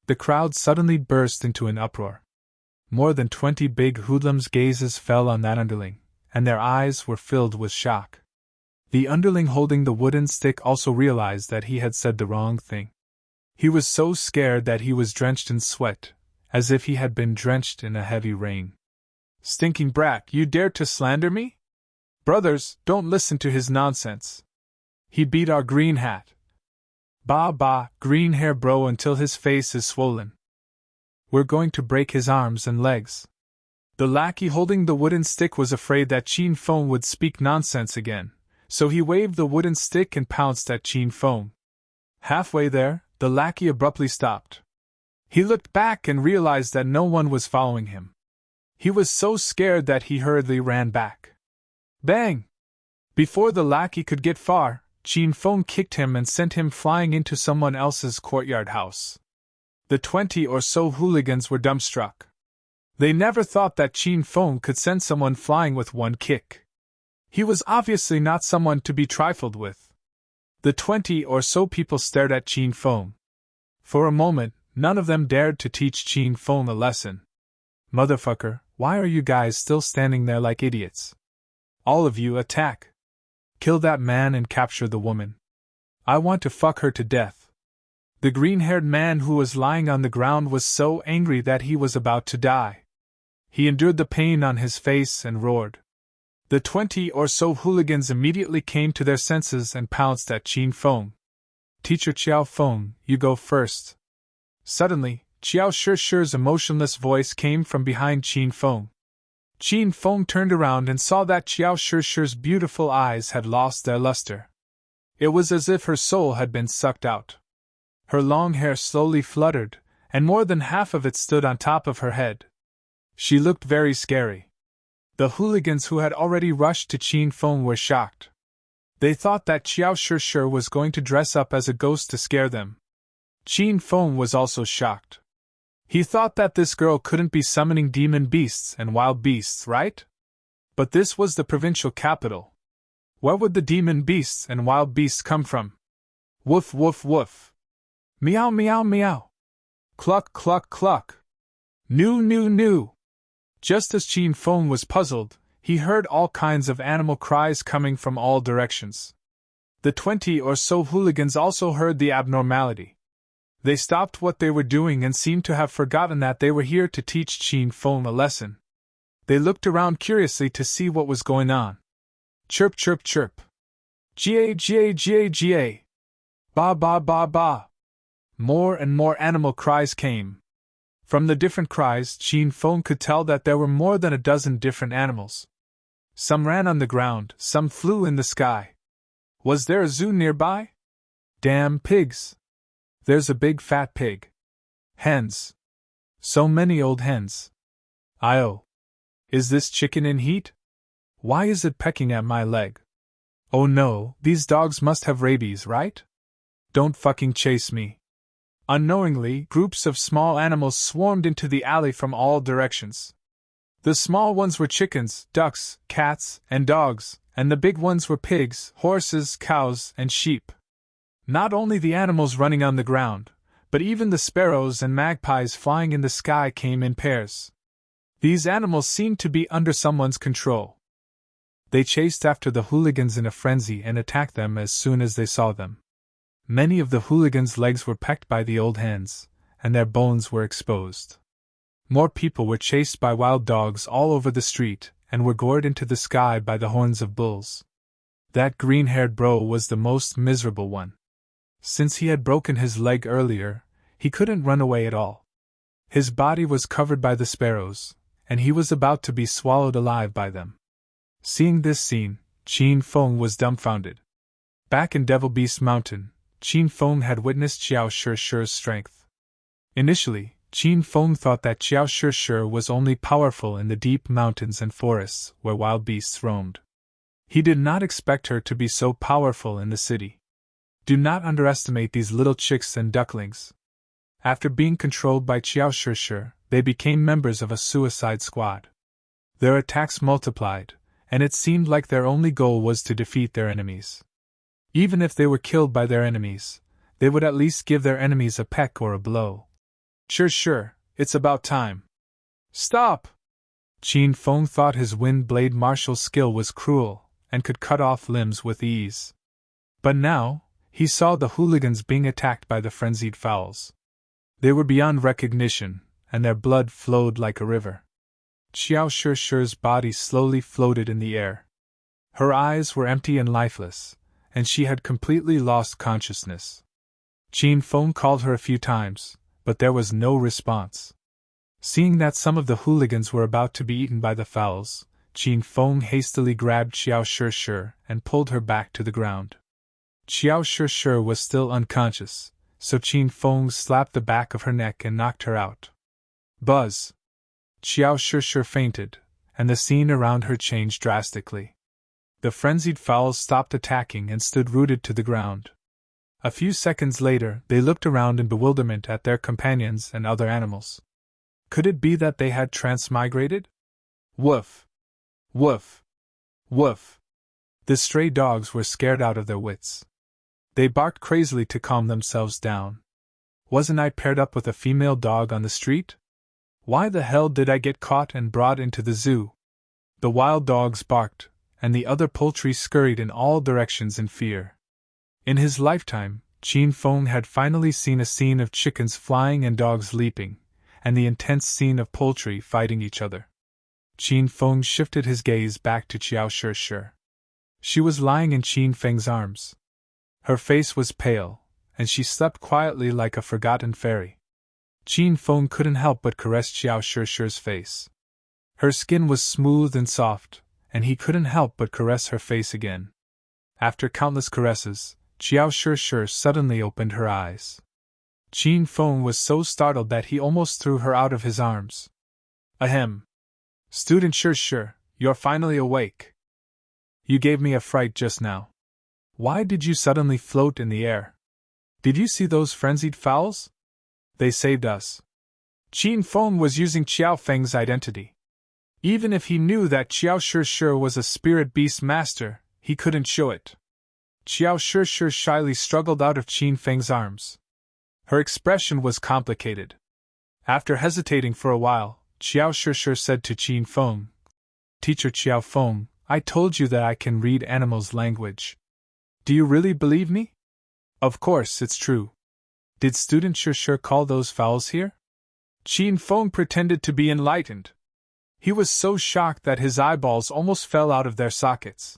The crowd suddenly burst into an uproar. More than 20 big hoodlums' gazes fell on that underling, and their eyes were filled with shock. The underling holding the wooden stick also realized that he had said the wrong thing. He was so scared that he was drenched in sweat, as if he had been drenched in a heavy rain. Stinking brat, you dare to slander me? Brothers, don't listen to his nonsense. He beat our Green Hat. Bah, Green Hair bro until his face is swollen. We're going to break his arms and legs. The lackey holding the wooden stick was afraid that Qin Feng would speak nonsense again, so he waved the wooden stick and pounced at Qin Feng. Halfway there, the lackey abruptly stopped. He looked back and realized that no one was following him. He was so scared that he hurriedly ran back. Bang! Before the lackey could get far, Qin Feng kicked him and sent him flying into someone else's courtyard house. The 20 or so hooligans were dumbstruck. They never thought that Qin Feng could send someone flying with one kick. He was obviously not someone to be trifled with. The 20 or so people stared at Qin Feng. For a moment, none of them dared to teach Qin Feng a lesson. Motherfucker, why are you guys still standing there like idiots? All of you attack. Kill that man and capture the woman. I want to fuck her to death. The green-haired man who was lying on the ground was so angry that he was about to die. He endured the pain on his face and roared. The 20 or so hooligans immediately came to their senses and pounced at Qin Feng. Teacher Qiao Feng, you go first. Suddenly, Qiao Shi's emotionless voice came from behind Qin Feng. Qin Feng turned around and saw that Qiao Shi's beautiful eyes had lost their luster. It was as if her soul had been sucked out. Her long hair slowly fluttered, and more than half of it stood on top of her head. She looked very scary. The hooligans who had already rushed to Qin Feng were shocked. They thought that Qiao Shi was going to dress up as a ghost to scare them. Qin Feng was also shocked. He thought that this girl couldn't be summoning demon beasts and wild beasts, right? But this was the provincial capital. Where would the demon beasts and wild beasts come from? Woof woof woof. Meow meow meow. Cluck cluck cluck. New. Just as Qin Feng was puzzled, he heard all kinds of animal cries coming from all directions. The 20 or so hooligans also heard the abnormality. They stopped what they were doing and seemed to have forgotten that they were here to teach Qin Feng a lesson. They looked around curiously to see what was going on. Chirp, chirp, chirp. Ga, ga, ga, ga. Ba, ba, ba, ba. More and more animal cries came. From the different cries, Qin Feng could tell that there were more than a dozen different animals. Some ran on the ground, some flew in the sky. Was there a zoo nearby? Damn pigs! There's a big fat pig. Hens. So many old hens. Io. Is this chicken in heat? Why is it pecking at my leg? Oh no, these dogs must have rabies, right? Don't fucking chase me. Unknowingly, groups of small animals swarmed into the alley from all directions. The small ones were chickens, ducks, cats, and dogs, and the big ones were pigs, horses, cows, and sheep. Not only the animals running on the ground, but even the sparrows and magpies flying in the sky came in pairs. These animals seemed to be under someone's control. They chased after the hooligans in a frenzy and attacked them as soon as they saw them. Many of the hooligans' legs were pecked by the old hens, and their bones were exposed. More people were chased by wild dogs all over the street, and were gored into the sky by the horns of bulls. That green-haired bro was the most miserable one. Since he had broken his leg earlier, he couldn't run away at all. His body was covered by the sparrows, and he was about to be swallowed alive by them. Seeing this scene, Qin Feng was dumbfounded. Back in Devil Beast Mountain, Qin Feng had witnessed Xiao Shishi's strength. Initially, Qin Feng thought that Xiao Shishi was only powerful in the deep mountains and forests where wild beasts roamed. He did not expect her to be so powerful in the city. Do not underestimate these little chicks and ducklings. After being controlled by Xiao Shishi, they became members of a suicide squad. Their attacks multiplied, and it seemed like their only goal was to defeat their enemies. Even if they were killed by their enemies, they would at least give their enemies a peck or a blow. Sure, it's about time. Stop! Qin Feng thought his wind blade martial skill was cruel, and could cut off limbs with ease. But now, he saw the hooligans being attacked by the frenzied fowls. They were beyond recognition, and their blood flowed like a river. Xiao Shishi's body slowly floated in the air. Her eyes were empty and lifeless, and she had completely lost consciousness. Qin Feng called her a few times, but there was no response. Seeing that some of the hooligans were about to be eaten by the fowls, Qin Feng hastily grabbed Xiao Shishi and pulled her back to the ground. Xiao Shishi was still unconscious, so Qin Feng slapped the back of her neck and knocked her out. Buzz! Xiao Shishi fainted, and the scene around her changed drastically. The frenzied fowls stopped attacking and stood rooted to the ground. A few seconds later, they looked around in bewilderment at their companions and other animals. Could it be that they had transmigrated? Woof! Woof! Woof! The stray dogs were scared out of their wits. They barked crazily to calm themselves down. Wasn't I paired up with a female dog on the street? Why the hell did I get caught and brought into the zoo? The wild dogs barked, and the other poultry scurried in all directions in fear. In his lifetime, Qin Feng had finally seen a scene of chickens flying and dogs leaping, and the intense scene of poultry fighting each other. Qin Feng shifted his gaze back to Xiao Shishi. She was lying in Qin Feng's arms. Her face was pale, and she slept quietly like a forgotten fairy. Qin Feng couldn't help but caress Xiao Shishi's face. Her skin was smooth and soft, and he couldn't help but caress her face again. After countless caresses, Xiao Shishi suddenly opened her eyes. Qin Feng was so startled that he almost threw her out of his arms. Ahem. Student Shishi, you're finally awake. You gave me a fright just now. Why did you suddenly float in the air? Did you see those frenzied fowls? They saved us. Qin Feng was using Qiao Feng's identity. Even if he knew that Xiao Shishi was a spirit beast master, he couldn't show it. Xiao Shishi shyly struggled out of Qin Feng's arms. Her expression was complicated. After hesitating for a while, Xiao Shishi said to Qin Feng, Teacher Chiao Feng, I told you that I can read animals' language. Do you really believe me? Of course, it's true. Did student Sure call those fowls here? Qin Feng pretended to be enlightened. He was so shocked that his eyeballs almost fell out of their sockets.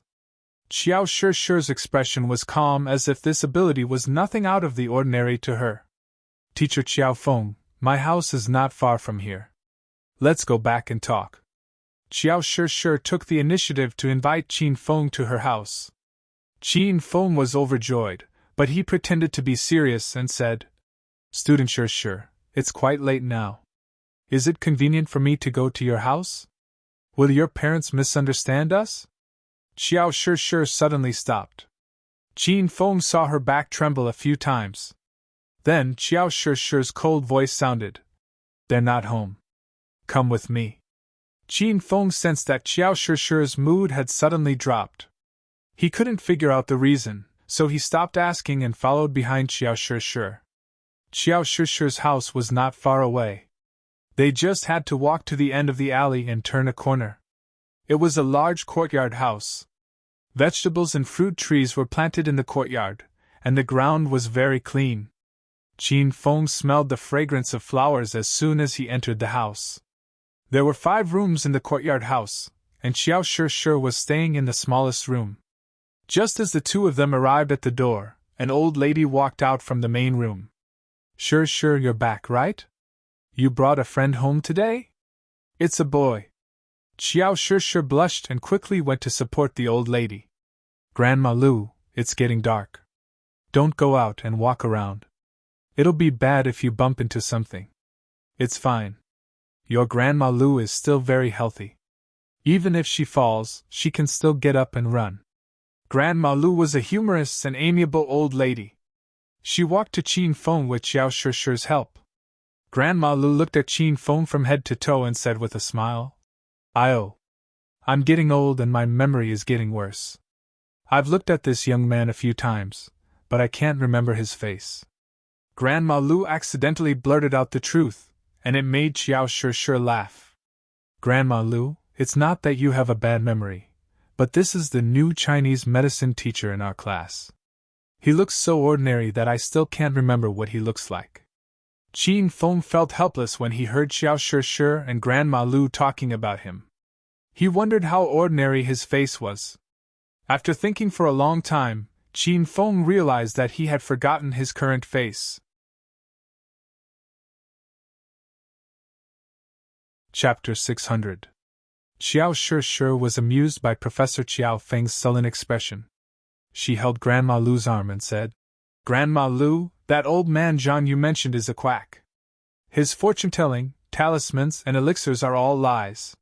Xiao Shure's expression was calm, as if this ability was nothing out of the ordinary to her. Teacher Chiao Feng, my house is not far from here. Let's go back and talk. Xiao Shure took the initiative to invite Qin Feng to her house. Qin Feng was overjoyed, but he pretended to be serious and said, Student Shure, it's quite late now. Is it convenient for me to go to your house? Will your parents misunderstand us? Xiao Shure suddenly stopped. Qin Feng saw her back tremble a few times. Then Xiao Shure's cold voice sounded. They're not home. Come with me. Qin Feng sensed that Xiao Shure's mood had suddenly dropped. He couldn't figure out the reason, so he stopped asking and followed behind Xiao Shure. Xiao Shure's house was not far away. They just had to walk to the end of the alley and turn a corner. It was a large courtyard house. Vegetables and fruit trees were planted in the courtyard, and the ground was very clean. Qin Feng smelled the fragrance of flowers as soon as he entered the house. There were 5 rooms in the courtyard house, and Xiao Shure was staying in the smallest room. Just as the two of them arrived at the door, an old lady walked out from the main room. Sure, you're back, right? You brought a friend home today? It's a boy. Xiao Shure blushed and quickly went to support the old lady. Grandma Lu, it's getting dark. Don't go out and walk around. It'll be bad if you bump into something. It's fine. Your Grandma Lu is still very healthy. Even if she falls, she can still get up and run. Grandma Lu was a humorous and amiable old lady. She walked to Qin Feng with Xiao Shure's help. Grandma Lu looked at Qin Feng from head to toe and said with a smile, I'm getting old and my memory is getting worse. I've looked at this young man a few times, but I can't remember his face. Grandma Lu accidentally blurted out the truth, and it made Xiao Shure laugh. Grandma Lu, it's not that you have a bad memory, but this is the new Chinese medicine teacher in our class. He looks so ordinary that I still can't remember what he looks like. Qin Feng felt helpless when he heard Xiao Shure and Grandma Lu talking about him. He wondered how ordinary his face was. After thinking for a long time, Qin Feng realized that he had forgotten his current face. Chapter 600. Xiao Shure was amused by Professor Chiao Feng's sullen expression. She held Grandma Lu's arm and said, Grandma Lu, that old man Zhang you mentioned is a quack. His fortune-telling, talismans, and elixirs are all lies.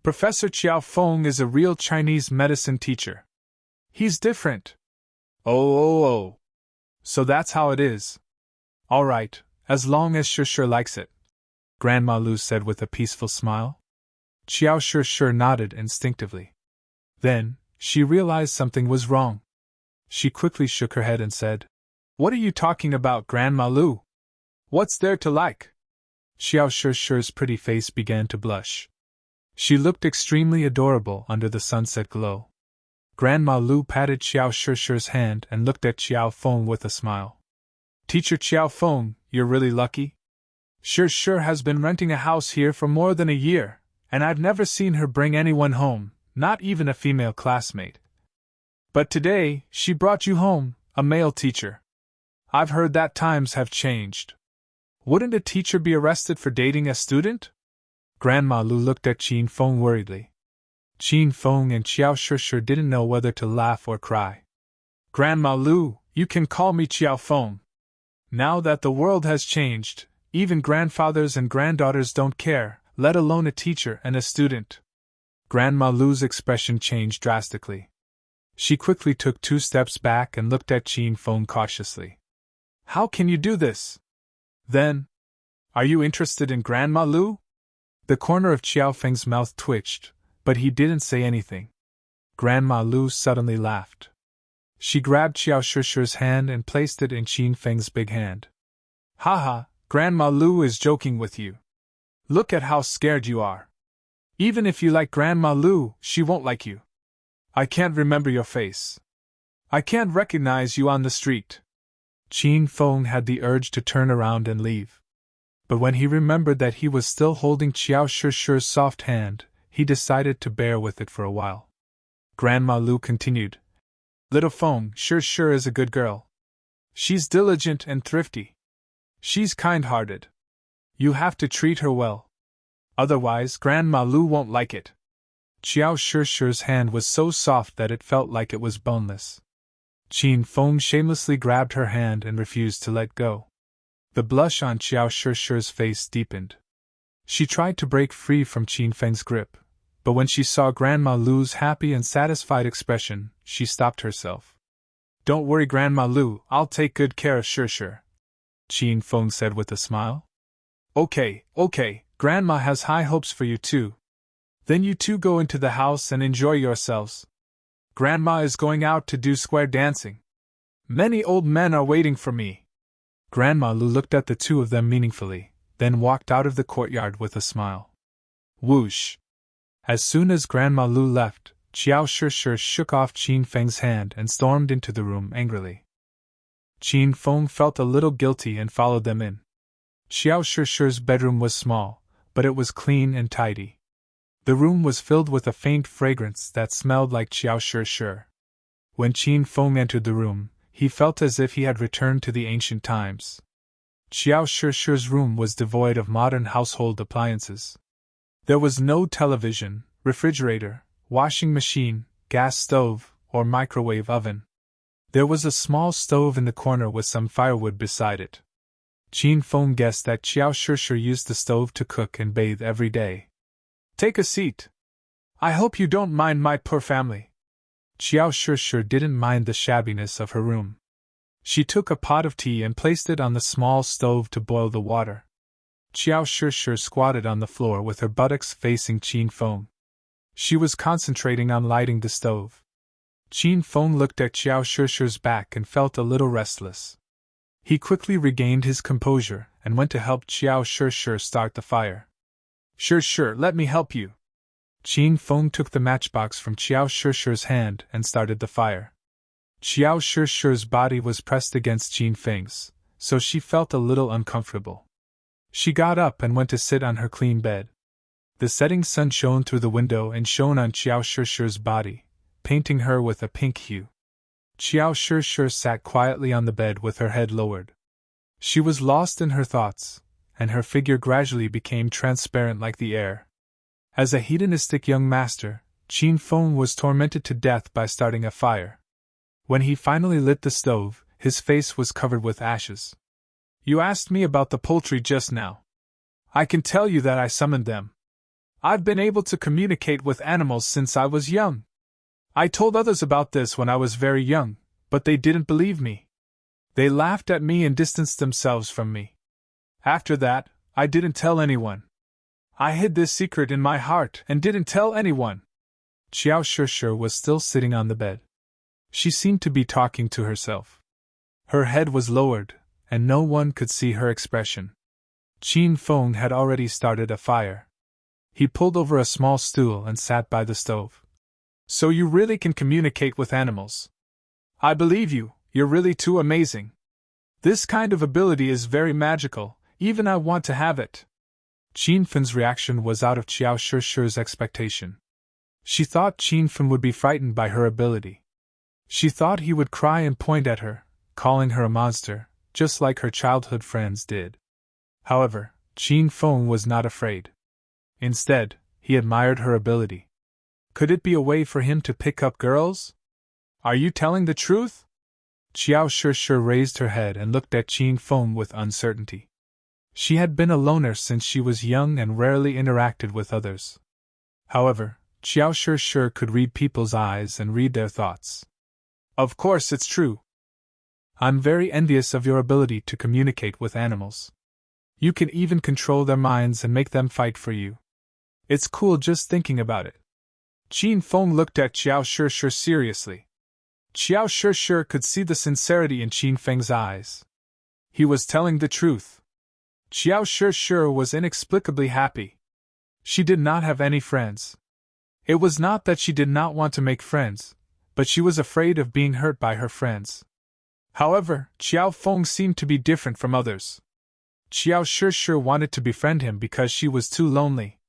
Professor Chiao Feng is a real Chinese medicine teacher. He's different. Oh. So that's how it is. All right, as long as Shure likes it, Grandma Lu said with a peaceful smile. Xiao Shure nodded instinctively. Then, she realized something was wrong. She quickly shook her head and said, What are you talking about, Grandma Lu? What's there to like? Xiao Shure's pretty face began to blush. She looked extremely adorable under the sunset glow. Grandma Lu patted Xiao Shure's hand and looked at Chiao Feng with a smile. Teacher Chiao Feng, you're really lucky. Shure has been renting a house here for more than a year, and I've never seen her bring anyone home, not even a female classmate. But today, she brought you home, a male teacher. I've heard that times have changed. Wouldn't a teacher be arrested for dating a student? Grandma Lu looked at Qin Feng worriedly. Qin Feng and Xiao Shure didn't know whether to laugh or cry. Grandma Lu, you can call me Chiao Feng. Now that the world has changed, even grandfathers and granddaughters don't care, let alone a teacher and a student. Grandma Lu's expression changed drastically. She quickly took 2 steps back and looked at Qin Feng cautiously. How can you do this? Then, are you interested in Grandma Lu? The corner of Chiao Feng's mouth twitched, but he didn't say anything. Grandma Lu suddenly laughed. She grabbed Xiao Shure's hand and placed it in Qin Feng's big hand. Haha, Grandma Lu is joking with you. Look at how scared you are. Even if you like Grandma Lu, she won't like you. I can't remember your face. I can't recognize you on the street. Qin Feng had the urge to turn around and leave. But when he remembered that he was still holding Qiao Shishi's soft hand, he decided to bear with it for a while. Grandma Lu continued. Little Feng sure is a good girl. She's diligent and thrifty. She's kind-hearted. You have to treat her well. Otherwise, Grandma Lu won't like it. Qiao Shishi's hand was so soft that it felt like it was boneless. Qin Feng shamelessly grabbed her hand and refused to let go. The blush on Qiao Shishi's face deepened. She tried to break free from Qin Feng's grip, but when she saw Grandma Lu's happy and satisfied expression, she stopped herself. Don't worry, Grandma Lu, I'll take good care of Shishi, Qin Feng said with a smile. Okay, Grandma has high hopes for you too. Then you two go into the house and enjoy yourselves. Grandma is going out to do square dancing. Many old men are waiting for me. Grandma Lu looked at the two of them meaningfully, then walked out of the courtyard with a smile. Whoosh! As soon as Grandma Lu left, Qiao Shishi shook off Qin Feng's hand and stormed into the room angrily. Qin Feng felt a little guilty and followed them in. Qiao Shishi's bedroom was small, but it was clean and tidy. The room was filled with a faint fragrance that smelled like Qiao Shishi. When Qin Feng entered the room, he felt as if he had returned to the ancient times. Qiao Shishi's room was devoid of modern household appliances. There was no television, refrigerator, washing machine, gas stove, or microwave oven. There was a small stove in the corner with some firewood beside it. Qin Feng guessed that Qiao Shishi used the stove to cook and bathe every day. Take a seat. I hope you don't mind my poor family. Qiao Shishi didn't mind the shabbiness of her room. She took a pot of tea and placed it on the small stove to boil the water. Qiao Shishi squatted on the floor with her buttocks facing Qin Feng. She was concentrating on lighting the stove. Qin Feng looked at Qiao Shishi's back and felt a little restless. He quickly regained his composure and went to help Qiao Shishi start the fire. Sure, let me help you. Qin Feng took the matchbox from Qiao Shishi's hand and started the fire. Qiao Shishi's body was pressed against Qin Feng's, so she felt a little uncomfortable. She got up and went to sit on her clean bed. The setting sun shone through the window and shone on Qiao Shishi's body, painting her with a pink hue. Qiao Shishi sat quietly on the bed with her head lowered. She was lost in her thoughts, and her figure gradually became transparent like the air. As a hedonistic young master, Qin Feng was tormented to death by starting a fire. When he finally lit the stove, his face was covered with ashes. You asked me about the poultry just now. I can tell you that I summoned them. I've been able to communicate with animals since I was young. I told others about this when I was very young, but they didn't believe me. They laughed at me and distanced themselves from me. After that, I didn't tell anyone. I hid this secret in my heart and didn't tell anyone. Qiao Shishi was still sitting on the bed. She seemed to be talking to herself. Her head was lowered, and no one could see her expression. Qin Feng had already started a fire. He pulled over a small stool and sat by the stove. So you really can communicate with animals. I believe you, you're really too amazing. This kind of ability is very magical, even I want to have it. Qin Feng's reaction was out of Qiao Shishi's expectation. She thought Qin Feng would be frightened by her ability. She thought he would cry and point at her, calling her a monster, just like her childhood friends did. However, Qin Feng was not afraid. Instead, he admired her ability. Could it be a way for him to pick up girls? Are you telling the truth? Qiao Shishi raised her head and looked at Qin Feng with uncertainty. She had been a loner since she was young and rarely interacted with others. However, Qiao Shishi could read people's eyes and read their thoughts. Of course it's true. I'm very envious of your ability to communicate with animals. You can even control their minds and make them fight for you. It's cool just thinking about it. Qin Feng looked at Qiao Shishi seriously. Qiao Shishi could see the sincerity in Qin Feng's eyes. He was telling the truth. Qiao Shishi was inexplicably happy. She did not have any friends. It was not that she did not want to make friends, but she was afraid of being hurt by her friends. However, Qiao Feng seemed to be different from others. Qiao Shi wanted to befriend him because she was too lonely.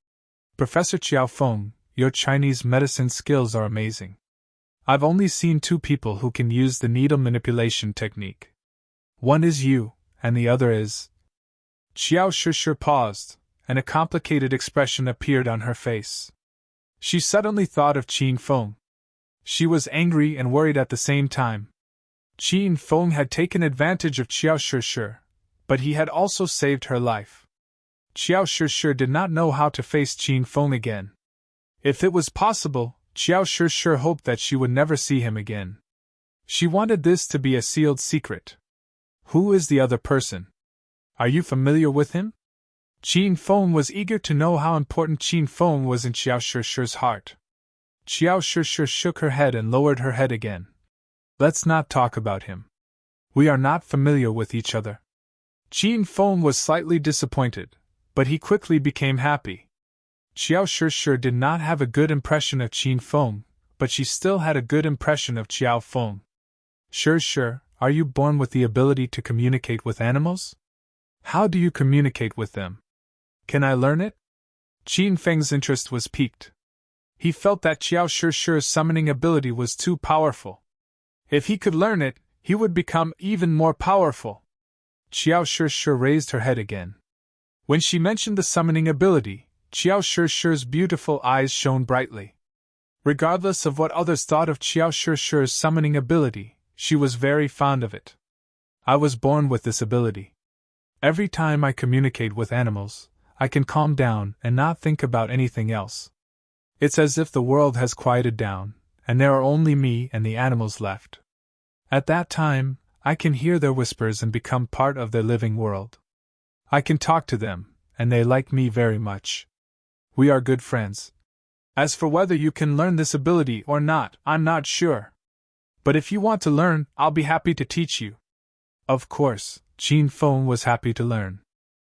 Professor Qiao Feng, your Chinese medicine skills are amazing. I've only seen 2 people who can use the needle manipulation technique. One is you, and the other is... Qiao Shi paused, and a complicated expression appeared on her face. She suddenly thought of Qin Feng. She was angry and worried at the same time. Qin Feng had taken advantage of Qiao Shi, but he had also saved her life. Qiao Shi did not know how to face Qin Feng again. If it was possible, Qiao Shi hoped that she would never see him again. She wanted this to be a sealed secret. Who is the other person? Are you familiar with him? Qin Feng was eager to know how important Qin Feng was in Qiao Shi's heart. Qiao Shi shook her head and lowered her head again. Let's not talk about him. We are not familiar with each other. Qin Feng was slightly disappointed, but he quickly became happy. Qiao Shi did not have a good impression of Qin Feng, but she still had a good impression of Qiao Feng. Shi, are you born with the ability to communicate with animals? How do you communicate with them? Can I learn it? Qin Feng's interest was piqued. He felt that Qiao Shi's summoning ability was too powerful. If he could learn it, he would become even more powerful. Qiao Shi raised her head again. When she mentioned the summoning ability, Qiao Shi's beautiful eyes shone brightly. Regardless of what others thought of Qiao Shi's summoning ability, she was very fond of it. I was born with this ability. Every time I communicate with animals, I can calm down and not think about anything else. It's as if the world has quieted down, and there are only me and the animals left. At that time, I can hear their whispers and become part of their living world. I can talk to them, and they like me very much. We are good friends. As for whether you can learn this ability or not, I'm not sure. But if you want to learn, I'll be happy to teach you. Of course, Qin Feng was happy to learn.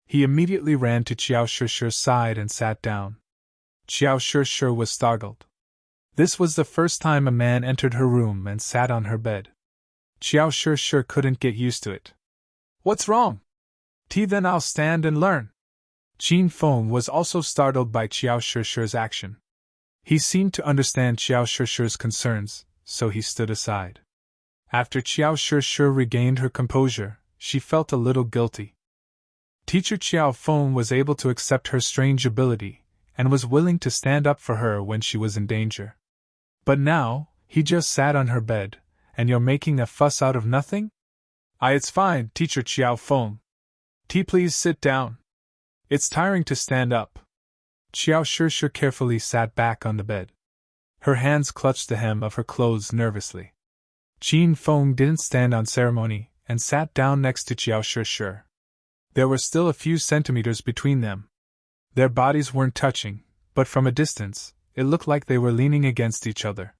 He immediately ran to Qiao Shi's side and sat down. Qiao Shi was startled. This was the first time a man entered her room and sat on her bed. Qiao Shi couldn't get used to it. What's wrong? Then I'll stand and learn. Qin Feng was also startled by Qiao Shi's action. He seemed to understand Qiao Shi's concerns, so he stood aside. After Qiao Shi regained her composure, she felt a little guilty. Teacher Qiao Feng was able to accept her strange ability, and was willing to stand up for her when she was in danger. But now, he just sat on her bed, and you're making a fuss out of nothing? It's fine, Teacher Qiao Feng. Please sit down. It's tiring to stand up. Qiao Shi carefully sat back on the bed. Her hands clutched the hem of her clothes nervously. Qin Feng didn't stand on ceremony, and sat down next to Qiao Shi. There were still a few centimeters between them. Their bodies weren't touching, but from a distance, it looked like they were leaning against each other.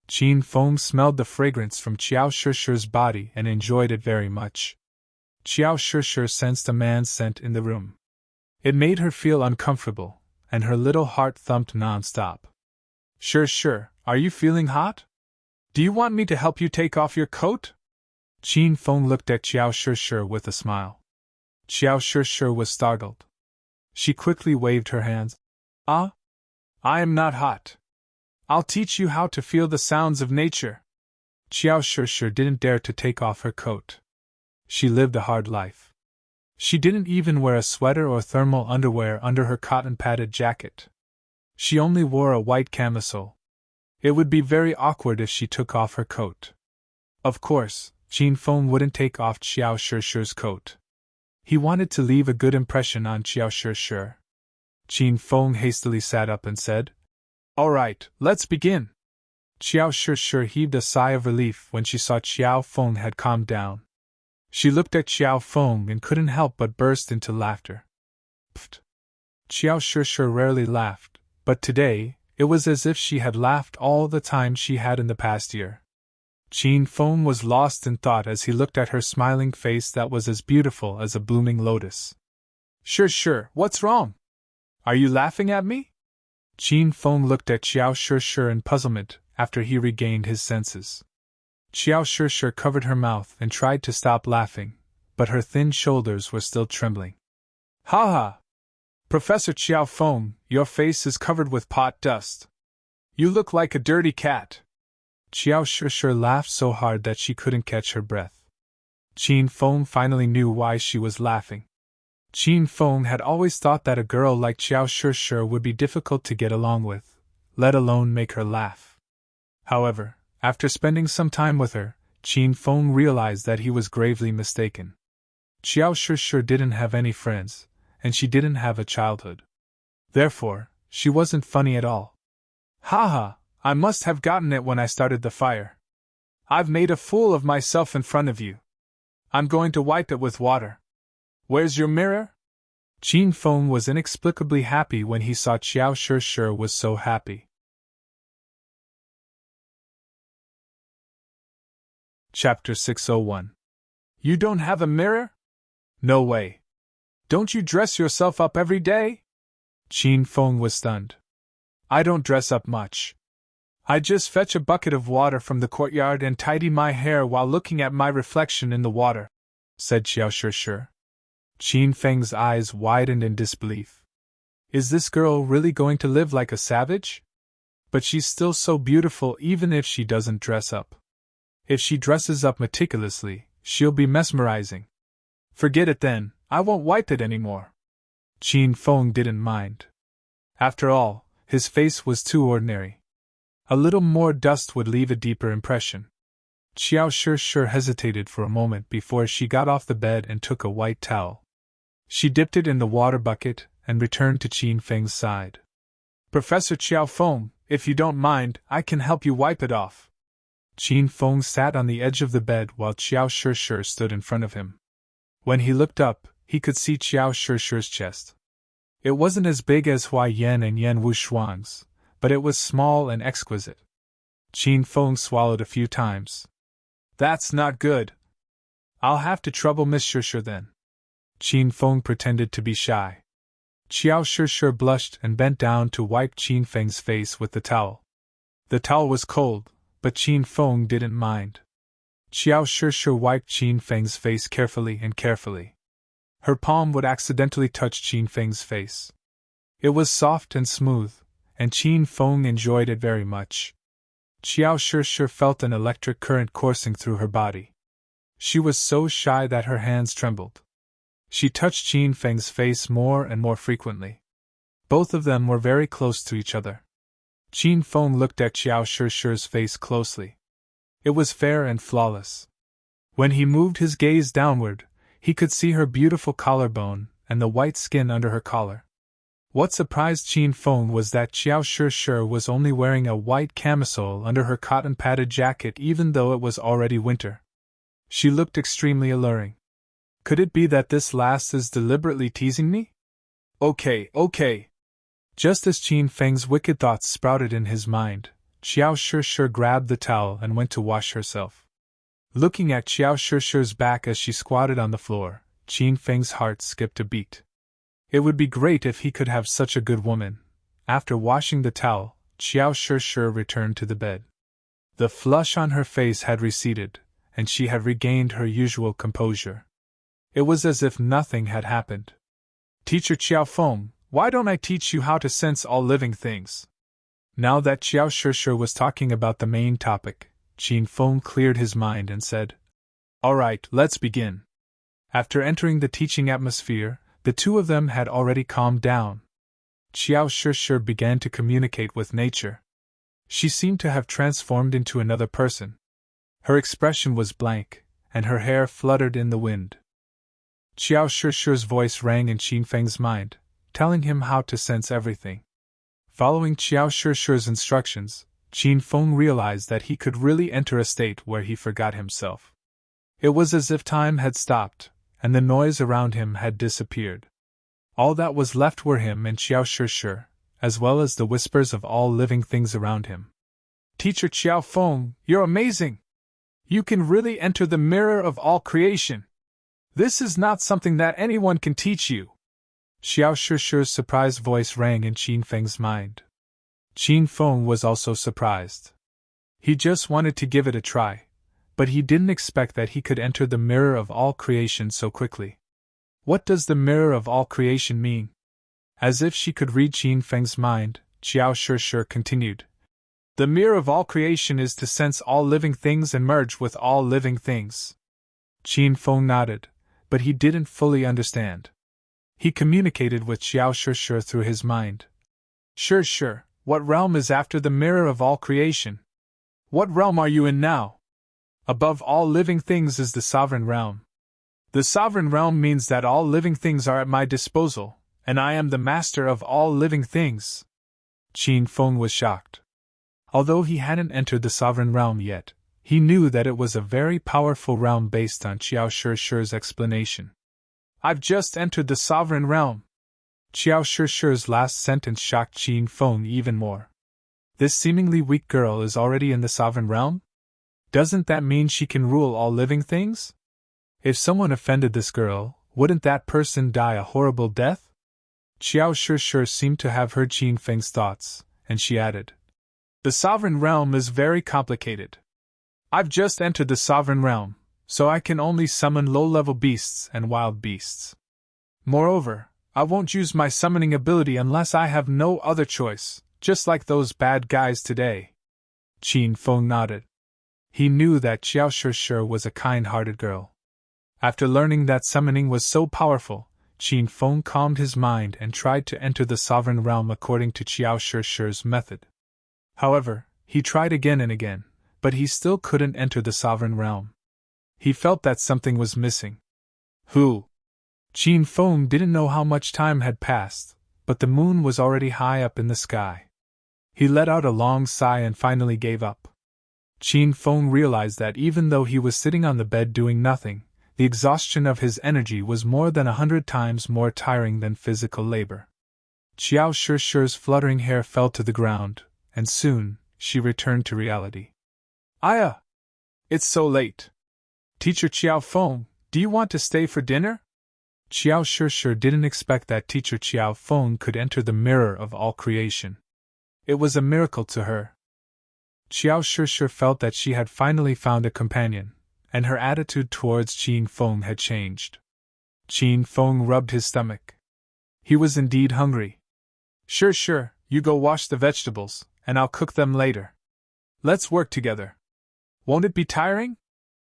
Qin Feng smelled the fragrance from Qiao Shi's body and enjoyed it very much. Qiao Shi sensed a man's scent in the room. It made her feel uncomfortable, and her little heart thumped non-stop. Shi, are you feeling hot? Do you want me to help you take off your coat? Qin Feng looked at Qiao Shi with a smile. Qiao Shi was startled. She quickly waved her hands. I am not hot. I'll teach you how to feel the sounds of nature. Qiao Shi didn't dare to take off her coat. She lived a hard life. She didn't even wear a sweater or thermal underwear under her cotton-padded jacket. She only wore a white camisole. It would be very awkward if she took off her coat. Of course, Qin Feng wouldn't take off Qiao Shi's coat. He wanted to leave a good impression on Qiao Shi. Qin Feng hastily sat up and said, All right, let's begin. Qiao Shi heaved a sigh of relief when she saw Qiao Feng had calmed down. She looked at Qiao Feng and couldn't help but burst into laughter. Pfft. Qiao Shi rarely laughed, but today, it was as if she had laughed all the time she had in the past year. Qin Feng was lost in thought as he looked at her smiling face that was as beautiful as a blooming lotus. Shi, what's wrong? Are you laughing at me? Qin Feng looked at Xiao Shishir in puzzlement after he regained his senses. Xiao Shishir covered her mouth and tried to stop laughing, but her thin shoulders were still trembling. Ha ha! Professor Xiao Feng, your face is covered with pot dust. You look like a dirty cat. Xiao Shishir laughed so hard that she couldn't catch her breath. Qin Feng finally knew why she was laughing. Qin Feng had always thought that a girl like Xiao Shishir would be difficult to get along with, let alone make her laugh. However, after spending some time with her, Qin Feng realized that he was gravely mistaken. Xiao Shishir didn't have any friends, and she didn't have a childhood. Therefore, she wasn't funny at all. Ha! I must have gotten it when I started the fire. I've made a fool of myself in front of you. I'm going to wipe it with water. Where's your mirror? Qin Feng was inexplicably happy when he saw Xiao Shishir was so happy. Chapter 601. You don't have a mirror? No way. Don't you dress yourself up every day? Qin Feng was stunned. I don't dress up much. I just fetch a bucket of water from the courtyard and tidy my hair while looking at my reflection in the water, said Xiao Shishir. Qin Feng's eyes widened in disbelief. Is this girl really going to live like a savage? But she's still so beautiful even if she doesn't dress up. If she dresses up meticulously, she'll be mesmerizing. Forget it then, I won't wipe it anymore. Qin Feng didn't mind. After all, his face was too ordinary. A little more dust would leave a deeper impression. Xiao Shishir hesitated for a moment before she got off the bed and took a white towel. She dipped it in the water bucket and returned to Qin Feng's side. Professor Xiao Feng, if you don't mind, I can help you wipe it off. Qin Feng sat on the edge of the bed while Xiao Shishir stood in front of him. When he looked up, he could see Xiao Shishir's chest. It wasn't as big as Hua Yan and Yan Wushuang's, but it was small and exquisite. Qin Feng swallowed a few times. That's not good. I'll have to trouble Miss Shishir then. Qin Feng pretended to be shy. Xiao Shishir blushed and bent down to wipe Qin Feng's face with the towel. The towel was cold, but Qin Feng didn't mind. Xiao Shishir wiped Qin Feng's face carefully. Her palm would accidentally touch Qin Feng's face. It was soft and smooth, and Qin Feng enjoyed it very much. Xiao Shishir felt an electric current coursing through her body. She was so shy that her hands trembled. She touched Qin Feng's face more and more frequently. Both of them were very close to each other. Qin Feng looked at Xiao Shishir's face closely. It was fair and flawless. When he moved his gaze downward, he could see her beautiful collarbone and the white skin under her collar. What surprised Qin Feng was that Xiao Shishir was only wearing a white camisole under her cotton-padded jacket even though it was already winter. She looked extremely alluring. Could it be that this last is deliberately teasing me? Okay. Just as Qin Feng's wicked thoughts sprouted in his mind, Xiao Shishir grabbed the towel and went to wash herself. Looking at Xiao Shishir's back as she squatted on the floor, Qin Feng's heart skipped a beat. It would be great if he could have such a good woman. After washing the towel, Xiao Shishir returned to the bed. The flush on her face had receded, and she had regained her usual composure. It was as if nothing had happened. Teacher Xiao Feng, why don't I teach you how to sense all living things? Now that Xiao Shishir was talking about the main topic, Qin Feng cleared his mind and said, All right, let's begin. After entering the teaching atmosphere, the two of them had already calmed down. Xiao Shishir began to communicate with nature. She seemed to have transformed into another person. Her expression was blank, and her hair fluttered in the wind. Xiao Shishir's voice rang in Qin Feng's mind, telling him how to sense everything. Following Xiao Shishir's instructions, Qin Feng realized that he could really enter a state where he forgot himself. It was as if time had stopped, and the noise around him had disappeared. All that was left were him and Xiao Shishir, as well as the whispers of all living things around him. Teacher Xiao Feng, you're amazing! You can really enter the mirror of all creation. This is not something that anyone can teach you. Xiao Shishi's surprised voice rang in Qin Feng's mind. Qin Feng was also surprised. He just wanted to give it a try, but he didn't expect that he could enter the mirror of all creation so quickly. What does the mirror of all creation mean? As if she could read Qin Feng's mind, Xiao Shishi continued. The mirror of all creation is to sense all living things and merge with all living things. Qin Feng nodded, but he didn't fully understand. He communicated with Xiao Shishi through his mind. Shishi, what realm is after the mirror of all creation? What realm are you in now? Above all living things is the sovereign realm. The sovereign realm means that all living things are at my disposal, and I am the master of all living things. Qin Feng was shocked. Although he hadn't entered the sovereign realm yet, he knew that it was a very powerful realm based on Xiao Shishi's explanation. I've just entered the sovereign realm. Xiao Shishi's last sentence shocked Qin Feng even more. This seemingly weak girl is already in the sovereign realm? Doesn't that mean she can rule all living things? If someone offended this girl, wouldn't that person die a horrible death? Xiao Shishi seemed to have heard Qin Feng's thoughts, and she added, The sovereign realm is very complicated. I've just entered the sovereign realm, so I can only summon low-level beasts and wild beasts. Moreover, I won't use my summoning ability unless I have no other choice, just like those bad guys today. Qin Feng nodded. He knew that Xiao Shishi was a kind-hearted girl. After learning that summoning was so powerful, Qin Feng calmed his mind and tried to enter the sovereign realm according to Xiao Shishi's method. However, he tried again and again, but he still couldn't enter the sovereign realm. He felt that something was missing. Who? Qin Feng didn't know how much time had passed, but the moon was already high up in the sky. He let out a long sigh and finally gave up. Qin Feng realized that even though he was sitting on the bed doing nothing, the exhaustion of his energy was more than 100 times more tiring than physical labor. Xiao Shishi's fluttering hair fell to the ground, and soon, she returned to reality. Aya! It's so late. Teacher Qiao Feng, do you want to stay for dinner? Xiao Shishi didn't expect that Teacher Qiao Feng could enter the mirror of all creation. It was a miracle to her. Xiao Shishi felt that she had finally found a companion, and her attitude towards Qin Feng had changed. Qin Feng rubbed his stomach. He was indeed hungry. Sure, you go wash the vegetables, and I'll cook them later. Let's work together. Won't it be tiring?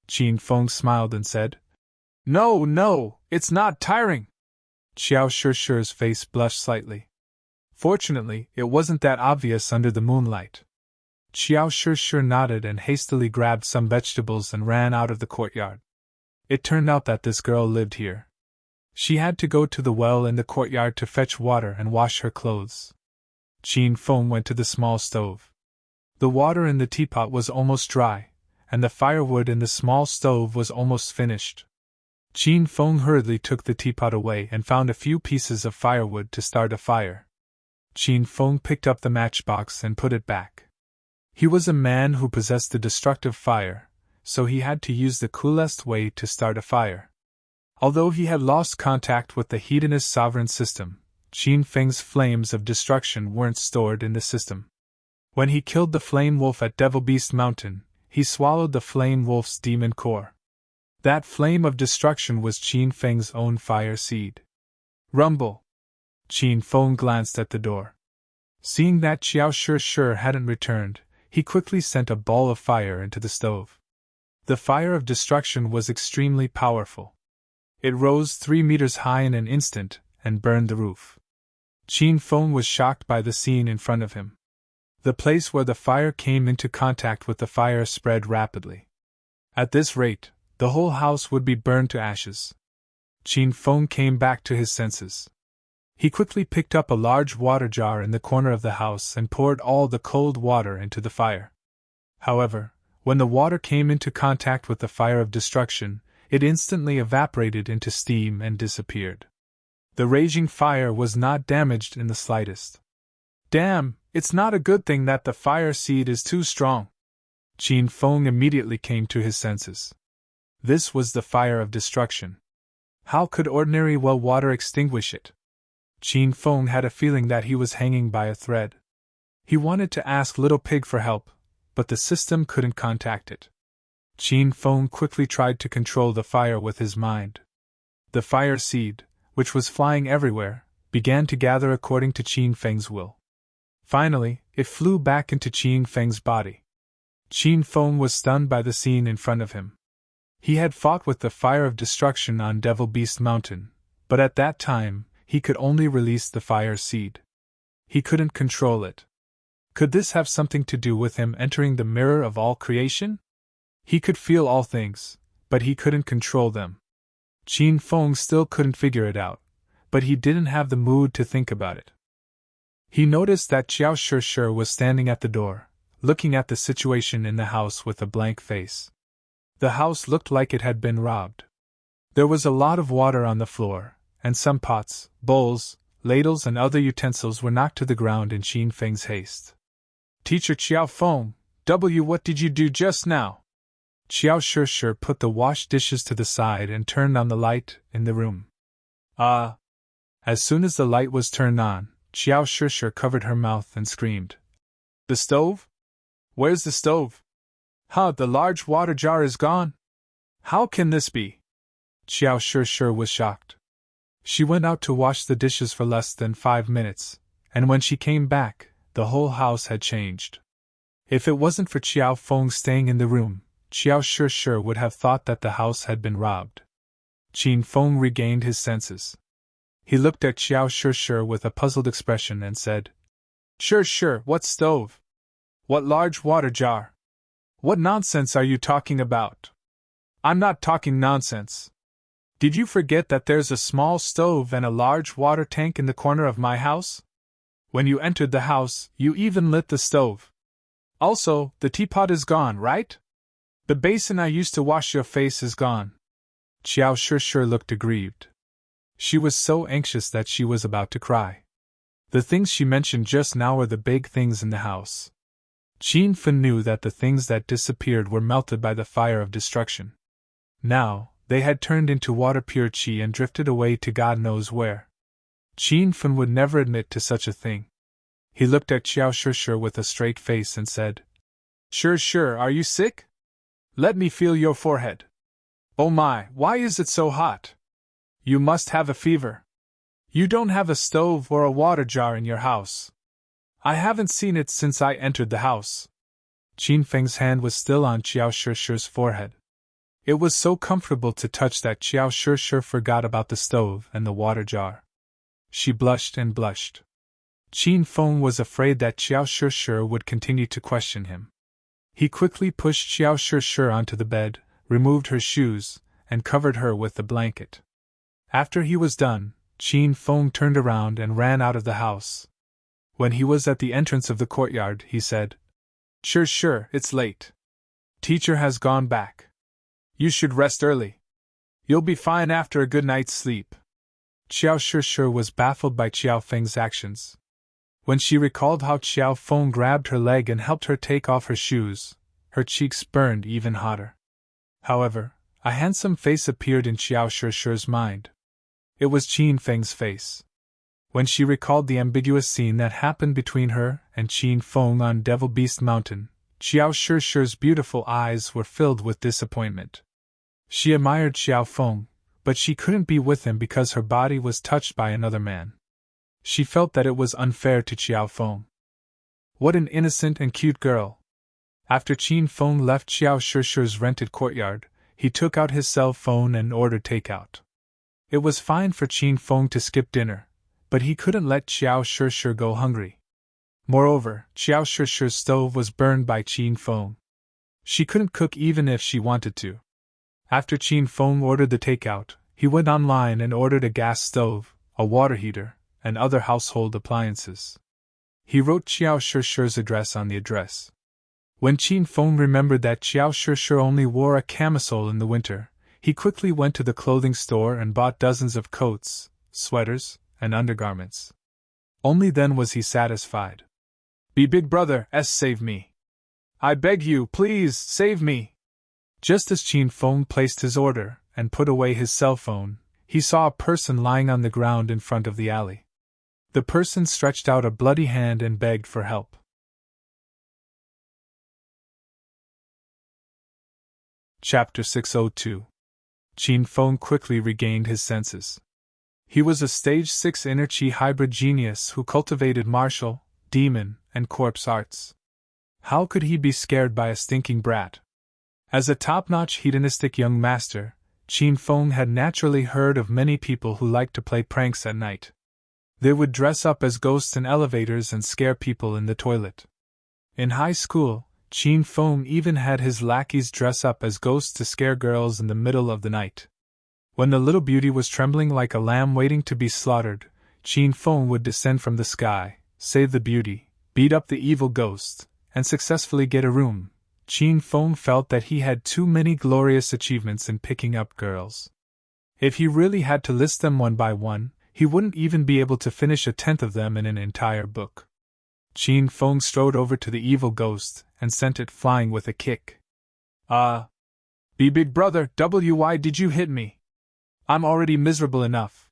Qin Feng smiled and said, No, it's not tiring. Xiao Shishi's face blushed slightly. Fortunately, it wasn't that obvious under the moonlight. Xiao Shishi nodded and hastily grabbed some vegetables and ran out of the courtyard. It turned out that this girl lived here. She had to go to the well in the courtyard to fetch water and wash her clothes. Qin Feng went to the small stove. The water in the teapot was almost dry, and the firewood in the small stove was almost finished. Qin Feng hurriedly took the teapot away and found a few pieces of firewood to start a fire. Qin Feng picked up the matchbox and put it back. He was a man who possessed the destructive fire, so he had to use the coolest way to start a fire. Although he had lost contact with the hedonist sovereign system, Qin Feng's flames of destruction weren't stored in the system. When he killed the flame wolf at Devil Beast Mountain, he swallowed the flame wolf's demon core. That flame of destruction was Qin Feng's own fire seed. Rumble! Qin Feng glanced at the door. Seeing that Xiao Shishi hadn't returned, he quickly sent a ball of fire into the stove. The fire of destruction was extremely powerful. It rose 3 meters high in an instant and burned the roof. Qin Feng was shocked by the scene in front of him. The place where the fire came into contact with the fire spread rapidly. At this rate, the whole house would be burned to ashes. Qin Feng came back to his senses. He quickly picked up a large water jar in the corner of the house and poured all the cold water into the fire. However, when the water came into contact with the fire of destruction, it instantly evaporated into steam and disappeared. The raging fire was not damaged in the slightest. Damn, it's not a good thing that the fire seed is too strong. Qin Feng immediately came to his senses. This was the fire of destruction. How could ordinary well water extinguish it? Qin Feng had a feeling that he was hanging by a thread. He wanted to ask Little Pig for help, but the system couldn't contact it. Qin Feng quickly tried to control the fire with his mind. The fire seed, which was flying everywhere, began to gather according to Qin Feng's will. Finally, it flew back into Qin Feng's body. Qin Feng was stunned by the scene in front of him. He had fought with the fire of destruction on Devil Beast Mountain, but at that time, he could only release the fire seed. He couldn't control it. Could this have something to do with him entering the mirror of all creation? He could feel all things, but he couldn't control them. Qin Feng still couldn't figure it out, but he didn't have the mood to think about it. He noticed that Xiao Shishir was standing at the door, looking at the situation in the house with a blank face. The house looked like it had been robbed. There was a lot of water on the floor, and some pots, bowls, ladles and other utensils were knocked to the ground in Qin Feng's haste. Teacher Xiao Feng, what did you do just now? Xiao Shishir put the washed dishes to the side and turned on the light in the room. As soon as the light was turned on, Xiao Shishir covered her mouth and screamed. The stove? Where's the stove? The large water jar is gone. How can this be? Xiao Shishir was shocked. She went out to wash the dishes for less than 5 minutes, and when she came back, the whole house had changed. If it wasn't for Xiao Feng staying in the room, Xiao Shishir would have thought that the house had been robbed. Qin Feng regained his senses. He looked at Xiao Shishir with a puzzled expression and said, Shishir, what stove? What large water jar? What nonsense are you talking about? I'm not talking nonsense. Did you forget that there's a small stove and a large water tank in the corner of my house? When you entered the house, you even lit the stove. Also, the teapot is gone, right? The basin I used to wash your face is gone. Xiao Shishir looked aggrieved. She was so anxious that she was about to cry. The things she mentioned just now were the big things in the house. Qin Feng knew that the things that disappeared were melted by the fire of destruction. Now, they had turned into water-pure qi and drifted away to God knows where. Qin Feng would never admit to such a thing. He looked at Xiao Shishir with a straight face and said, Shishir, are you sick? Let me feel your forehead. Oh my, why is it so hot? You must have a fever. You don't have a stove or a water jar in your house. I haven't seen it since I entered the house. Qin Feng's hand was still on Xiao Shishir's forehead. It was so comfortable to touch that Xiao Shishir forgot about the stove and the water jar. She blushed and blushed. Qin Feng was afraid that Xiao Shishir would continue to question him. He quickly pushed Xiao Shishir onto the bed, removed her shoes, and covered her with the blanket. After he was done, Qin Feng turned around and ran out of the house. When he was at the entrance of the courtyard, he said, Shishir, it's late. Teacher has gone back. You should rest early. You'll be fine after a good night's sleep. Xiao Shishir was baffled by Xiao Feng's actions. When she recalled how Xiao Feng grabbed her leg and helped her take off her shoes, her cheeks burned even hotter. However, a handsome face appeared in Xiao Shishir's mind. It was Qin Feng's face. When she recalled the ambiguous scene that happened between her and Qin Feng on Devil Beast Mountain, Xiao Shishir's beautiful eyes were filled with disappointment. She admired Xiao Feng, but she couldn't be with him because her body was touched by another man. She felt that it was unfair to Xiao Feng. What an innocent and cute girl. After Qin Feng left Xiao Shishir's rented courtyard, he took out his cell phone and ordered takeout. It was fine for Qin Feng to skip dinner, but he couldn't let Xiao Shishir go hungry. Moreover, Xiao Shishir's stove was burned by Qin Feng. She couldn't cook even if she wanted to. After Qin Feng ordered the takeout, he went online and ordered a gas stove, a water heater, and other household appliances. He wrote Xiao Shishir's address on the address. When Qin Feng remembered that Xiao Shishir only wore a camisole in the winter, he quickly went to the clothing store and bought dozens of coats, sweaters, and undergarments. Only then was he satisfied. Big brother, save me. I beg you, please, save me. Just as Qin Feng placed his order and put away his cell phone, he saw a person lying on the ground in front of the alley. The person stretched out a bloody hand and begged for help. Chapter 602. Qin Feng quickly regained his senses. He was a Stage 6 inner Qi hybrid genius who cultivated martial, demon, and corpse arts. How could he be scared by a stinking brat? As a top-notch hedonistic young master, Qin Feng had naturally heard of many people who liked to play pranks at night. They would dress up as ghosts in elevators and scare people in the toilet. In high school, Qin Feng even had his lackeys dress up as ghosts to scare girls in the middle of the night. When the little beauty was trembling like a lamb waiting to be slaughtered, Qin Feng would descend from the sky, save the beauty, beat up the evil ghost, and successfully get a room. Qin Feng felt that he had too many glorious achievements in picking up girls. If he really had to list them one by one, he wouldn't even be able to finish a tenth of them in an entire book. Qin Feng strode over to the evil ghost and sent it flying with a kick. Big brother, why did you hit me? I'm already miserable enough.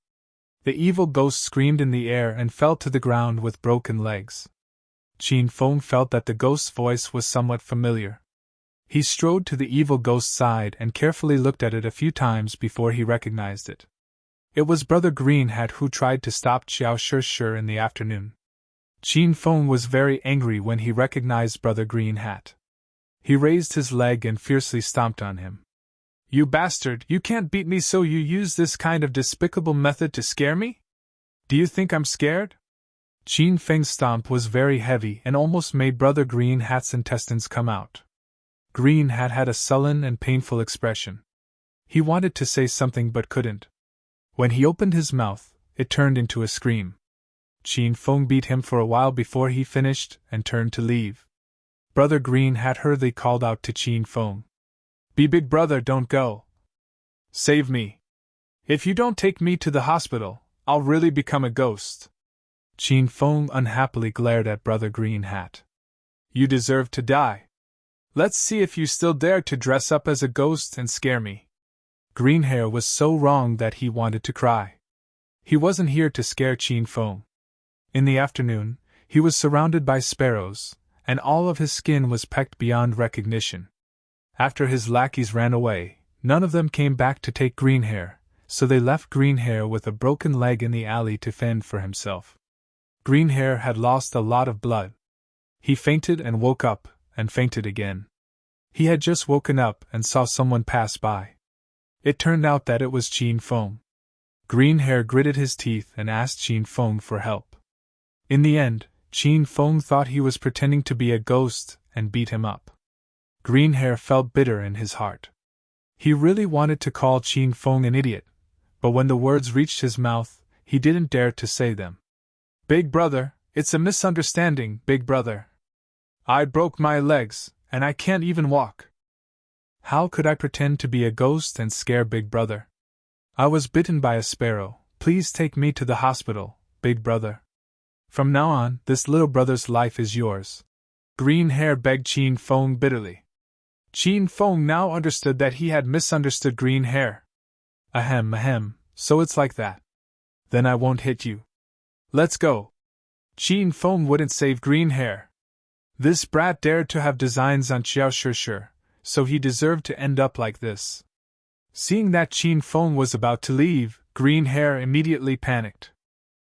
The evil ghost screamed in the air and fell to the ground with broken legs. Qin Feng felt that the ghost's voice was somewhat familiar. He strode to the evil ghost's side and carefully looked at it a few times before he recognized it. It was Brother Green Hat who tried to stop Xiao Shi in the afternoon. Qin Feng was very angry when he recognized Brother Green Hat. He raised his leg and fiercely stomped on him. You bastard, you can't beat me, so you use this kind of despicable method to scare me? Do you think I'm scared? Qin Feng's stomp was very heavy and almost made Brother Green Hat's intestines come out. Green Hat had a sullen and painful expression. He wanted to say something but couldn't. When he opened his mouth, it turned into a scream. Qin Feng beat him for a while before he finished and turned to leave. Brother Green Hat hurriedly called out to Qin Feng. Big brother, don't go. Save me. If you don't take me to the hospital, I'll really become a ghost. Qin Feng unhappily glared at Brother Green Hat. You deserve to die. Let's see if you still dare to dress up as a ghost and scare me. Greenhair was so wrong that he wanted to cry. He wasn't here to scare Qin Feng. In the afternoon, he was surrounded by sparrows, and all of his skin was pecked beyond recognition. After his lackeys ran away, none of them came back to take Greenhair, so they left Greenhair with a broken leg in the alley to fend for himself. Greenhair had lost a lot of blood. He fainted and woke up, and fainted again. He had just woken up and saw someone pass by. It turned out that it was Qin Feng. Greenhair gritted his teeth and asked Qin Feng for help. In the end, Qin Feng thought he was pretending to be a ghost and beat him up. Greenhair felt bitter in his heart. He really wanted to call Qin Feng an idiot, but when the words reached his mouth, he didn't dare to say them. Big brother, it's a misunderstanding, big brother. I broke my legs, and I can't even walk. How could I pretend to be a ghost and scare big brother? I was bitten by a sparrow. Please take me to the hospital, big brother. From now on, this little brother's life is yours. Greenhair begged Qin Feng bitterly. Qin Feng now understood that he had misunderstood Greenhair. Ahem, so it's like that. Then I won't hit you. Let's go. Qin Feng wouldn't save Greenhair. This brat dared to have designs on Xiao Shi, so he deserved to end up like this. Seeing that Qin Feng was about to leave, Greenhair immediately panicked.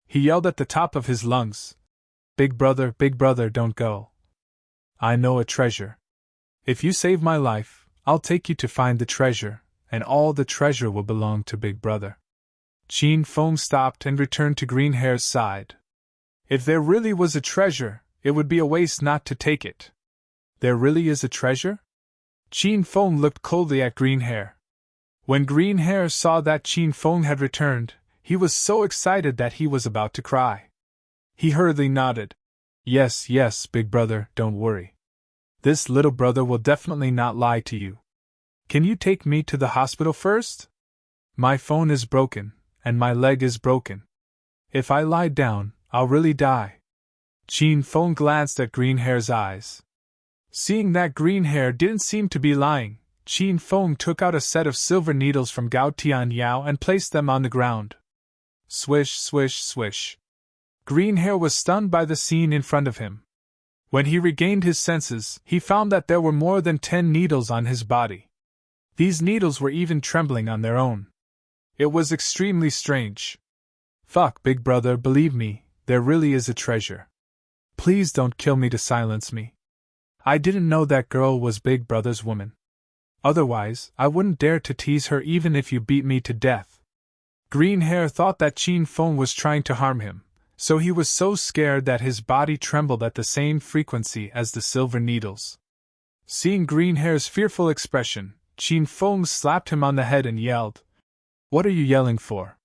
He yelled at the top of his lungs, big brother, don't go. I know a treasure. If you save my life, I'll take you to find the treasure, and all the treasure will belong to big brother. Qin Feng stopped and returned to Greenhair's side. If there really was a treasure, it would be a waste not to take it. There really is a treasure? Qin Feng looked coldly at Greenhair. When Greenhair saw that Qin Feng had returned, he was so excited that he was about to cry. He hurriedly nodded. Yes, big brother, don't worry. This little brother will definitely not lie to you. Can you take me to the hospital first? My phone is broken, and my leg is broken. If I lie down, I'll really die. Qin Feng glanced at Greenhair's eyes. Seeing that Greenhair didn't seem to be lying, Qin Feng took out a set of silver needles from Gao Tianyao and placed them on the ground. Swish, swish, swish. Green Hair was stunned by the scene in front of him. When he regained his senses, he found that there were more than 10 needles on his body. These needles were even trembling on their own. It was extremely strange. Fuck, big brother, believe me, there really is a treasure. Please don't kill me to silence me. I didn't know that girl was big brother's woman. Otherwise, I wouldn't dare to tease her even if you beat me to death. Green Hair thought that Qin Feng was trying to harm him, so he was so scared that his body trembled at the same frequency as the silver needles. Seeing Green Hair's fearful expression, Qin Feng slapped him on the head and yelled, "What are you yelling for?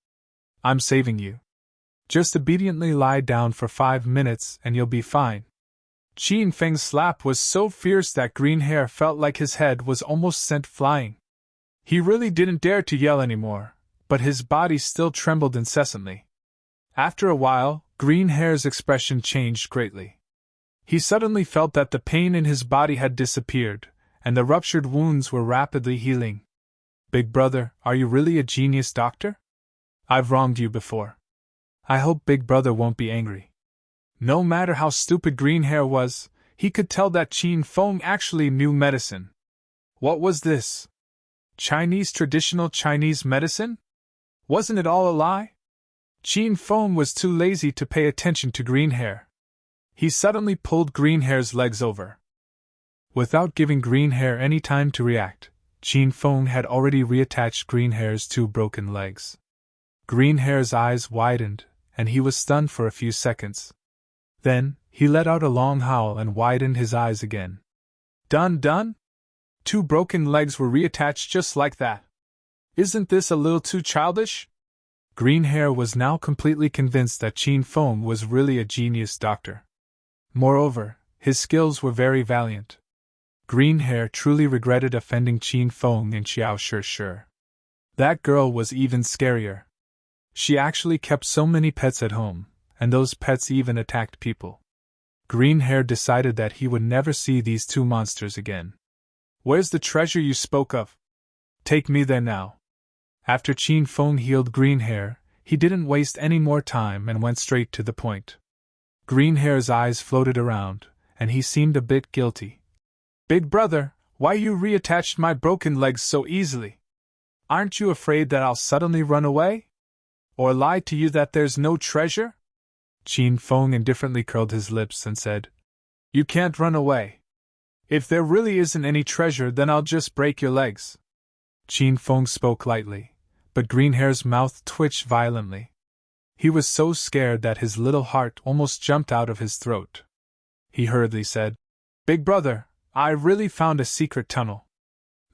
I'm saving you. Just obediently lie down for 5 minutes and you'll be fine." Qin Feng's slap was so fierce that Green Hair felt like his head was almost sent flying. He really didn't dare to yell anymore, but his body still trembled incessantly. After a while, Green Hair's expression changed greatly. He suddenly felt that the pain in his body had disappeared, and the ruptured wounds were rapidly healing. "Big brother, are you really a genius doctor? I've wronged you before. I hope big brother won't be angry." No matter how stupid Green Hair was, he could tell that Qin Feng actually knew medicine. What was this? Traditional Chinese medicine? Wasn't it all a lie? Qin Feng was too lazy to pay attention to Green Hair. He suddenly pulled Green Hair's legs over. Without giving Green Hair any time to react, Qin Feng had already reattached Green Hair's 2 broken legs. Green Hair's eyes widened, and he was stunned for a few seconds. Then, he let out a long howl and widened his eyes again. Done? 2 broken legs were reattached just like that. Isn't this a little too childish? Green Hair was now completely convinced that Qin Feng was really a genius doctor. Moreover, his skills were very valiant. Green Hair truly regretted offending Qin Feng and Xiao Shi. That girl was even scarier. She actually kept so many pets at home, and those pets even attacked people. Green Hair decided that he would never see these 2 monsters again. "Where's the treasure you spoke of? Take me there now." After Qin Feng healed Green Hair, he didn't waste any more time and went straight to the point. Green Hair's eyes floated around, and he seemed a bit guilty. "Big brother, why you reattached my broken legs so easily? Aren't you afraid that I'll suddenly run away? Or lie to you that there's no treasure?" Qin Feng indifferently curled his lips and said, "You can't run away. If there really isn't any treasure, then I'll just break your legs." Qin Feng spoke lightly, but Green Hair's mouth twitched violently. He was so scared that his little heart almost jumped out of his throat. He hurriedly said, "Big brother, I really found a secret tunnel.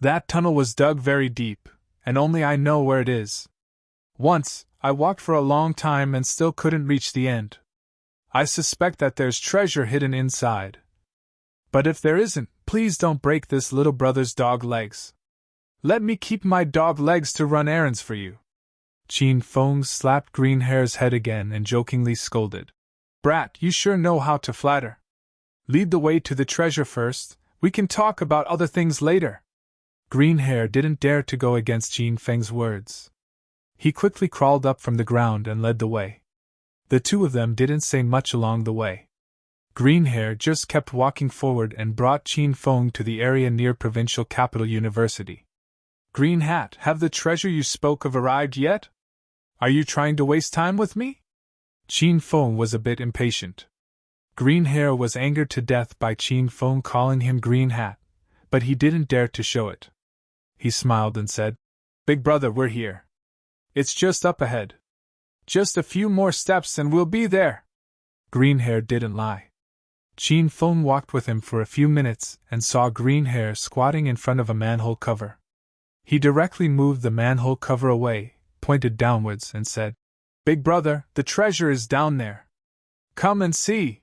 That tunnel was dug very deep, and only I know where it is. Once, I walked for a long time and still couldn't reach the end. I suspect that there's treasure hidden inside. But if there isn't, please don't break this little brother's dog legs. Let me keep my dog legs to run errands for you." Qin Feng slapped Green Hair's head again and jokingly scolded, "Brat, you sure know how to flatter. Lead the way to the treasure first, we can talk about other things later." Green Hair didn't dare to go against Qin Feng's words. He quickly crawled up from the ground and led the way. The 2 of them didn't say much along the way. Green Hair just kept walking forward and brought Qin Feng to the area near Provincial Capital University. "Green Hat, have the treasure you spoke of arrived yet? Are you trying to waste time with me?" Qin Feng was a bit impatient. Green Hair was angered to death by Qin Feng calling him Green Hat, but he didn't dare to show it. He smiled and said, "Big brother, we're here. It's just up ahead. Just a few more steps and we'll be there." Green Hair didn't lie. Qin Feng walked with him for a few minutes and saw Green Hair squatting in front of a manhole cover. He directly moved the manhole cover away, pointed downwards, and said, "Big brother, the treasure is down there. Come and see."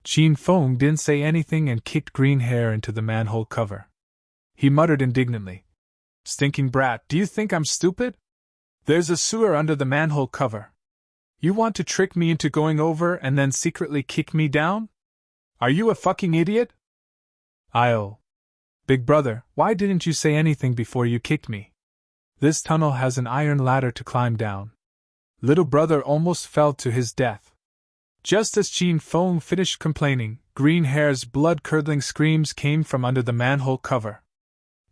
Qin Feng didn't say anything and kicked Green Hair into the manhole cover. He muttered indignantly, "Stinking brat, do you think I'm stupid? There's a sewer under the manhole cover. You want to trick me into going over and then secretly kick me down? Are you a fucking idiot?" "Oh. Big brother, why didn't you say anything before you kicked me? This tunnel has an iron ladder to climb down." Little brother almost fell to his death. Just as Qin Feng finished complaining, Green Hair's blood-curdling screams came from under the manhole cover.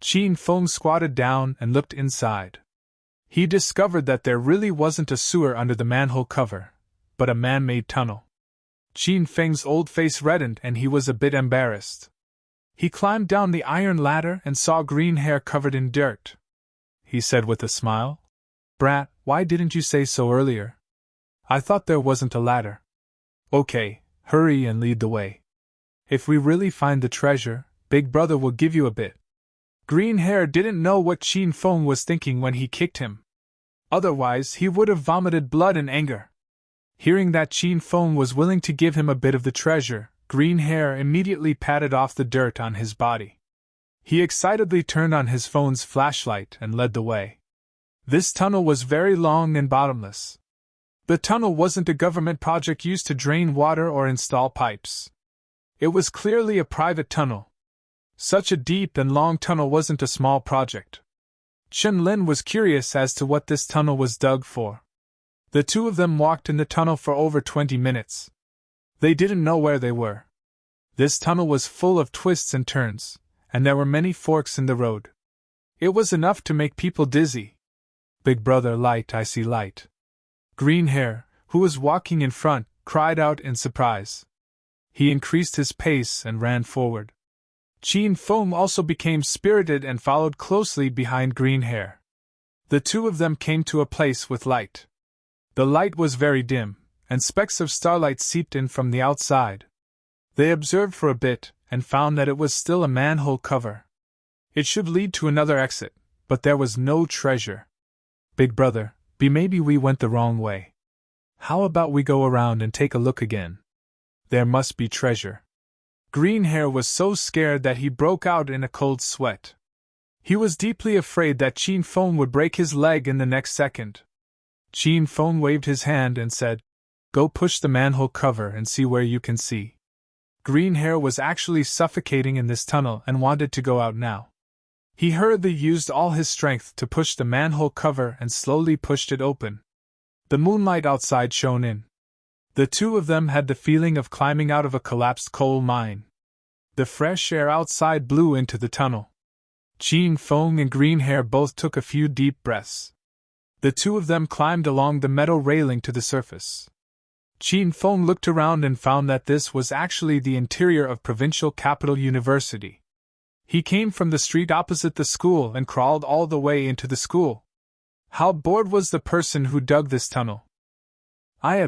Qin Feng squatted down and looked inside. He discovered that there really wasn't a sewer under the manhole cover, but a man-made tunnel. Qin Feng's old face reddened and he was a bit embarrassed. He climbed down the iron ladder and saw Green Hair covered in dirt. He said with a smile, "Brat, why didn't you say so earlier? I thought there wasn't a ladder." "Okay, hurry and lead the way. If we really find the treasure, Big Brother will give you a bit." Green Hair didn't know what Qin Feng was thinking when he kicked him. Otherwise, he would have vomited blood in anger. Hearing that Qin Feng was willing to give him a bit of the treasure, Green Hair immediately patted off the dirt on his body. He excitedly turned on his phone's flashlight and led the way. This tunnel was very long and bottomless. The tunnel wasn't a government project used to drain water or install pipes. It was clearly a private tunnel. Such a deep and long tunnel wasn't a small project. Chen Lin was curious as to what this tunnel was dug for. The two of them walked in the tunnel for over 20 minutes. They didn't know where they were. This tunnel was full of twists and turns, and there were many forks in the road. It was enough to make people dizzy. "Big Brother, light, I see light." Green Hair, who was walking in front, cried out in surprise. He increased his pace and ran forward. Qin Feng also became spirited and followed closely behind Green Hair. The two of them came to a place with light. The light was very dim, and specks of starlight seeped in from the outside. They observed for a bit, and found that it was still a manhole cover. It should lead to another exit, but there was no treasure. "Big Brother, maybe we went the wrong way. How about we go around and take a look again? There must be treasure." Green Hair was so scared that he broke out in a cold sweat. He was deeply afraid that Qin Feng would break his leg in the next second. Qin Feng waved his hand and said, "Go push the manhole cover and see where you can see." Green Hair was actually suffocating in this tunnel and wanted to go out now. He hurriedly used all his strength to push the manhole cover and slowly pushed it open. The moonlight outside shone in. The two of them had the feeling of climbing out of a collapsed coal mine. The fresh air outside blew into the tunnel. Qin Feng and Green Hair both took a few deep breaths. The two of them climbed along the metal railing to the surface. Qin Feng looked around and found that this was actually the interior of Provincial Capital University. He came from the street opposite the school and crawled all the way into the school. How bored was the person who dug this tunnel?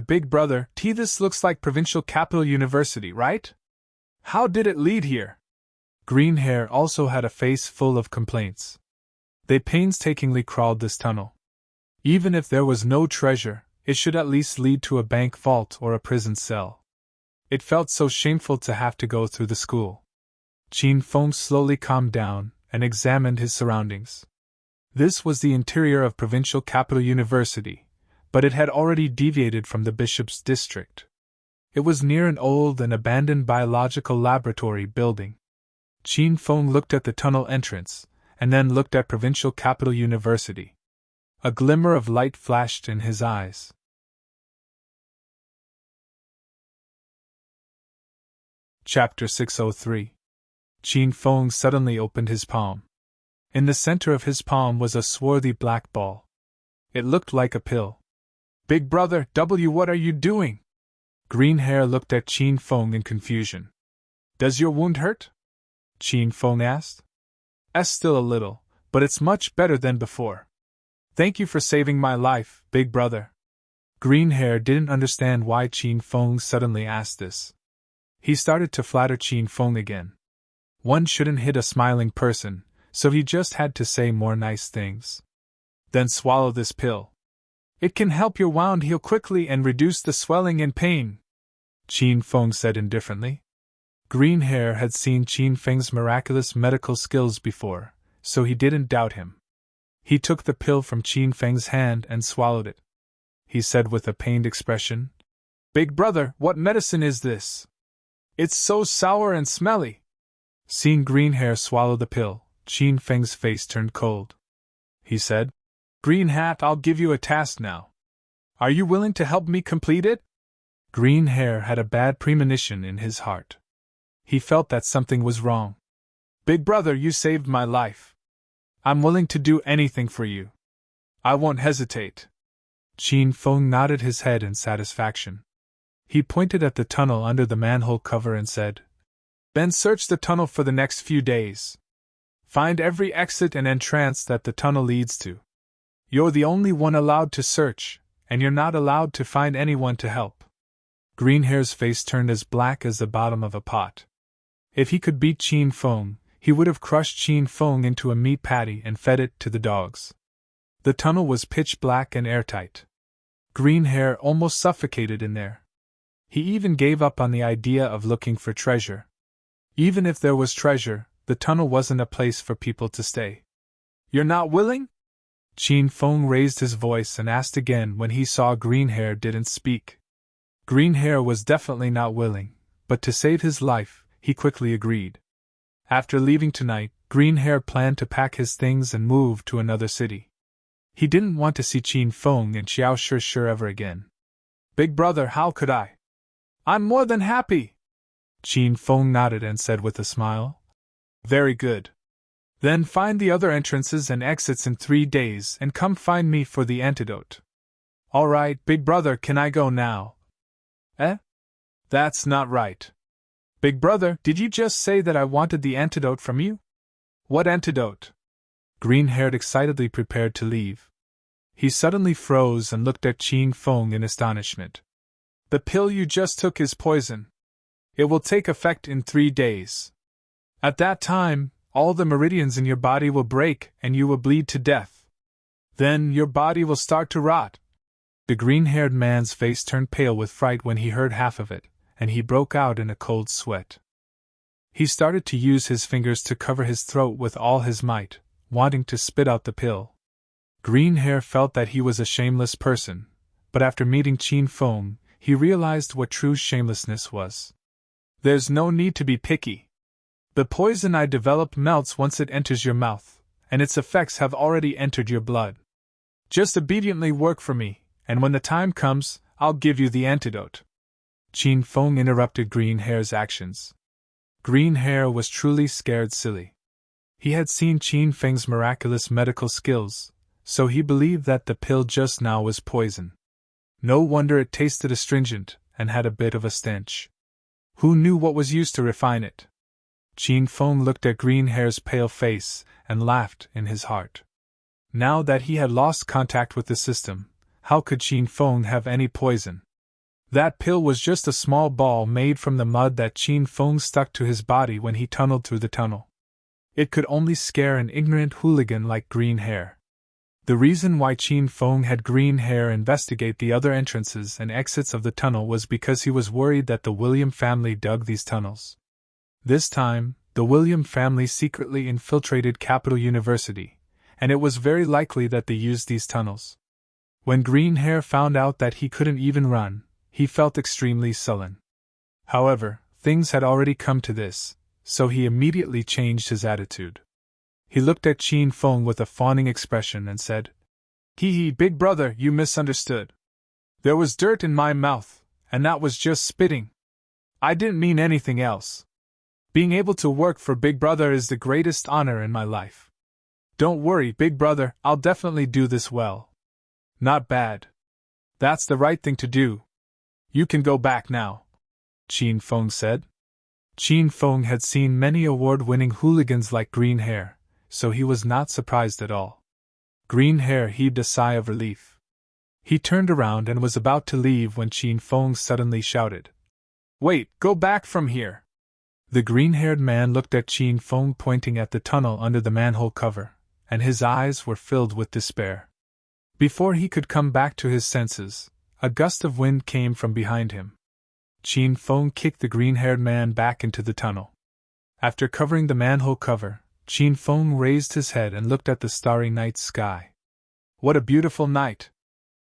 Big Brother, this looks like Provincial Capital University, right? How did it lead here?" Green Hair also had a face full of complaints. They painstakingly crawled this tunnel. Even if there was no treasure, it should at least lead to a bank vault or a prison cell. It felt so shameful to have to go through the school. Qin Feng slowly calmed down and examined his surroundings. This was the interior of Provincial Capital University, but it had already deviated from the bishop's district. It was near an old and abandoned biological laboratory building. Qin Feng looked at the tunnel entrance, and then looked at Provincial Capital University. A glimmer of light flashed in his eyes. Chapter 603. Qin Feng suddenly opened his palm. In the center of his palm was a swarthy black ball. It looked like a pill. "Big Brother, what are you doing?" Green Hair looked at Qin Feng in confusion. "Does your wound hurt?" Qin Feng asked. "Still a little, but it's much better than before. Thank you for saving my life, Big Brother." Green Hair didn't understand why Qin Feng suddenly asked this. He started to flatter Qin Feng again. One shouldn't hit a smiling person, so he just had to say more nice things. "Then swallow this pill. It can help your wound heal quickly and reduce the swelling and pain," Qin Feng said indifferently. Green Hair had seen Qin Feng's miraculous medical skills before, so he didn't doubt him. He took the pill from Qin Feng's hand and swallowed it. He said with a pained expression, "Big Brother, what medicine is this? It's so sour and smelly." Seeing Green Hair swallow the pill, Qin Feng's face turned cold. He said, "Green Hat, I'll give you a task now. Are you willing to help me complete it?" Green Hair had a bad premonition in his heart. He felt that something was wrong. Big brother, you saved my life. I'm willing to do anything for you. I won't hesitate. Qin Feng nodded his head in satisfaction. He pointed at the tunnel under the manhole cover and said, Then search the tunnel for the next few days. Find every exit and entrance that the tunnel leads to. You're the only one allowed to search, and you're not allowed to find anyone to help. Green Hair's face turned as black as the bottom of a pot. If he could beat Qin Feng, he would have crushed Qin Feng into a meat patty and fed it to the dogs. The tunnel was pitch black and airtight. Green Hair almost suffocated in there. He even gave up on the idea of looking for treasure. Even if there was treasure, the tunnel wasn't a place for people to stay. You're not willing? Qin Feng raised his voice and asked again when he saw Green Hair didn't speak. Green Hair was definitely not willing, but to save his life, he quickly agreed. After leaving tonight, Green Hair planned to pack his things and move to another city. He didn't want to see Qin Feng and Xiao Shi ever again. Big brother, how could I? I'm more than happy. Qin Feng nodded and said with a smile. Very good. Then find the other entrances and exits in 3 days and come find me for the antidote. All right, big brother, can I go now? Eh? That's not right. Big brother, did you just say that I wanted the antidote from you? What antidote? Green Hair excitedly prepared to leave. He suddenly froze and looked at Qin Feng in astonishment. The pill you just took is poison. It will take effect in 3 days. At that time, all the meridians in your body will break and you will bleed to death. Then your body will start to rot. The green-haired man's face turned pale with fright when he heard half of it, and he broke out in a cold sweat. He started to use his fingers to cover his throat with all his might, wanting to spit out the pill. Green Hair felt that he was a shameless person, but after meeting Qin Feng, he realized what true shamelessness was. There's no need to be picky. The poison I develop melts once it enters your mouth, and its effects have already entered your blood. Just obediently work for me, and when the time comes, I'll give you the antidote. Qin Feng interrupted Green Hair's actions. Green Hair was truly scared silly. He had seen Qin Feng's miraculous medical skills, so he believed that the pill just now was poison. No wonder it tasted astringent and had a bit of a stench. Who knew what was used to refine it? Qin Feng looked at Green Hair's pale face and laughed in his heart. Now that he had lost contact with the system, how could Qin Feng have any poison? That pill was just a small ball made from the mud that Qin Feng stuck to his body when he tunneled through the tunnel. It could only scare an ignorant hooligan like Green Hair. The reason why Qin Feng had Green Hair investigate the other entrances and exits of the tunnel was because he was worried that the William family dug these tunnels. This time, the William family secretly infiltrated Capital University, and it was very likely that they used these tunnels. When Green Hair found out that he couldn't even run, he felt extremely sullen. However, things had already come to this, so he immediately changed his attitude. He looked at Qin Feng with a fawning expression and said, Hee hee, big brother, you misunderstood. There was dirt in my mouth, and that was just spitting. I didn't mean anything else. Being able to work for big brother is the greatest honor in my life. Don't worry, big brother, I'll definitely do this well. Not bad. That's the right thing to do. You can go back now, Qin Feng said. Qin Feng had seen many award-winning hooligans like Green Hair, so he was not surprised at all. Green Hair heaved a sigh of relief. He turned around and was about to leave when Qin Feng suddenly shouted, Wait, go back from here! The green-haired man looked at Qin Feng pointing at the tunnel under the manhole cover, and his eyes were filled with despair. Before he could come back to his senses, a gust of wind came from behind him. Qin Feng kicked the green-haired man back into the tunnel. After covering the manhole cover, Qin Feng raised his head and looked at the starry night sky. What a beautiful night!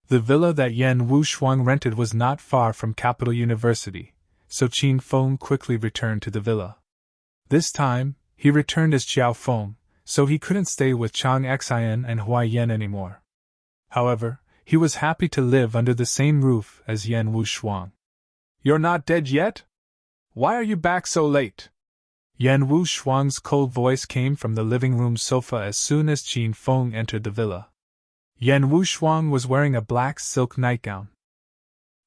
The villa that Yan Wushuang rented was not far from Capital University, so Qin Feng quickly returned to the villa. This time, he returned as Xiao Feng, so he couldn't stay with Chang Xian and Hua Yan anymore. However, he was happy to live under the same roof as Yan Wushuang. You're not dead yet? Why are you back so late? Yan Wu Shuang's cold voice came from the living room sofa as soon as Qin Feng entered the villa. Yan Wu Shuang was wearing a black silk nightgown.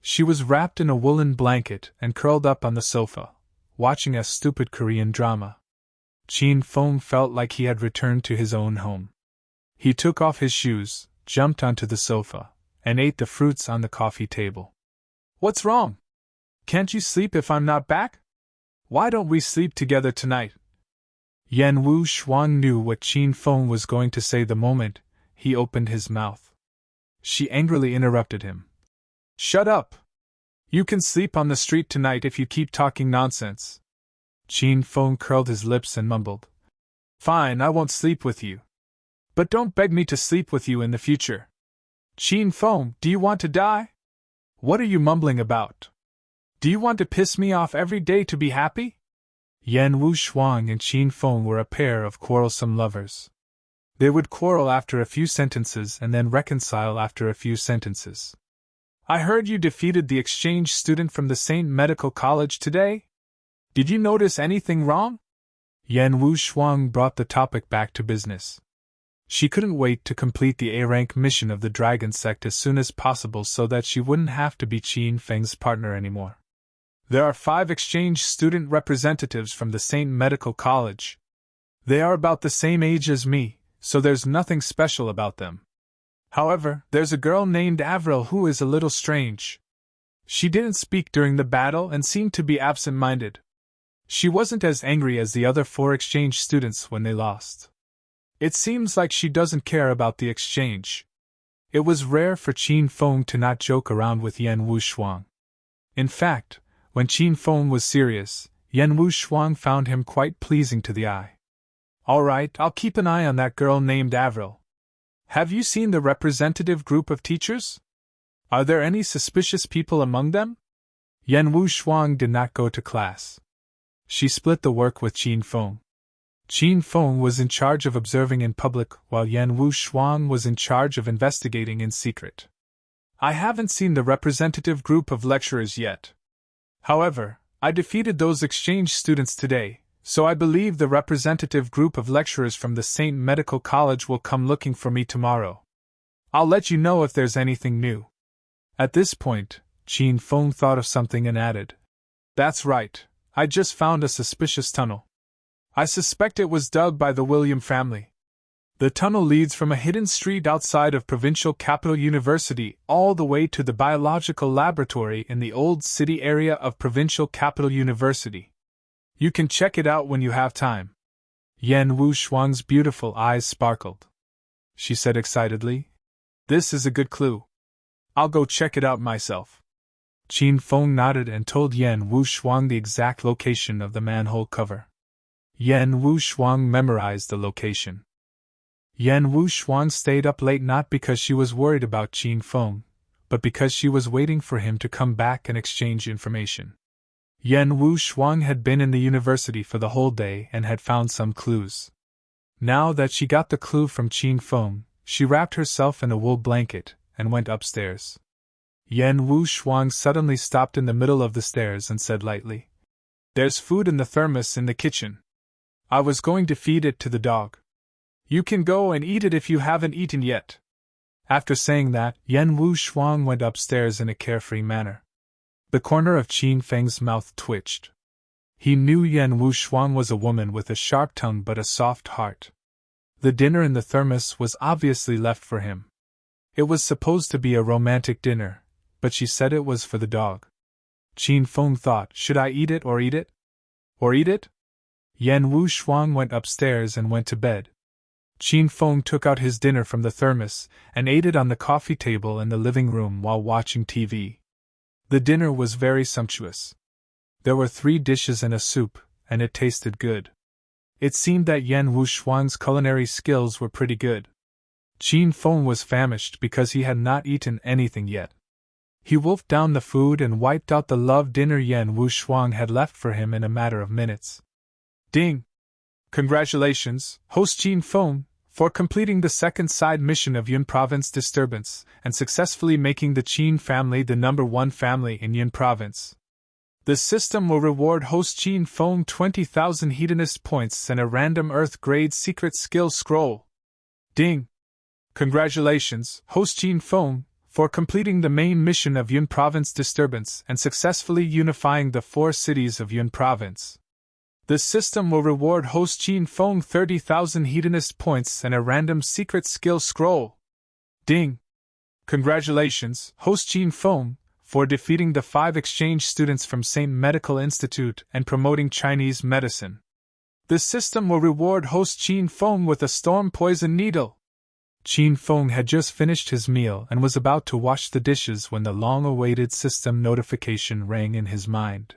She was wrapped in a woolen blanket and curled up on the sofa, watching a stupid Korean drama. Qin Feng felt like he had returned to his own home. He took off his shoes, jumped onto the sofa, and ate the fruits on the coffee table. What's wrong? Can't you sleep if I'm not back? Why don't we sleep together tonight? Yan Wu Shuang knew what Qin Feng was going to say the moment he opened his mouth. She angrily interrupted him. Shut up! You can sleep on the street tonight if you keep talking nonsense. Qin Feng curled his lips and mumbled. Fine, I won't sleep with you. But don't beg me to sleep with you in the future. Qin Feng, do you want to die? What are you mumbling about? Do you want to piss me off every day to be happy? Yan Wu Shuang and Qin Feng were a pair of quarrelsome lovers. They would quarrel after a few sentences and then reconcile after a few sentences. I heard you defeated the exchange student from the St. Medical College today? Did you notice anything wrong? Yan Wu Shuang brought the topic back to business. She couldn't wait to complete the A-rank mission of the Dragon Sect as soon as possible so that she wouldn't have to be Qin Feng's partner anymore. There are 5 exchange student representatives from the St. Medical College. They are about the same age as me, so there's nothing special about them. However, there's a girl named Avril who is a little strange. She didn't speak during the battle and seemed to be absent-minded. She wasn't as angry as the other 4 exchange students when they lost. It seems like she doesn't care about the exchange. It was rare for Qin Feng to not joke around with Yan Wu Shuang. In fact, when Qin Feng was serious, Yan Wu Shuang found him quite pleasing to the eye. All right, I'll keep an eye on that girl named Avril. Have you seen the representative group of teachers? Are there any suspicious people among them? Yan Wu Shuang did not go to class. She split the work with Qin Feng. Qin Feng was in charge of observing in public while Yan Wu Shuang was in charge of investigating in secret. I haven't seen the representative group of lecturers yet. However, I defeated those exchange students today, so I believe the representative group of lecturers from the St. Medical College will come looking for me tomorrow. I'll let you know if there's anything new. At this point, Qin Feng thought of something and added, That's right, I just found a suspicious tunnel. I suspect it was dug by the William family. The tunnel leads from a hidden street outside of Provincial Capital University all the way to the biological laboratory in the old city area of Provincial Capital University. You can check it out when you have time. Yan Wu Shuang's beautiful eyes sparkled. She said excitedly, This is a good clue. I'll go check it out myself. Qin Feng nodded and told Yan Wu Shuang the exact location of the manhole cover. Yan Wu Shuang memorized the location. Yan Wu Shuang stayed up late not because she was worried about Qin Feng, but because she was waiting for him to come back and exchange information. Yan Wu Shuang had been in the university for the whole day and had found some clues. Now that she got the clue from Qin Feng, she wrapped herself in a wool blanket and went upstairs. Yan Wu Shuang suddenly stopped in the middle of the stairs and said lightly, There's food in the thermos in the kitchen. I was going to feed it to the dog. You can go and eat it if you haven't eaten yet. After saying that, Yan Wu Shuang went upstairs in a carefree manner. The corner of Qin Feng's mouth twitched. He knew Yan Wu Shuang was a woman with a sharp tongue but a soft heart. The dinner in the thermos was obviously left for him. It was supposed to be a romantic dinner, but she said it was for the dog. Qin Feng thought, Should I eat it or eat it? Or eat it? Yan Wu Shuang went upstairs and went to bed. Qin Feng took out his dinner from the thermos and ate it on the coffee table in the living room while watching TV. The dinner was very sumptuous. There were 3 dishes and a soup, and it tasted good. It seemed that Yan Wu Shuang's culinary skills were pretty good. Qin Feng was famished because he had not eaten anything yet. He wolfed down the food and wiped out the love dinner Yan Wu Shuang had left for him in a matter of minutes. Ding! Congratulations, host Qin Feng, for completing the second side mission of Yun Province Disturbance and successfully making the Qin family the #1 family in Yun Province. The system will reward host Qin Feng 20,000 hedonist points and a random Earth-grade secret skill scroll. Ding! Congratulations, host Qin Feng, for completing the main mission of Yun Province disturbance and successfully unifying the 4 cities of Yun Province. The system will reward host Qin Feng 30,000 hedonist points and a random secret skill scroll. Ding! Congratulations, host Qin Feng, for defeating the 5 exchange students from St. Medical Institute and promoting Chinese medicine. The system will reward host Qin Feng with a storm poison needle. Qin Feng had just finished his meal and was about to wash the dishes when the long-awaited system notification rang in his mind.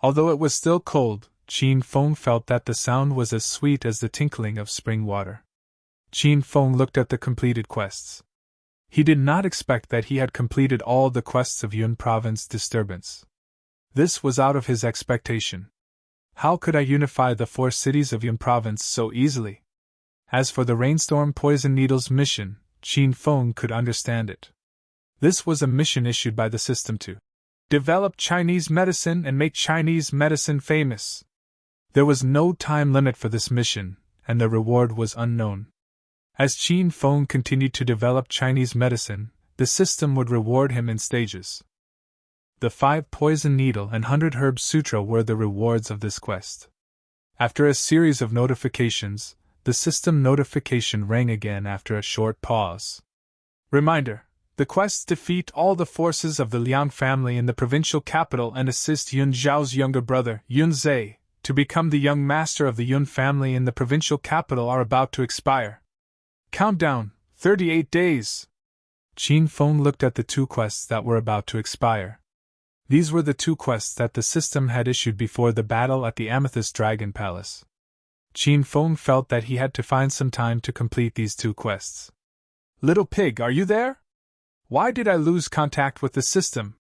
Although it was still cold, Qin Feng felt that the sound was as sweet as the tinkling of spring water. Qin Feng looked at the completed quests. He did not expect that he had completed all the quests of Yun Province disturbance. This was out of his expectation. How could I unify the 4 cities of Yun Province so easily? As for the Rainstorm Poison Needles mission, Qin Feng could understand it. This was a mission issued by the system to develop Chinese medicine and make Chinese medicine famous. There was no time limit for this mission, and the reward was unknown. As Qin Feng continued to develop Chinese medicine, the system would reward him in stages. The 5 Poison Needle and 100 Herb Sutra were the rewards of this quest. After a series of notifications, the system notification rang again after a short pause. Reminder: the quests defeat all the forces of the Liang family in the provincial capital and assist Yun Zhao's younger brother, Yun Zhe, to become the young master of the Yun family in the provincial capital are about to expire. Countdown, 38 days. Qin Feng looked at the 2 quests that were about to expire. These were the 2 quests that the system had issued before the battle at the Amethyst Dragon Palace. Qin Feng felt that he had to find some time to complete these 2 quests. Little Pig, are you there? Why did I lose contact with the system?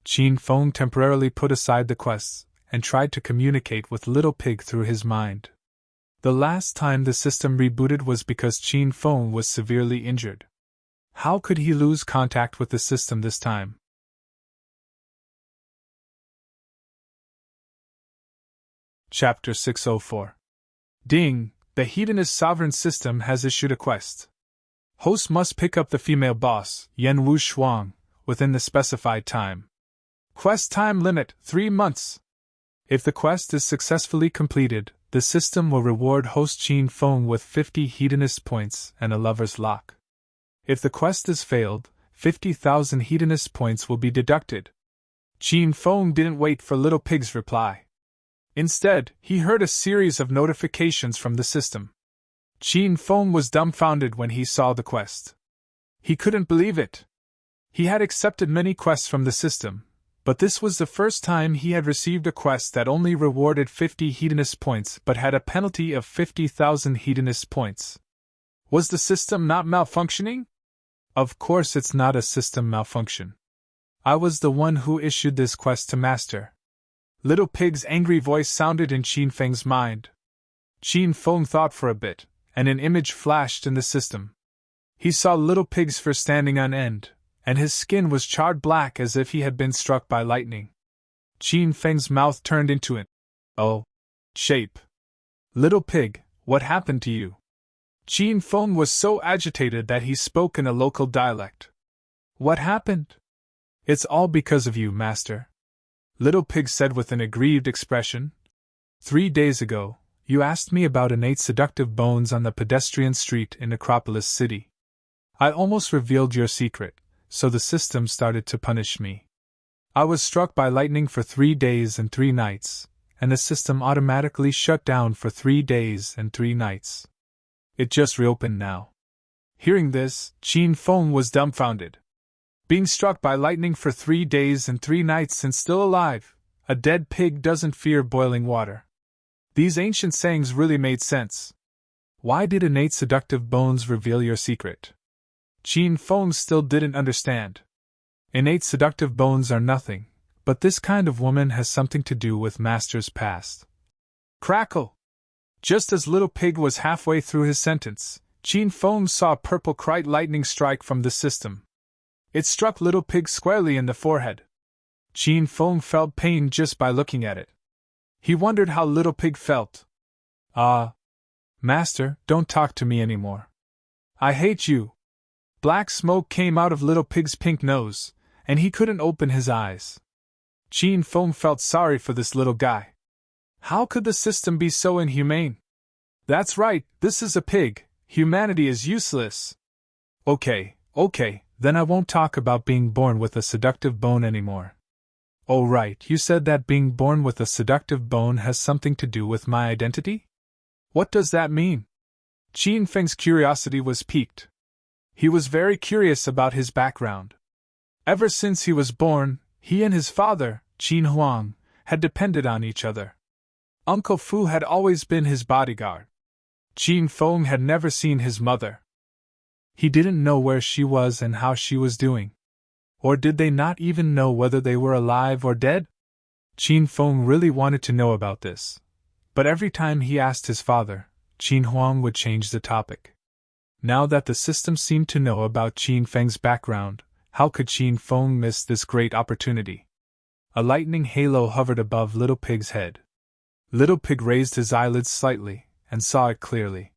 Qin Feng temporarily put aside the quests and tried to communicate with Little Pig through his mind. The last time the system rebooted was because Qin Feng was severely injured. How could he lose contact with the system this time? Chapter 604. Ding! The hedonist sovereign system has issued a quest. Host must pick up the female boss, Yan Wu Shuang, within the specified time. Quest time limit, 3 months. If the quest is successfully completed, the system will reward host Qin Feng with 50 hedonist points and a lover's lock. If the quest is failed, 50,000 hedonist points will be deducted. Qin Feng didn't wait for Little Pig's reply. Instead, he heard a series of notifications from the system. Qin Feng was dumbfounded when he saw the quest. He couldn't believe it. He had accepted many quests from the system, but this was the first time he had received a quest that only rewarded 50 hedonist points but had a penalty of 50,000 hedonist points. Was the system not malfunctioning? Of course it's not a system malfunction. I was the one who issued this quest to master. Little Pig's angry voice sounded in Qin Feng's mind. Qin Feng thought for a bit, and an image flashed in the system. He saw Little Pig's fur standing on end, and his skin was charred black as if he had been struck by lightning. Qin Feng's mouth turned into an "oh" shape. Little Pig, what happened to you? Qin Feng was so agitated that he spoke in a local dialect. What happened? It's all because of you, master. Little Pig said with an aggrieved expression. 3 days ago, you asked me about innate seductive bones on the pedestrian street in Acropolis City. I almost revealed your secret, so the system started to punish me. I was struck by lightning for 3 days and 3 nights, and the system automatically shut down for 3 days and 3 nights. It just reopened now. Hearing this, Qin Feng was dumbfounded. Being struck by lightning for 3 days and 3 nights and still alive, a dead pig doesn't fear boiling water. These ancient sayings really made sense. Why did innate seductive bones reveal your secret? Qin Feng still didn't understand. Innate seductive bones are nothing, but this kind of woman has something to do with Master's past. Crackle! Just as Little Pig was halfway through his sentence, Qin Feng saw a purple bright lightning strike from the system. It struck Little Pig squarely in the forehead. Qin Feng felt pain just by looking at it. He wondered how Little Pig felt. Master, don't talk to me anymore. I hate you. Black smoke came out of Little Pig's pink nose, and he couldn't open his eyes. Qin Feng felt sorry for this little guy. How could the system be so inhumane? That's right, this is a pig. Humanity is useless. Okay, then I won't talk about being born with a seductive bone anymore. Oh right, you said that being born with a seductive bone has something to do with my identity? What does that mean? Qin Feng's curiosity was piqued. He was very curious about his background. Ever since he was born, he and his father, Qin Huang, had depended on each other. Uncle Fu had always been his bodyguard. Qin Feng had never seen his mother. He didn't know where she was and how she was doing. Or did they not even know whether they were alive or dead? Qin Feng really wanted to know about this. But every time he asked his father, Qin Huang would change the topic. Now that the system seemed to know about Qin Feng's background, how could Qin Feng miss this great opportunity? A lightning halo hovered above Little Pig's head. Little Pig raised his eyelids slightly, and saw it clearly.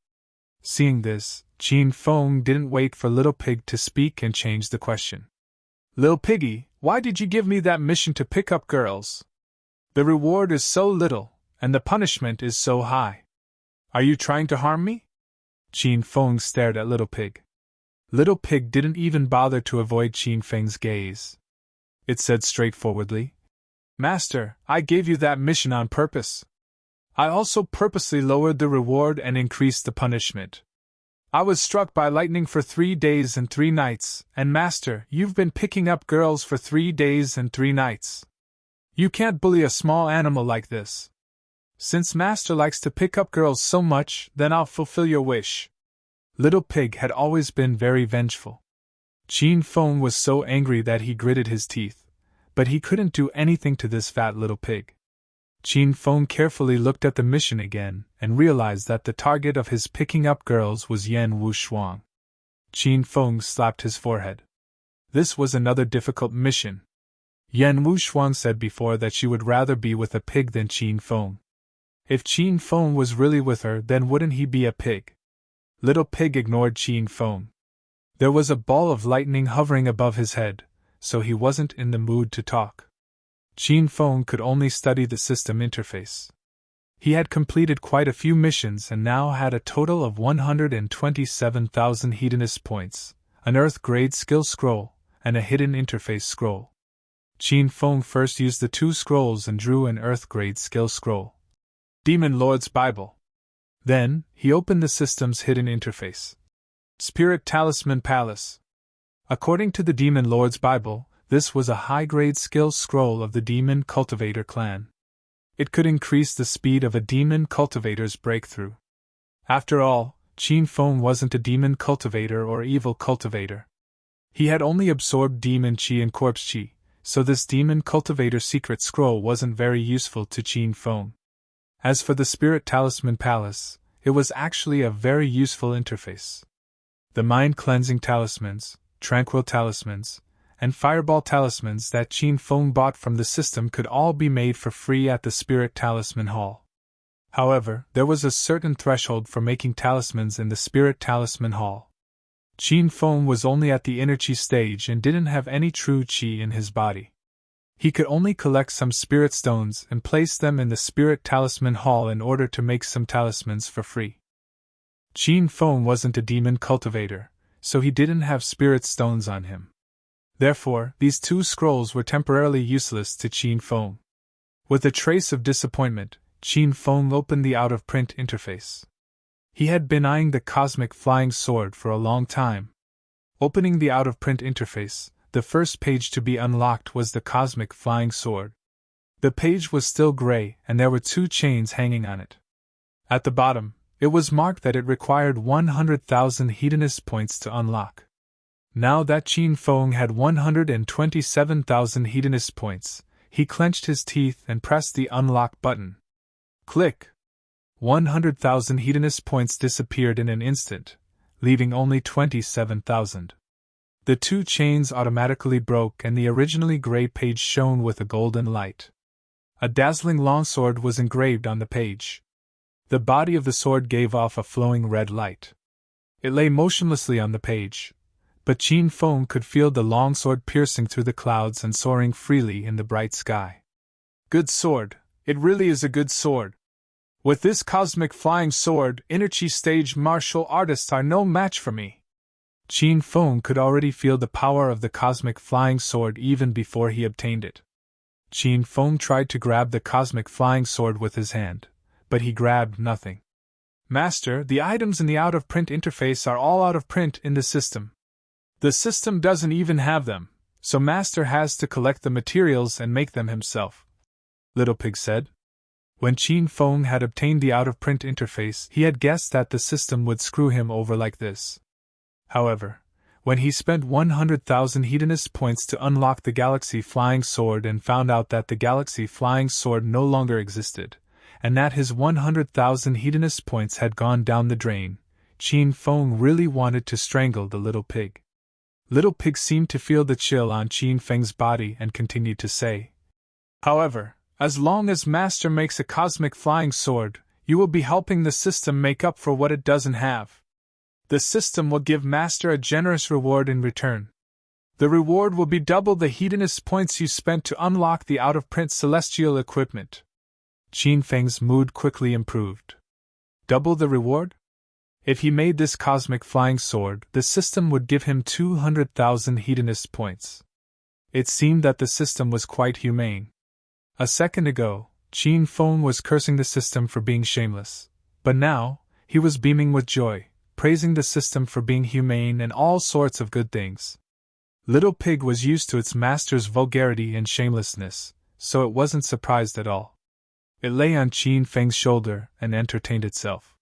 Seeing this, Qin Feng didn't wait for Little Pig to speak and changed the question. Lil Piggy, why did you give me that mission to pick up girls? The reward is so little, and the punishment is so high. Are you trying to harm me? Qin Feng stared at Little Pig. Little Pig didn't even bother to avoid Qin Feng's gaze. It said straightforwardly, Master, I gave you that mission on purpose. I also purposely lowered the reward and increased the punishment. I was struck by lightning for 3 days and 3 nights, and Master, you've been picking up girls for 3 days and 3 nights. You can't bully a small animal like this. Since Master likes to pick up girls so much, then I'll fulfill your wish. Little Pig had always been very vengeful. Qin Feng was so angry that he gritted his teeth, but he couldn't do anything to this fat little pig. Qin Feng carefully looked at the mission again and realized that the target of his picking up girls was Yan Wushuang. Qin Feng slapped his forehead. This was another difficult mission. Yan Wushuang said before that she would rather be with a pig than Qin Feng. If Qin Feng was really with her, then wouldn't he be a pig? Little Pig ignored Qin Feng. There was a ball of lightning hovering above his head, so he wasn't in the mood to talk. Qin Feng could only study the system interface. He had completed quite a few missions and now had a total of 127,000 hedonist points, an Earth-grade skill scroll, and a hidden interface scroll. Qin Feng first used the 2 scrolls and drew an Earth-grade skill scroll. Demon Lord's Bible. Then, he opened the system's hidden interface. Spirit Talisman Palace. According to the Demon Lord's Bible, this was a high-grade skill scroll of the Demon Cultivator clan. It could increase the speed of a Demon Cultivator's breakthrough. After all, Qin Feng wasn't a Demon Cultivator or Evil Cultivator. He had only absorbed Demon Qi and Corpse Qi, so this Demon Cultivator secret scroll wasn't very useful to Qin Feng. As for the Spirit Talisman Palace, it was actually a very useful interface. The mind-cleansing talismans, tranquil talismans, and fireball talismans that Qin Feng bought from the system could all be made for free at the Spirit Talisman Hall. However, there was a certain threshold for making talismans in the Spirit Talisman Hall. Qin Feng was only at the inner Qi stage and didn't have any true Qi in his body. He could only collect some spirit stones and place them in the Spirit Talisman Hall in order to make some talismans for free. Qin Feng wasn't a demon cultivator, so he didn't have spirit stones on him. Therefore, these 2 scrolls were temporarily useless to Qin Feng. With a trace of disappointment, Qin Feng opened the out-of-print interface. He had been eyeing the cosmic flying sword for a long time. Opening the out-of-print interface, the first page to be unlocked was the cosmic flying sword. The page was still gray, and there were 2 chains hanging on it. At the bottom, it was marked that it required 100,000 hedonist points to unlock. Now that Qin Feng had 127,000 hedonist points, he clenched his teeth and pressed the unlock button. Click! 100,000 hedonist points disappeared in an instant, leaving only 27,000. The two chains automatically broke and the originally gray page shone with a golden light. A dazzling longsword was engraved on the page. The body of the sword gave off a flowing red light. It lay motionlessly on the page, but Qin Feng could feel the longsword piercing through the clouds and soaring freely in the bright sky. Good sword, it really is a good sword. With this cosmic flying sword, Innerchi stage martial artists are no match for me. Qin Feng could already feel the power of the cosmic flying sword even before he obtained it. Qin Feng tried to grab the cosmic flying sword with his hand, but he grabbed nothing. Master, the items in the out-of-print interface are all out of print in the system. The system doesn't even have them, so Master has to collect the materials and make them himself, Little Pig said. When Qin Feng had obtained the out-of-print interface, he had guessed that the system would screw him over like this. However, when he spent 100,000 hedonist points to unlock the Galaxy Flying Sword and found out that the Galaxy Flying Sword no longer existed, and that his 100,000 hedonist points had gone down the drain, Qin Feng really wanted to strangle the little pig. Little Pig seemed to feel the chill on Qin Feng's body and continued to say, "However, as long as Master makes a cosmic flying sword, you will be helping the system make up for what it doesn't have. The system will give Master a generous reward in return. The reward will be double the hedonist points you spent to unlock the out-of-print celestial equipment." Qin Feng's mood quickly improved. Double the reward? If he made this cosmic flying sword, the system would give him 200,000 hedonist points. It seemed that the system was quite humane. A second ago, Qin Feng was cursing the system for being shameless, but now, he was beaming with joy, praising the system for being humane and all sorts of good things. Little Pig was used to its master's vulgarity and shamelessness, so it wasn't surprised at all. It lay on Qin Feng's shoulder and entertained itself.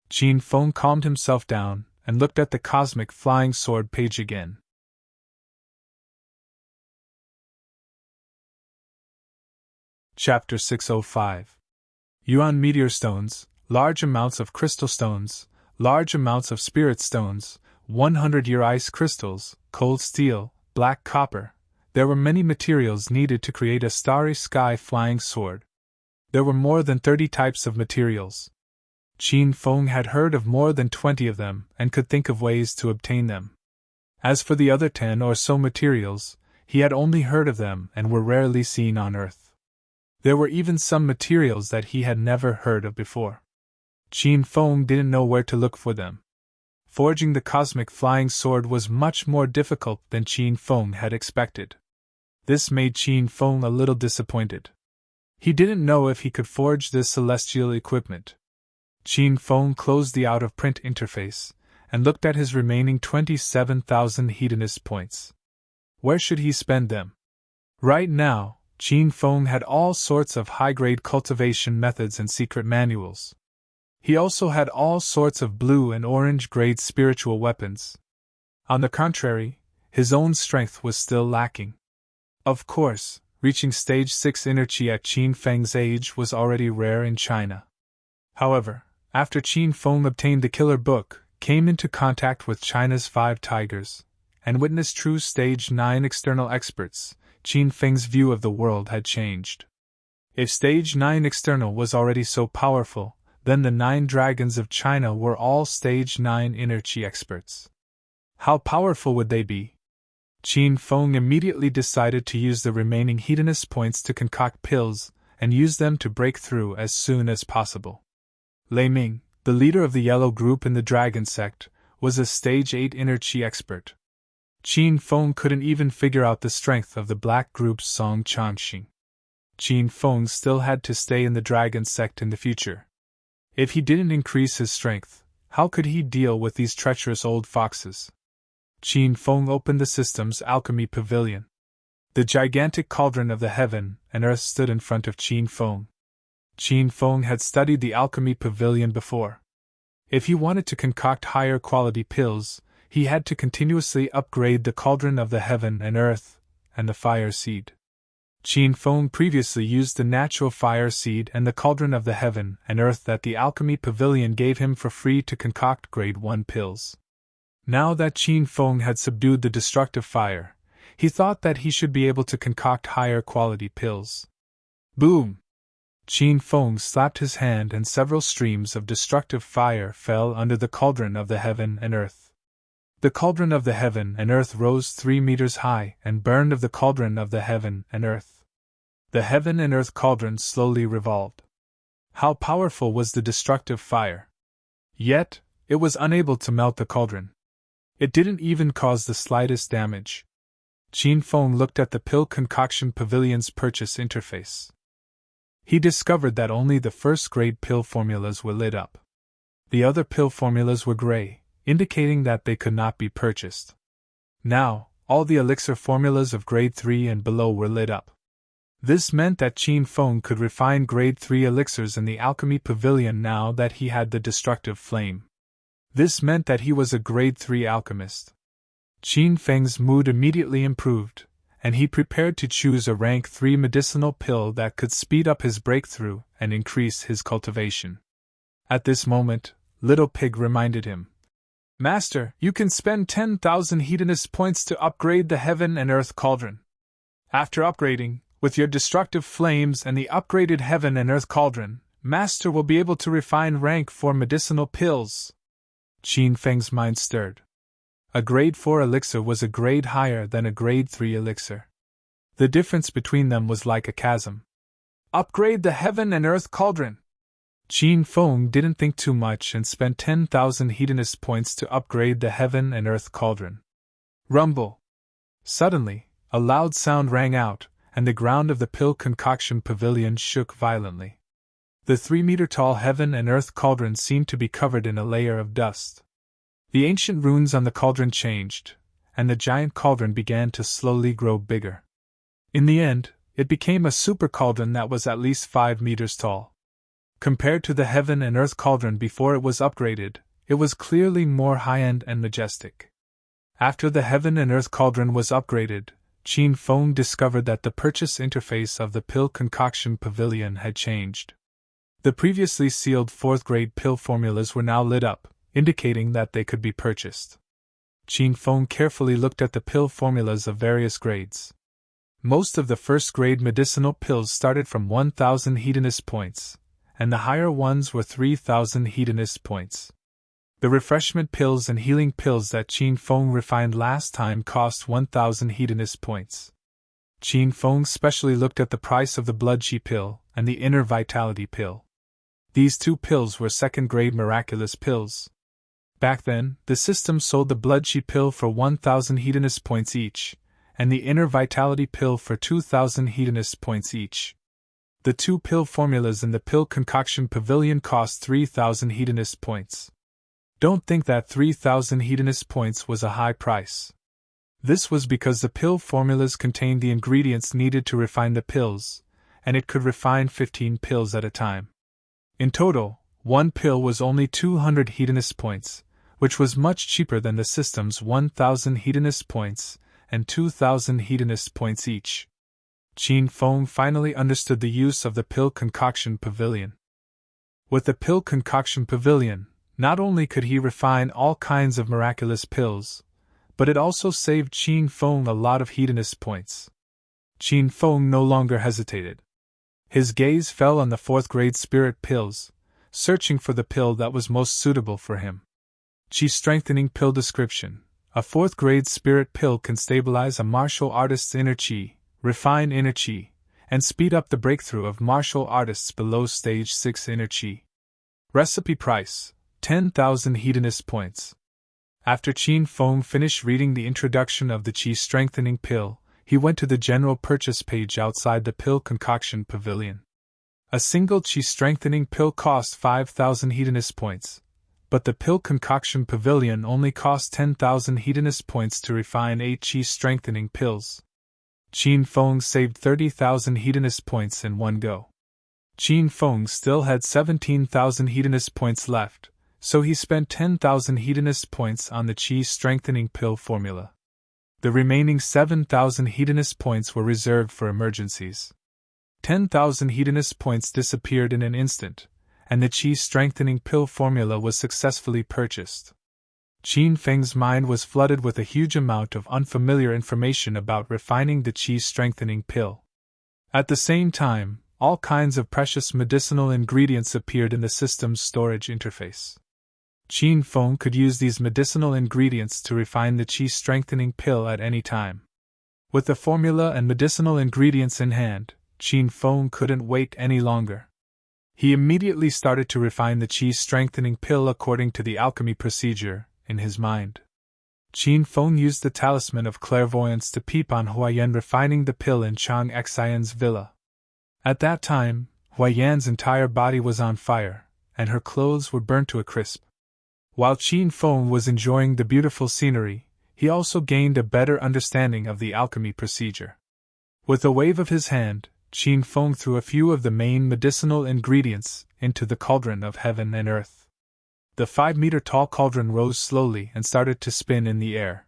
Qin Feng calmed himself down and looked at the cosmic flying sword page again. Chapter 605. Yuan meteor stones, large amounts of crystal stones, large amounts of spirit stones, 100-year ice crystals, cold steel, black copper. There were many materials needed to create a starry sky flying sword. There were more than 30 types of materials. Qin Feng had heard of more than 20 of them and could think of ways to obtain them. As for the other 10 or so materials, he had only heard of them and were rarely seen on Earth. There were even some materials that he had never heard of before. Qin Feng didn't know where to look for them. Forging the cosmic flying sword was much more difficult than Qin Feng had expected. This made Qin Feng a little disappointed. He didn't know if he could forge this celestial equipment. Qin Feng closed the out-of-print interface and looked at his remaining 27,000 hedonist points. Where should he spend them? Right now, Qin Feng had all sorts of high-grade cultivation methods and secret manuals. He also had all sorts of blue and orange-grade spiritual weapons. On the contrary, his own strength was still lacking. Of course, reaching stage 6 Innerchi at Qin Feng's age was already rare in China. However, after Qin Feng obtained the killer book, came into contact with China's 5 tigers, and witnessed true stage 9 external experts, Qin Feng's view of the world had changed. If stage 9 external was already so powerful, then the 9 dragons of China were all stage 9 Innerchi experts. How powerful would they be? Qin Feng immediately decided to use the remaining hedonist points to concoct pills and use them to break through as soon as possible. Lei Ming, the leader of the yellow group in the dragon sect, was a stage 8 Innerchi expert. Qin Feng couldn't even figure out the strength of the black group's Song Changxing. Qin Feng still had to stay in the dragon sect in the future. If he didn't increase his strength, how could he deal with these treacherous old foxes? Qin Feng opened the system's alchemy pavilion. The gigantic cauldron of the heaven and earth stood in front of Qin Feng. Qin Feng had studied the alchemy pavilion before. If he wanted to concoct higher quality pills, he had to continuously upgrade the cauldron of the heaven and earth and the fire seed. Qin Feng previously used the natural fire seed and the cauldron of the heaven and earth that the alchemy pavilion gave him for free to concoct grade 1 pills. Now that Qin Feng had subdued the destructive fire, he thought that he should be able to concoct higher quality pills. Boom! Qin Feng slapped his hand and several streams of destructive fire fell under the cauldron of the heaven and earth. The cauldron of the heaven and earth rose 3 meters high and burned of the cauldron of the heaven and earth. The heaven and earth cauldron slowly revolved. How powerful was the destructive fire! Yet, it was unable to melt the cauldron. It didn't even cause the slightest damage. Qin Feng looked at the pill concoction pavilion's purchase interface. He discovered that only the first-grade pill formulas were lit up. The other pill formulas were gray, indicating that they could not be purchased. Now, all the elixir formulas of grade 3 and below were lit up. This meant that Qin Feng could refine grade 3 elixirs in the alchemy pavilion now that he had the destructive flame. This meant that he was a grade 3 alchemist. Qin Feng's mood immediately improved, and he prepared to choose a rank 3 medicinal pill that could speed up his breakthrough and increase his cultivation. At this moment, Little Pig reminded him, "Master, you can spend 10,000 hedonist points to upgrade the heaven and earth cauldron. After upgrading, with your destructive flames and the upgraded heaven and earth cauldron, Master will be able to refine rank 4 medicinal pills." Qin Feng's mind stirred. A grade 4 elixir was a grade higher than a grade 3 elixir. The difference between them was like a chasm. Upgrade the heaven and earth cauldron! Qin Feng didn't think too much and spent 10,000 hedonist points to upgrade the heaven and earth cauldron. Rumble! Suddenly, a loud sound rang out, and the ground of the pill concoction pavilion shook violently. The 3-meter-tall heaven and earth cauldron seemed to be covered in a layer of dust. The ancient runes on the cauldron changed, and the giant cauldron began to slowly grow bigger. In the end, it became a super cauldron that was at least 5 meters tall. Compared to the heaven and earth cauldron before it was upgraded, it was clearly more high-end and majestic. After the heaven and earth cauldron was upgraded, Qin Feng discovered that the purchase interface of the pill concoction pavilion had changed. The previously sealed 4th-grade pill formulas were now lit up, indicating that they could be purchased. Qin Feng carefully looked at the pill formulas of various grades. Most of the first-grade medicinal pills started from 1,000 hedonist points, and the higher ones were 3,000 hedonist points. The refreshment pills and healing pills that Qin Feng refined last time cost 1,000 hedonist points. Qin Feng specially looked at the price of the blood chi pill and the inner vitality pill. These 2 pills were second-grade miraculous pills. Back then, the system sold the blood chi pill for 1,000 hedonist points each, and the inner vitality pill for 2,000 hedonist points each. The 2 pill formulas in the pill concoction pavilion cost 3,000 hedonist points. Don't think that 3,000 hedonist points was a high price. This was because the pill formulas contained the ingredients needed to refine the pills, and it could refine 15 pills at a time. In total, one pill was only 200 hedonist points, which was much cheaper than the system's 1,000 hedonist points and 2,000 hedonist points each. Qin Feng finally understood the use of the pill concoction pavilion. With the pill concoction pavilion, not only could he refine all kinds of miraculous pills, but it also saved Qin Feng a lot of hedonist points. Qin Feng no longer hesitated. His gaze fell on the 4th-grade spirit pills, searching for the pill that was most suitable for him. Qi Strengthening Pill Description: a 4th-grade spirit pill can stabilize a martial artist's inner qi, refine inner qi, and speed up the breakthrough of martial artists below stage 6 inner qi. Recipe price: 10,000 hedonist points. After Qin Feng finished reading the introduction of the Qi Strengthening Pill, he went to the general purchase page outside the pill concoction pavilion. A single Qi Strengthening Pill cost 5,000 hedonist points, but the pill concoction pavilion only cost 10,000 hedonist points to refine 8 Qi Strengthening Pills. Qin Feng saved 30,000 hedonist points in one go. Qin Feng still had 17,000 hedonist points left, so he spent 10,000 hedonist points on the Qi Strengthening Pill formula. The remaining 7,000 hedonist points were reserved for emergencies. 10,000 hedonist points disappeared in an instant, and the Qi Strengthening Pill formula was successfully purchased. Qin Feng's mind was flooded with a huge amount of unfamiliar information about refining the qi strengthening pill. At the same time, all kinds of precious medicinal ingredients appeared in the system's storage interface. Qin Feng could use these medicinal ingredients to refine the qi strengthening pill at any time. With the formula and medicinal ingredients in hand, Qin Feng couldn't wait any longer. He immediately started to refine the qi strengthening pill according to the alchemy procedure in his mind. Qin Feng used the talisman of clairvoyance to peep on Huayan refining the pill in Chang Xian's villa. At that time, Huayan's entire body was on fire, and her clothes were burnt to a crisp. While Qin Feng was enjoying the beautiful scenery, he also gained a better understanding of the alchemy procedure. With a wave of his hand, Qin Feng threw a few of the main medicinal ingredients into the cauldron of heaven and earth. The 5-meter-tall cauldron rose slowly and started to spin in the air.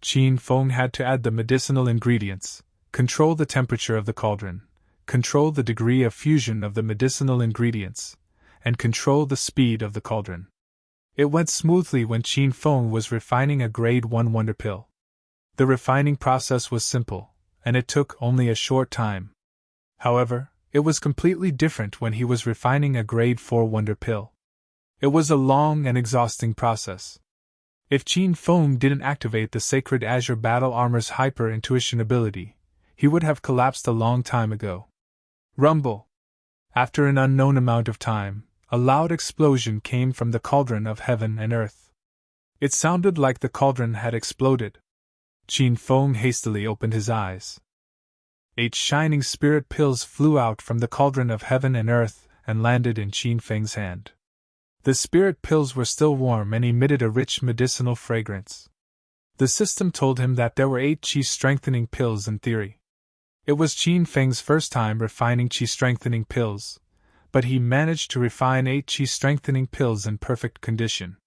Qin Feng had to add the medicinal ingredients, control the temperature of the cauldron, control the degree of fusion of the medicinal ingredients, and control the speed of the cauldron. It went smoothly when Qin Feng was refining a grade 1 wonder pill. The refining process was simple, and it took only a short time. However, it was completely different when he was refining a grade 4 wonder pill. It was a long and exhausting process. If Qin Feng didn't activate the sacred azure battle armor's hyper-intuition ability, he would have collapsed a long time ago. Rumble! After an unknown amount of time, a loud explosion came from the cauldron of heaven and earth. It sounded like the cauldron had exploded. Qin Feng hastily opened his eyes. 8 shining spirit pills flew out from the cauldron of heaven and earth and landed in Qin Feng's hand. The spirit pills were still warm and emitted a rich medicinal fragrance. The system told him that there were 8 qi strengthening pills in theory. It was Qin Feng's first time refining qi strengthening pills, but he managed to refine 8 qi strengthening pills in perfect condition.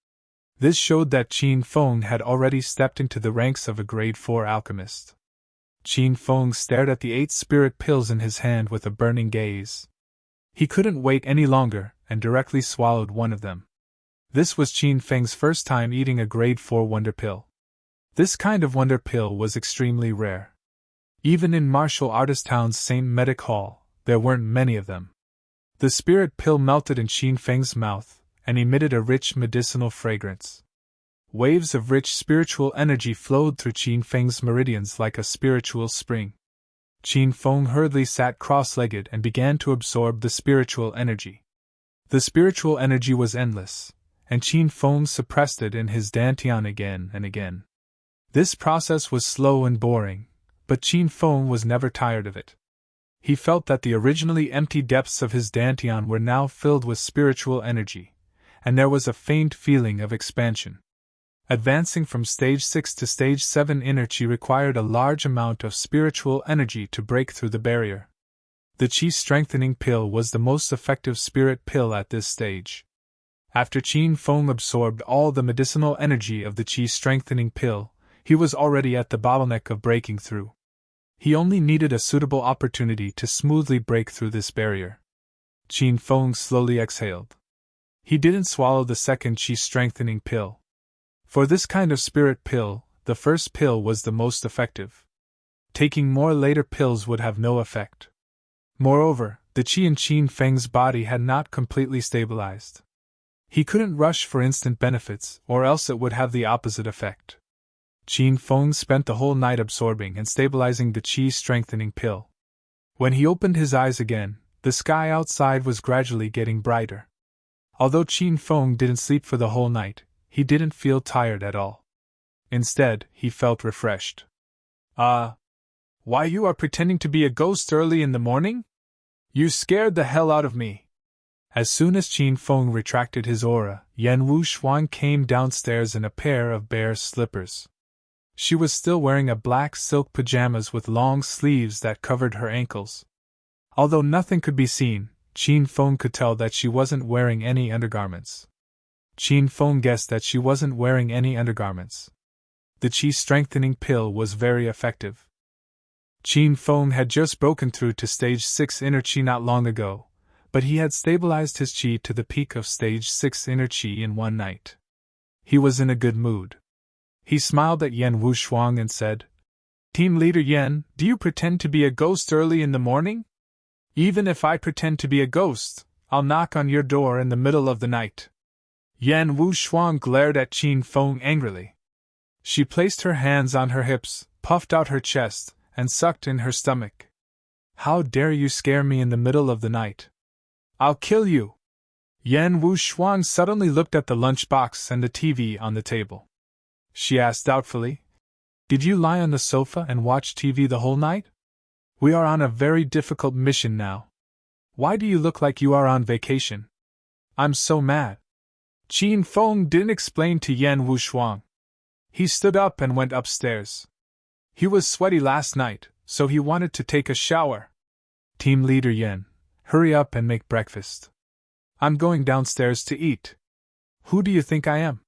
This showed that Qin Feng had already stepped into the ranks of a grade 4 alchemist. Qin Feng stared at the 8 spirit pills in his hand with a burning gaze. He couldn't wait any longer and directly swallowed one of them. This was Qin Feng's first time eating a grade 4 wonder pill. This kind of wonder pill was extremely rare. Even in Martial Artist Town's St. Medic Hall, there weren't many of them. The spirit pill melted in Qin Feng's mouth and emitted a rich medicinal fragrance. Waves of rich spiritual energy flowed through Qin Feng's meridians like a spiritual spring. Qin Feng hurriedly sat cross-legged and began to absorb the spiritual energy. The spiritual energy was endless, and Qin Feng suppressed it in his dantian again and again. This process was slow and boring, but Qin Feng was never tired of it. He felt that the originally empty depths of his dantian were now filled with spiritual energy, and there was a faint feeling of expansion. Advancing from stage 6 to stage 7 inner qi required a large amount of spiritual energy to break through the barrier. The qi strengthening pill was the most effective spirit pill at this stage. After Qin Feng absorbed all the medicinal energy of the qi strengthening pill, he was already at the bottleneck of breaking through. He only needed a suitable opportunity to smoothly break through this barrier. Qin Feng slowly exhaled. He didn't swallow the second qi strengthening pill. For this kind of spirit pill, the first pill was the most effective. Taking more later pills would have no effect. Moreover, the qi in Qin Feng's body had not completely stabilized. He couldn't rush for instant benefits, or else it would have the opposite effect. Qin Feng spent the whole night absorbing and stabilizing the qi strengthening pill. When he opened his eyes again, the sky outside was gradually getting brighter. Although Qin Feng didn't sleep for the whole night, he didn't feel tired at all. Instead, he felt refreshed. Why you are pretending to be a ghost early in the morning? You scared the hell out of me. As soon as Qin Feng retracted his aura, Yan Wu Xuan came downstairs in a pair of bare slippers. She was still wearing a black silk pajamas with long sleeves that covered her ankles. Although nothing could be seen, Qin Feng could tell that she wasn't wearing any undergarments. Qin Feng guessed that she wasn't wearing any undergarments. The qi strengthening pill was very effective. Qin Feng had just broken through to stage 6 inner qi not long ago, but he had stabilized his qi to the peak of stage 6 inner qi in one night. He was in a good mood. He smiled at Yan Wushuang and said, "Team Leader Yan, do you pretend to be a ghost early in the morning? Even if I pretend to be a ghost, I'll knock on your door in the middle of the night." Yan Wushuang glared at Qin Feng angrily. She placed her hands on her hips, puffed out her chest, and sucked in her stomach. "How dare you scare me in the middle of the night? I'll kill you!" Yan Wushuang suddenly looked at the lunchbox and the TV on the table. She asked doubtfully, "Did you lie on the sofa and watch TV the whole night? We are on a very difficult mission now. Why do you look like you are on vacation? I'm so mad." Qin Feng didn't explain to Yan Wushuang. He stood up and went upstairs. He was sweaty last night, so he wanted to take a shower. "Team Leader Yan, hurry up and make breakfast. I'm going downstairs to eat." "Who do you think I am?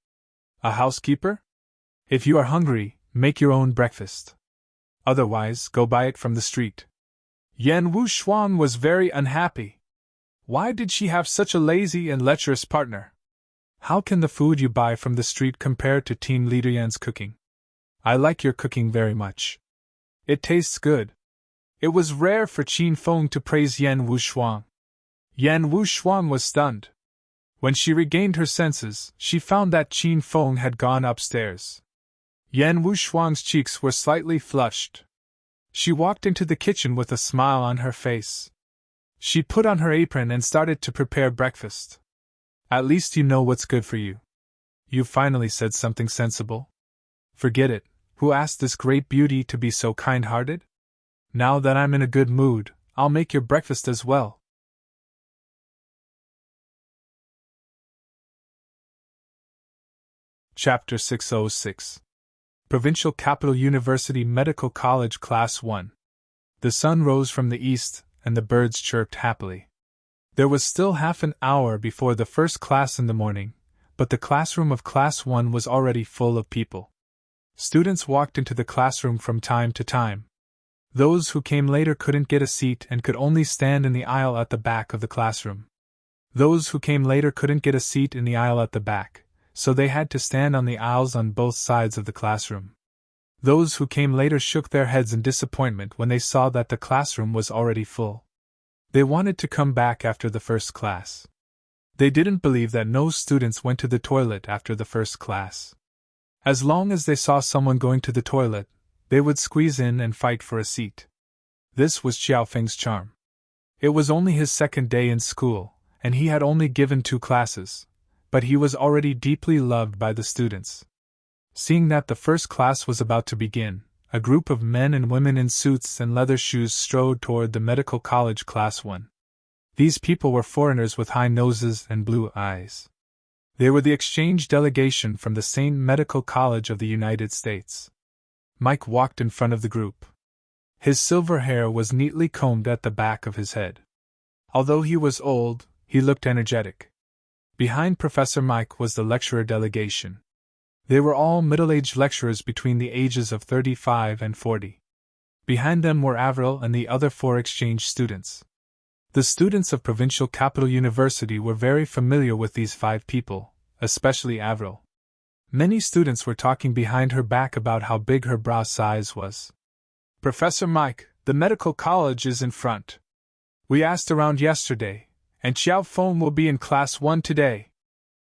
A housekeeper? If you are hungry, make your own breakfast. Otherwise, go buy it from the street." Yan Wushuang was very unhappy. Why did she have such a lazy and lecherous partner? How can the food you buy from the street compare to Team Leader Yan's cooking? I like your cooking very much. It tastes good. It was rare for Qin Feng to praise Yan Wushuang. Yan Wushuang was stunned. When she regained her senses, she found that Qin Feng had gone upstairs. Yan Wushuang's cheeks were slightly flushed. She walked into the kitchen with a smile on her face. She put on her apron and started to prepare breakfast. "At least you know what's good for you. You finally said something sensible. Forget it, who asked this great beauty to be so kind-hearted? Now that I'm in a good mood, I'll make your breakfast as well." Chapter 606. Provincial Capital University Medical College Class 1. The sun rose from the east, and the birds chirped happily. There was still half an hour before the first class in the morning, but the classroom of Class 1 was already full of people. Students walked into the classroom from time to time. Those who came later couldn't get a seat and could only stand in the aisle at the back of the classroom. Those who came later couldn't get a seat in the aisle at the back, so they had to stand on the aisles on both sides of the classroom. Those who came later shook their heads in disappointment when they saw that the classroom was already full. They wanted to come back after the first class. They didn't believe that no students went to the toilet after the first class. As long as they saw someone going to the toilet, they would squeeze in and fight for a seat. This was Xiaofeng's charm. It was only his second day in school, and he had only given 2 classes, but he was already deeply loved by the students. Seeing that the first class was about to begin, a group of men and women in suits and leather shoes strode toward the medical college Class 1. These people were foreigners with high noses and blue eyes. They were the exchange delegation from the St. Medical College of the United States. Mike walked in front of the group. His silver hair was neatly combed at the back of his head. Although he was old, he looked energetic. Behind Professor Mike was the lecturer delegation. They were all middle-aged lecturers between the ages of 35 and 40. Behind them were Avril and the other 4 exchange students. The students of Provincial Capital University were very familiar with these 5 people, especially Avril. Many students were talking behind her back about how big her bra size was. "Professor Mike, the medical college is in front. We asked around yesterday, and Xiao Feng will be in Class 1 today,"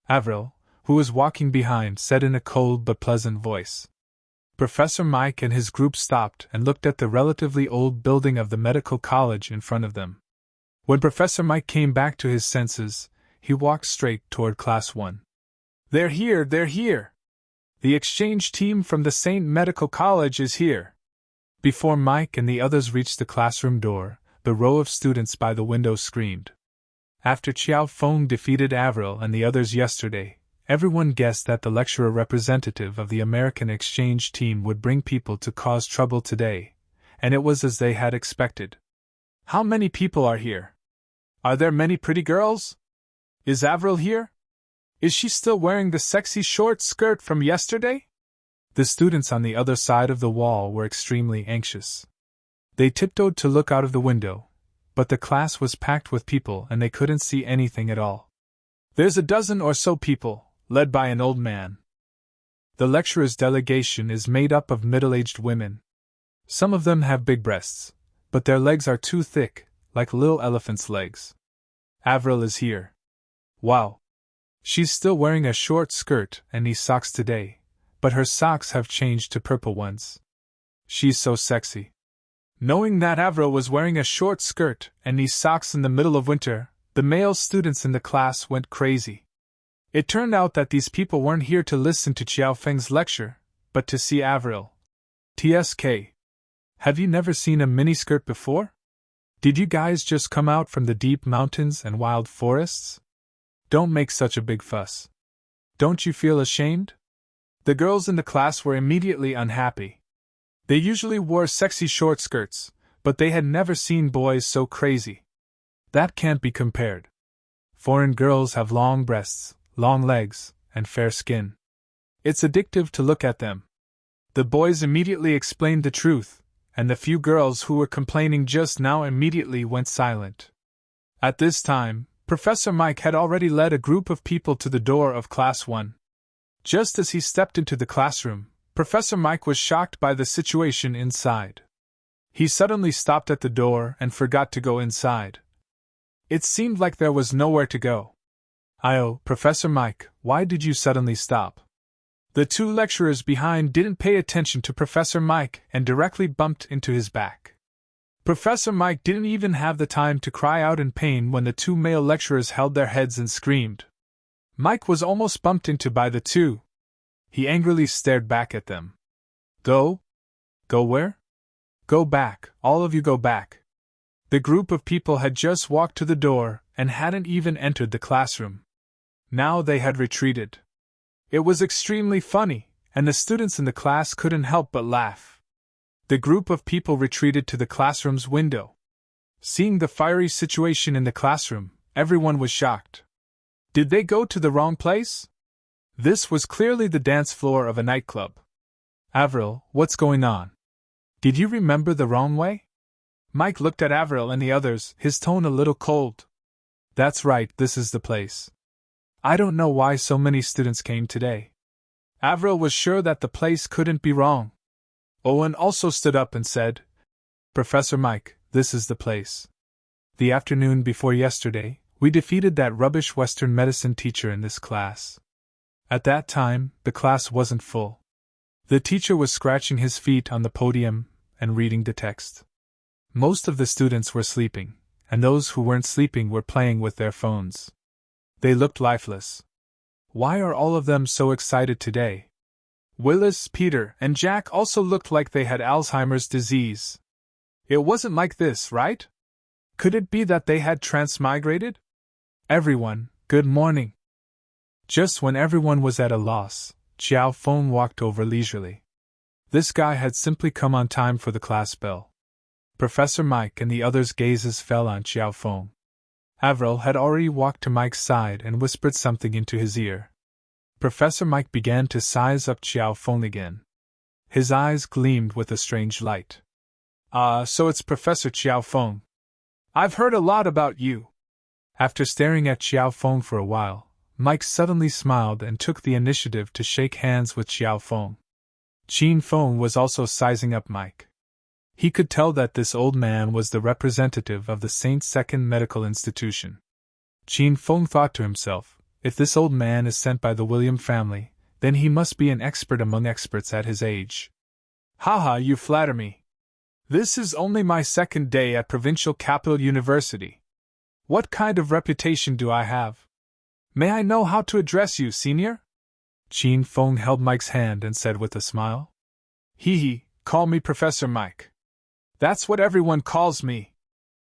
Avril, who was walking behind, said in a cold but pleasant voice. Professor Mike and his group stopped and looked at the relatively old building of the medical college in front of them. When Professor Mike came back to his senses, he walked straight toward Class 1. They're here! The exchange team from the St. Medical College is here!" Before Mike and the others reached the classroom door, the row of students by the window screamed. After Xiao Feng defeated Avril and the others yesterday, everyone guessed that the lecturer representative of the American exchange team would bring people to cause trouble today, and it was as they had expected. "How many people are here? Are there many pretty girls? Is Avril here? Is she still wearing the sexy short skirt from yesterday?" The students on the other side of the wall were extremely anxious. They tiptoed to look out of the window, but the class was packed with people and they couldn't see anything at all. "There's a dozen or so people, led by an old man. The lecturer's delegation is made up of middle-aged women. Some of them have big breasts, but their legs are too thick, like little elephants' legs. Avril is here. Wow. She's still wearing a short skirt and knee socks today, but her socks have changed to purple ones. She's so sexy. Knowing that Avril was wearing a short skirt and knee socks in the middle of winter, the male students in the class went crazy. It turned out that these people weren't here to listen to Xiao Feng's lecture, but to see Avril. TSK. Have you never seen a miniskirt before? Did you guys just come out from the deep mountains and wild forests? Don't make such a big fuss. Don't you feel ashamed? The girls in the class were immediately unhappy. They usually wore sexy short skirts, but they had never seen boys so crazy. That can't be compared. Foreign girls have long breasts, long legs, and fair skin. It's addictive to look at them. The boys immediately explained the truth, and the few girls who were complaining just now immediately went silent. At this time, Professor Mike had already led a group of people to the door of Class 1. Just as he stepped into the classroom, Professor Mike was shocked by the situation inside. He suddenly stopped at the door and forgot to go inside. It seemed like there was nowhere to go. Professor Mike, why did you suddenly stop? The two lecturers behind didn't pay attention to Professor Mike and directly bumped into his back. Professor Mike didn't even have the time to cry out in pain when the two male lecturers held their heads and screamed. Mike was almost bumped into by the two. He angrily stared back at them. Go? Go where? Go back, all of you go back. The group of people had just walked to the door and hadn't even entered the classroom. Now they had retreated. It was extremely funny, and the students in the class couldn't help but laugh. The group of people retreated to the classroom's window. Seeing the fiery situation in the classroom, everyone was shocked. Did they go to the wrong place? This was clearly the dance floor of a nightclub. Avril, what's going on? Did you remember the wrong way? Mike looked at Avril and the others, his tone a little cold. That's right, this is the place. I don't know why so many students came today. Avril was sure that the place couldn't be wrong. Owen also stood up and said, Professor Mike, this is the place. The afternoon before yesterday, we defeated that rubbish Western medicine teacher in this class. At that time, the class wasn't full. The teacher was scratching his feet on the podium and reading the text. Most of the students were sleeping, and those who weren't sleeping were playing with their phones. They looked lifeless. Why are all of them so excited today? Willis, Peter, and Jack also looked like they had Alzheimer's disease. It wasn't like this, right? Could it be that they had transmigrated? Everyone, good morning. Just when everyone was at a loss, Xiao Feng walked over leisurely. This guy had simply come on time for the class bell. Professor Mike and the others' gazes fell on Xiao Feng. Avril had already walked to Mike's side and whispered something into his ear. Professor Mike began to size up Xiao Feng again. His eyes gleamed with a strange light. So it's Professor Xiao Feng. I've heard a lot about you. After staring at Xiao Feng for a while, Mike suddenly smiled and took the initiative to shake hands with Xiao Feng. Qin Feng was also sizing up Mike. He could tell that this old man was the representative of the Saint Second Medical Institution. Qin Feng thought to himself, if this old man is sent by the William family, then he must be an expert among experts at his age. Haha, you flatter me. This is only my second day at Provincial Capital University. What kind of reputation do I have? May I know how to address you, senior? Qin Feng held Mike's hand and said with a smile. Hee, call me Professor Mike. That's what everyone calls me.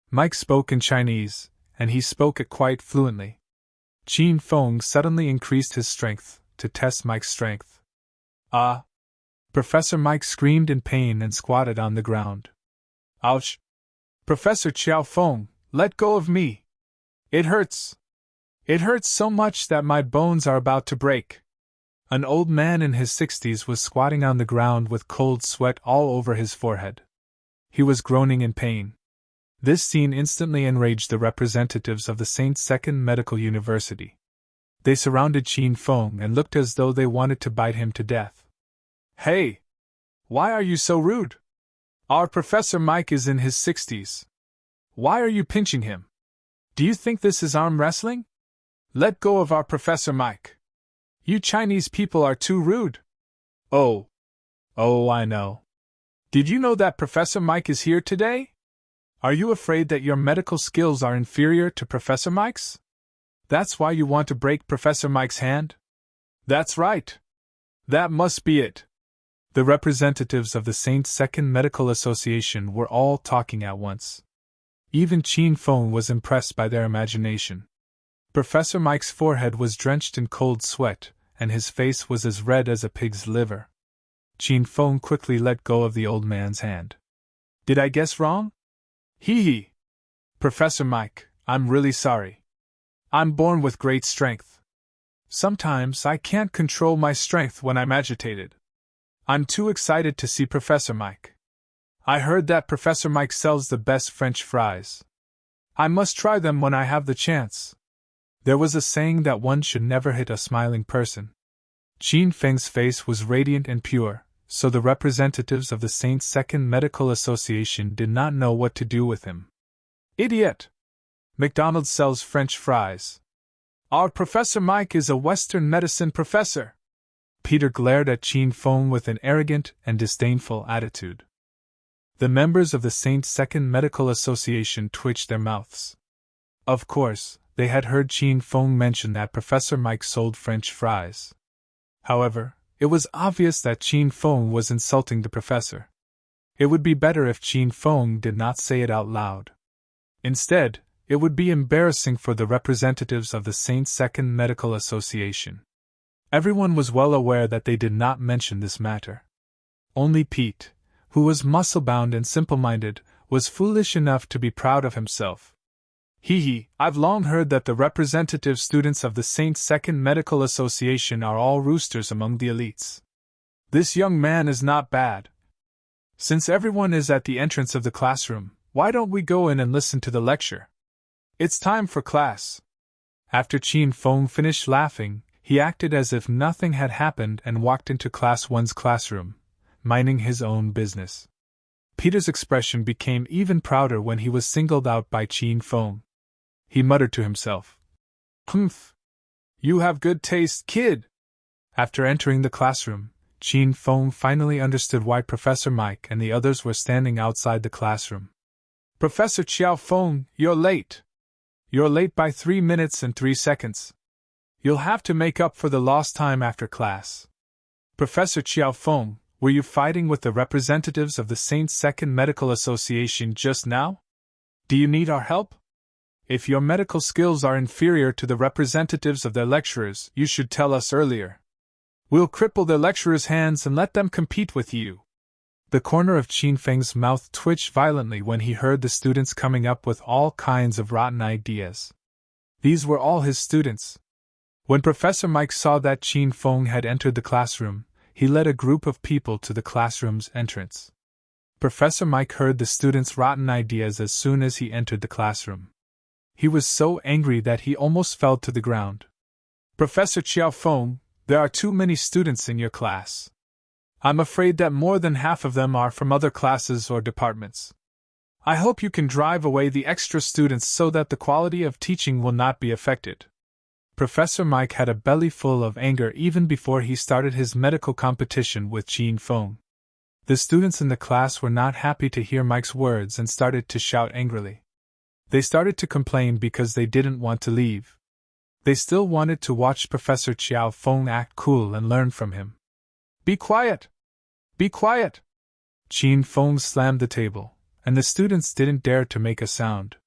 Mike spoke in Chinese, and he spoke it quite fluently. Qin Feng suddenly increased his strength, to test Mike's strength. Professor Mike screamed in pain and squatted on the ground. Ouch! Professor Xiao Feng, let go of me! It hurts! It hurts so much that my bones are about to break. An old man in his 60s was squatting on the ground with cold sweat all over his forehead. He was groaning in pain. This scene instantly enraged the representatives of the Saint Second Medical University. They surrounded Qin Feng and looked as though they wanted to bite him to death. Hey! Why are you so rude? Our Professor Mike is in his 60s. Why are you pinching him? Do you think this is arm wrestling? Let go of our Professor Mike. You Chinese people are too rude. Oh, I know. Did you know that Professor Mike is here today? Are you afraid that your medical skills are inferior to Professor Mike's? That's why you want to break Professor Mike's hand? That's right. That must be it. The representatives of the Saint Second Medical Association were all talking at once. Even Qin Feng was impressed by their imagination. Professor Mike's forehead was drenched in cold sweat, and his face was as red as a pig's liver. Qin Feng quickly let go of the old man's hand. Did I guess wrong? Hee. Professor Mike, I'm really sorry. I'm born with great strength. Sometimes I can't control my strength when I'm agitated. I'm too excited to see Professor Mike. I heard that Professor Mike sells the best French fries. I must try them when I have the chance. There was a saying that one should never hit a smiling person. Qin Feng's face was radiant and pure, so the representatives of the Saint Second Medical Association did not know what to do with him. Idiot! McDonald's sells French fries. Our Professor Mike is a Western medicine professor. Peter glared at Qin Feng with an arrogant and disdainful attitude. The members of the Saint Second Medical Association twitched their mouths. Of course, they had heard Qin Feng mention that Professor Mike sold French fries. However, it was obvious that Qin Feng was insulting the professor. It would be better if Qin Feng did not say it out loud. Instead, it would be embarrassing for the representatives of the Saint Second Medical Association. Everyone was well aware that they did not mention this matter. Only Pete, who was muscle-bound and simple-minded, was foolish enough to be proud of himself. I've long heard that the representative students of the Saint Second Medical Association are all roosters among the elites. This young man is not bad. Since everyone is at the entrance of the classroom, why don't we go in and listen to the lecture? It's time for class. After Qin Feng finished laughing, he acted as if nothing had happened and walked into Class 1's classroom, minding his own business. Peter's expression became even prouder when he was singled out by Qin Feng. He muttered to himself, "Humph! You have good taste, kid!" After entering the classroom, Qin Feng finally understood why Professor Mike and the others were standing outside the classroom. "Professor Qiao Feng, you're late. You're late by 3 minutes and 3 seconds. You'll have to make up for the lost time after class. Professor Qiao Feng, were you fighting with the representatives of the Saint Second Medical Association just now? Do you need our help? If your medical skills are inferior to the representatives of their lecturers, you should tell us earlier. We'll cripple their lecturers' hands and let them compete with you." The corner of Qin Feng's mouth twitched violently when he heard the students coming up with all kinds of rotten ideas. These were all his students. When Professor Mike saw that Qin Feng had entered the classroom, he led a group of people to the classroom's entrance. Professor Mike heard the students' rotten ideas as soon as he entered the classroom. He was so angry that he almost fell to the ground. "Professor Qiao Feng, there are too many students in your class. I'm afraid that more than half of them are from other classes or departments. I hope you can drive away the extra students so that the quality of teaching will not be affected." Professor Mike had a belly full of anger even before he started his medical competition with Qin Feng. The students in the class were not happy to hear Mike's words and started to shout angrily. They started to complain because they didn't want to leave. They still wanted to watch Professor Qiao Feng act cool and learn from him. "Be quiet! Be quiet!" Qin Feng slammed the table, and the students didn't dare to make a sound.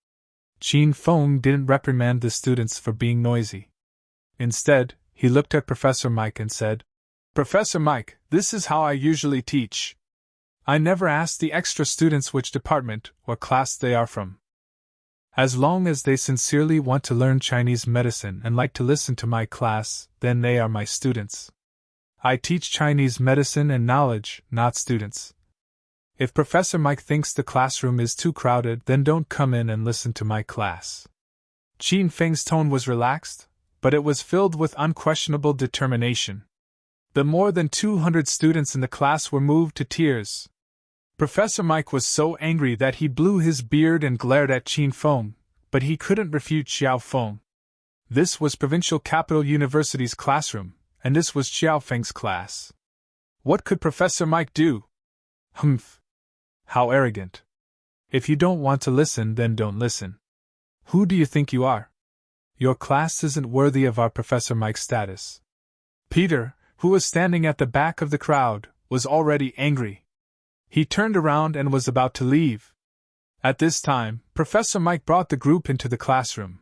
Qin Feng didn't reprimand the students for being noisy. Instead, he looked at Professor Mike and said, "Professor Mike, this is how I usually teach. I never ask the extra students which department or class they are from. As long as they sincerely want to learn Chinese medicine and like to listen to my class, then they are my students. I teach Chinese medicine and knowledge, not students. If Professor Mike thinks the classroom is too crowded, then don't come in and listen to my class." Qin Feng's tone was relaxed, but it was filled with unquestionable determination. The more than 200 students in the class were moved to tears. Professor Mike was so angry that he blew his beard and glared at Qin Feng, but he couldn't refute Xiao Feng. This was Provincial Capital University's classroom, and this was Xiao Feng's class. What could Professor Mike do? Humph! How arrogant. If you don't want to listen, then don't listen. Who do you think you are? Your class isn't worthy of our Professor Mike's status. Peter, who was standing at the back of the crowd, was already angry. He turned around and was about to leave. At this time, Professor Mike brought the group into the classroom.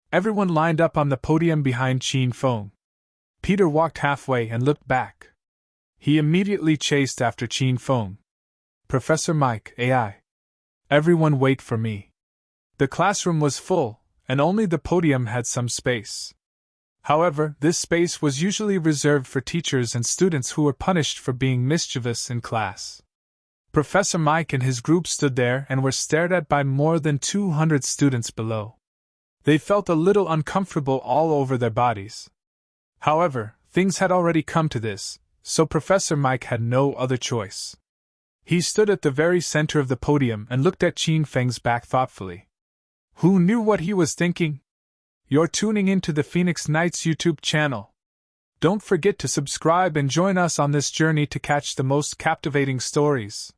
Everyone lined up on the podium behind Qin Feng. Peter walked halfway and looked back. He immediately chased after Qin Feng. Professor Mike, AI. Everyone wait for me. The classroom was full, and only the podium had some space. However, this space was usually reserved for teachers and students who were punished for being mischievous in class. Professor Mike and his group stood there and were stared at by more than 200 students below. They felt a little uncomfortable all over their bodies. However, things had already come to this, so Professor Mike had no other choice. He stood at the very center of the podium and looked at Qin Feng's back thoughtfully. Who knew what he was thinking? You're tuning into the Phoenix Nights YouTube channel. Don't forget to subscribe and join us on this journey to catch the most captivating stories.